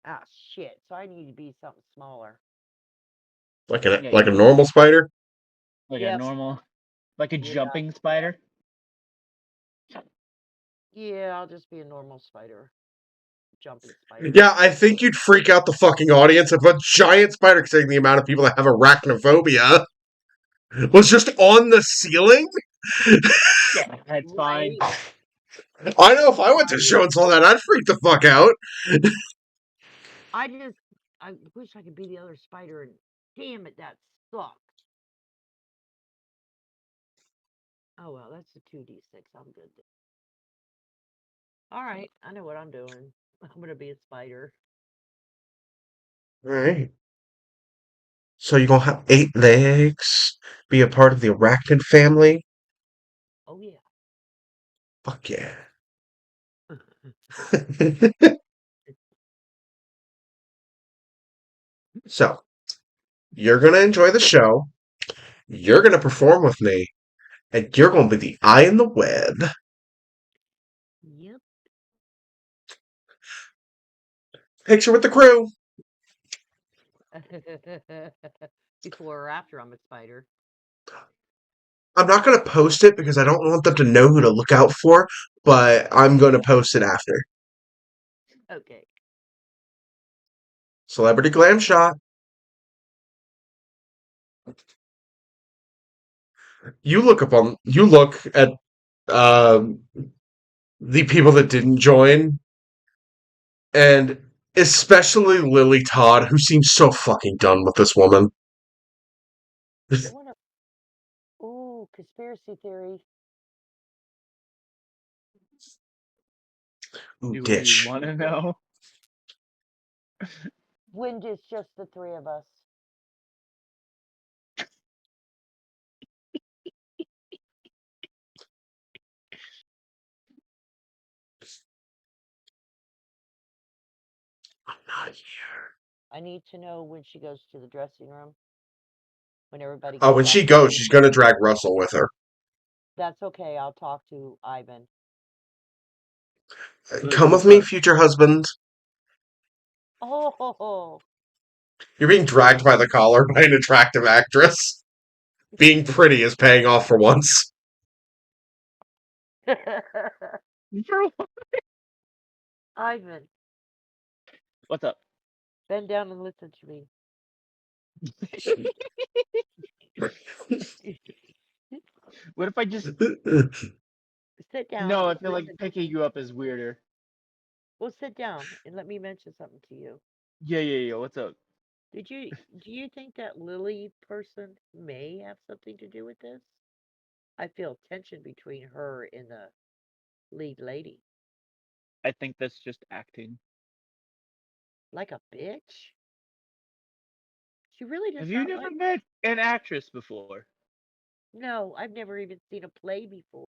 Ah, shit. So I need to be something smaller. Like Yeah, a normal spider? Like Yep. a normal, like a Yeah. jumping spider. Yeah, I'll just be a normal spider. Jumping spider. Yeah, I think you'd freak out the fucking audience if a giant spider, considering the amount of people that have arachnophobia, was just on the ceiling. Yeah, that's fine. Right. I know if I went to a show and saw that, I'd freak the fuck out. I wish I could be the other spider, and damn it, that sucks. Oh well, that's a 2d6. I'm good. All right, I know what I'm doing. I'm gonna be a spider. Alright. So you're gonna have 8 legs, be a part of the arachnid family. Oh yeah. Fuck yeah. So, you're gonna enjoy the show. You're going to perform with me, and you're going to be the eye in the web. Yep. Picture with the crew. Before or after I'm a spider. I'm not going to post it because I don't want them to know who to look out for, but I'm going to post it after. Okay. Celebrity glam shot. You look at um, the people that didn't join, and especially Lily Todd, who seems so fucking done with this woman. I wonder. Ooh, conspiracy theory. Ooh, Do you ditch. want to know? When it's just the three of us. I'm not here. I need to know when she goes to the dressing room. When everybody Oh, gets when out. she goes, she's going to drag Russell with her. That's okay. I'll talk to Ivan. Come with me, future husband. Oh. You're being dragged by the collar by an attractive actress. Being pretty is paying off for once. Ivan, What's up? bend down and listen to me. What if I just... Sit down. No, I and feel like listen to picking me. you up is weirder. Well, sit down and let me mention something to you. Yeah, what's up? Do you think that Lily person may have something to do with this? I feel tension between her and the lead lady. I think that's just acting. Like a bitch? She really does Have you not never like. met an actress before? No, I've never even seen a play before.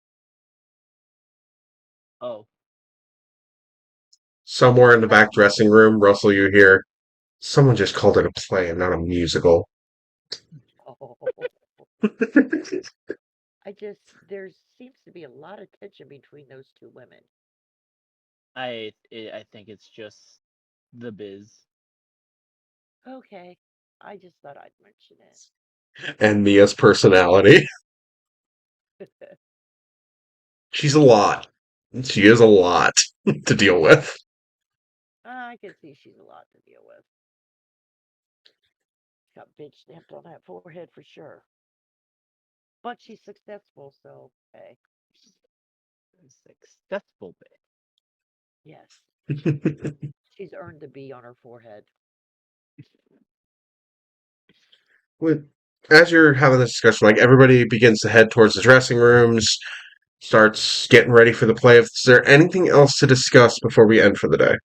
Oh. Somewhere in the back dressing room, Russell, you hear, someone just called it a play and not a musical. Oh, there seems to be a lot of tension between those two women. I think it's just the biz. Okay, I just thought I'd mention And Mia's personality. it. She's a lot. She is a lot to deal with. I can see she's a lot to deal with. Got bitch stamped on that forehead for sure. But she's successful, so hey, Successful bit. yes, she's earned the B on her forehead. As you're having this discussion, like everybody begins to head towards the dressing rooms, starts getting ready for the play. Is there anything else to discuss before we end for the day?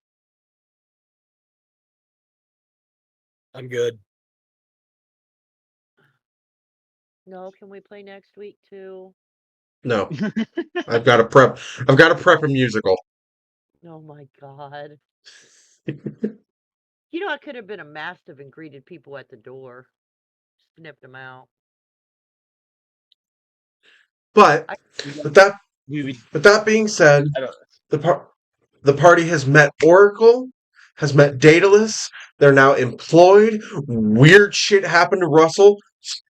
I'm good. No, can we play next week too? No. I've got to prep. I've got to prep a musical. Oh my god. I could have been a mastiff and greeted people at the door. Snipped them out. But I, with that, We would. with that being said, I don't. the party has met Oracle, has met Daedalus. They're now employed. Weird shit happened to Russell.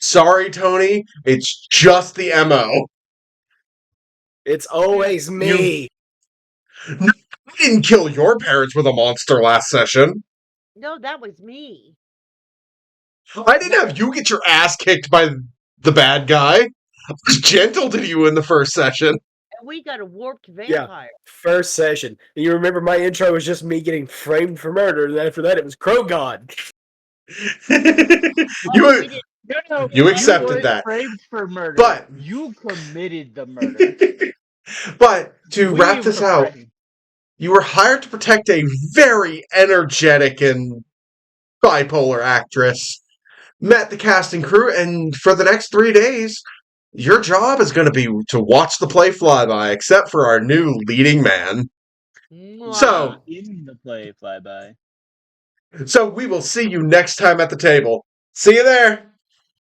Sorry, Tony. It's just the MO. It's always me. No, I didn't kill your parents with a monster last session. no, that was me. I didn't have you get your ass kicked by the bad guy. I was gentle to you in the first session. And we got a warped Yeah. vampire. First session. And you remember my intro was just me getting framed for murder, and after that it was Crow God. Oh, we did. No, You you accepted weren't that. framed for murder. But You committed the murder. but to We wrap were this out, framed. you were hired to protect a very energetic and bipolar actress. Met the cast and crew, and for the next 3 days, your job is going to be to watch the play fly by, except for our new leading man. Mwah. So, In the play flyby. so we will see you next time at the table. See you there.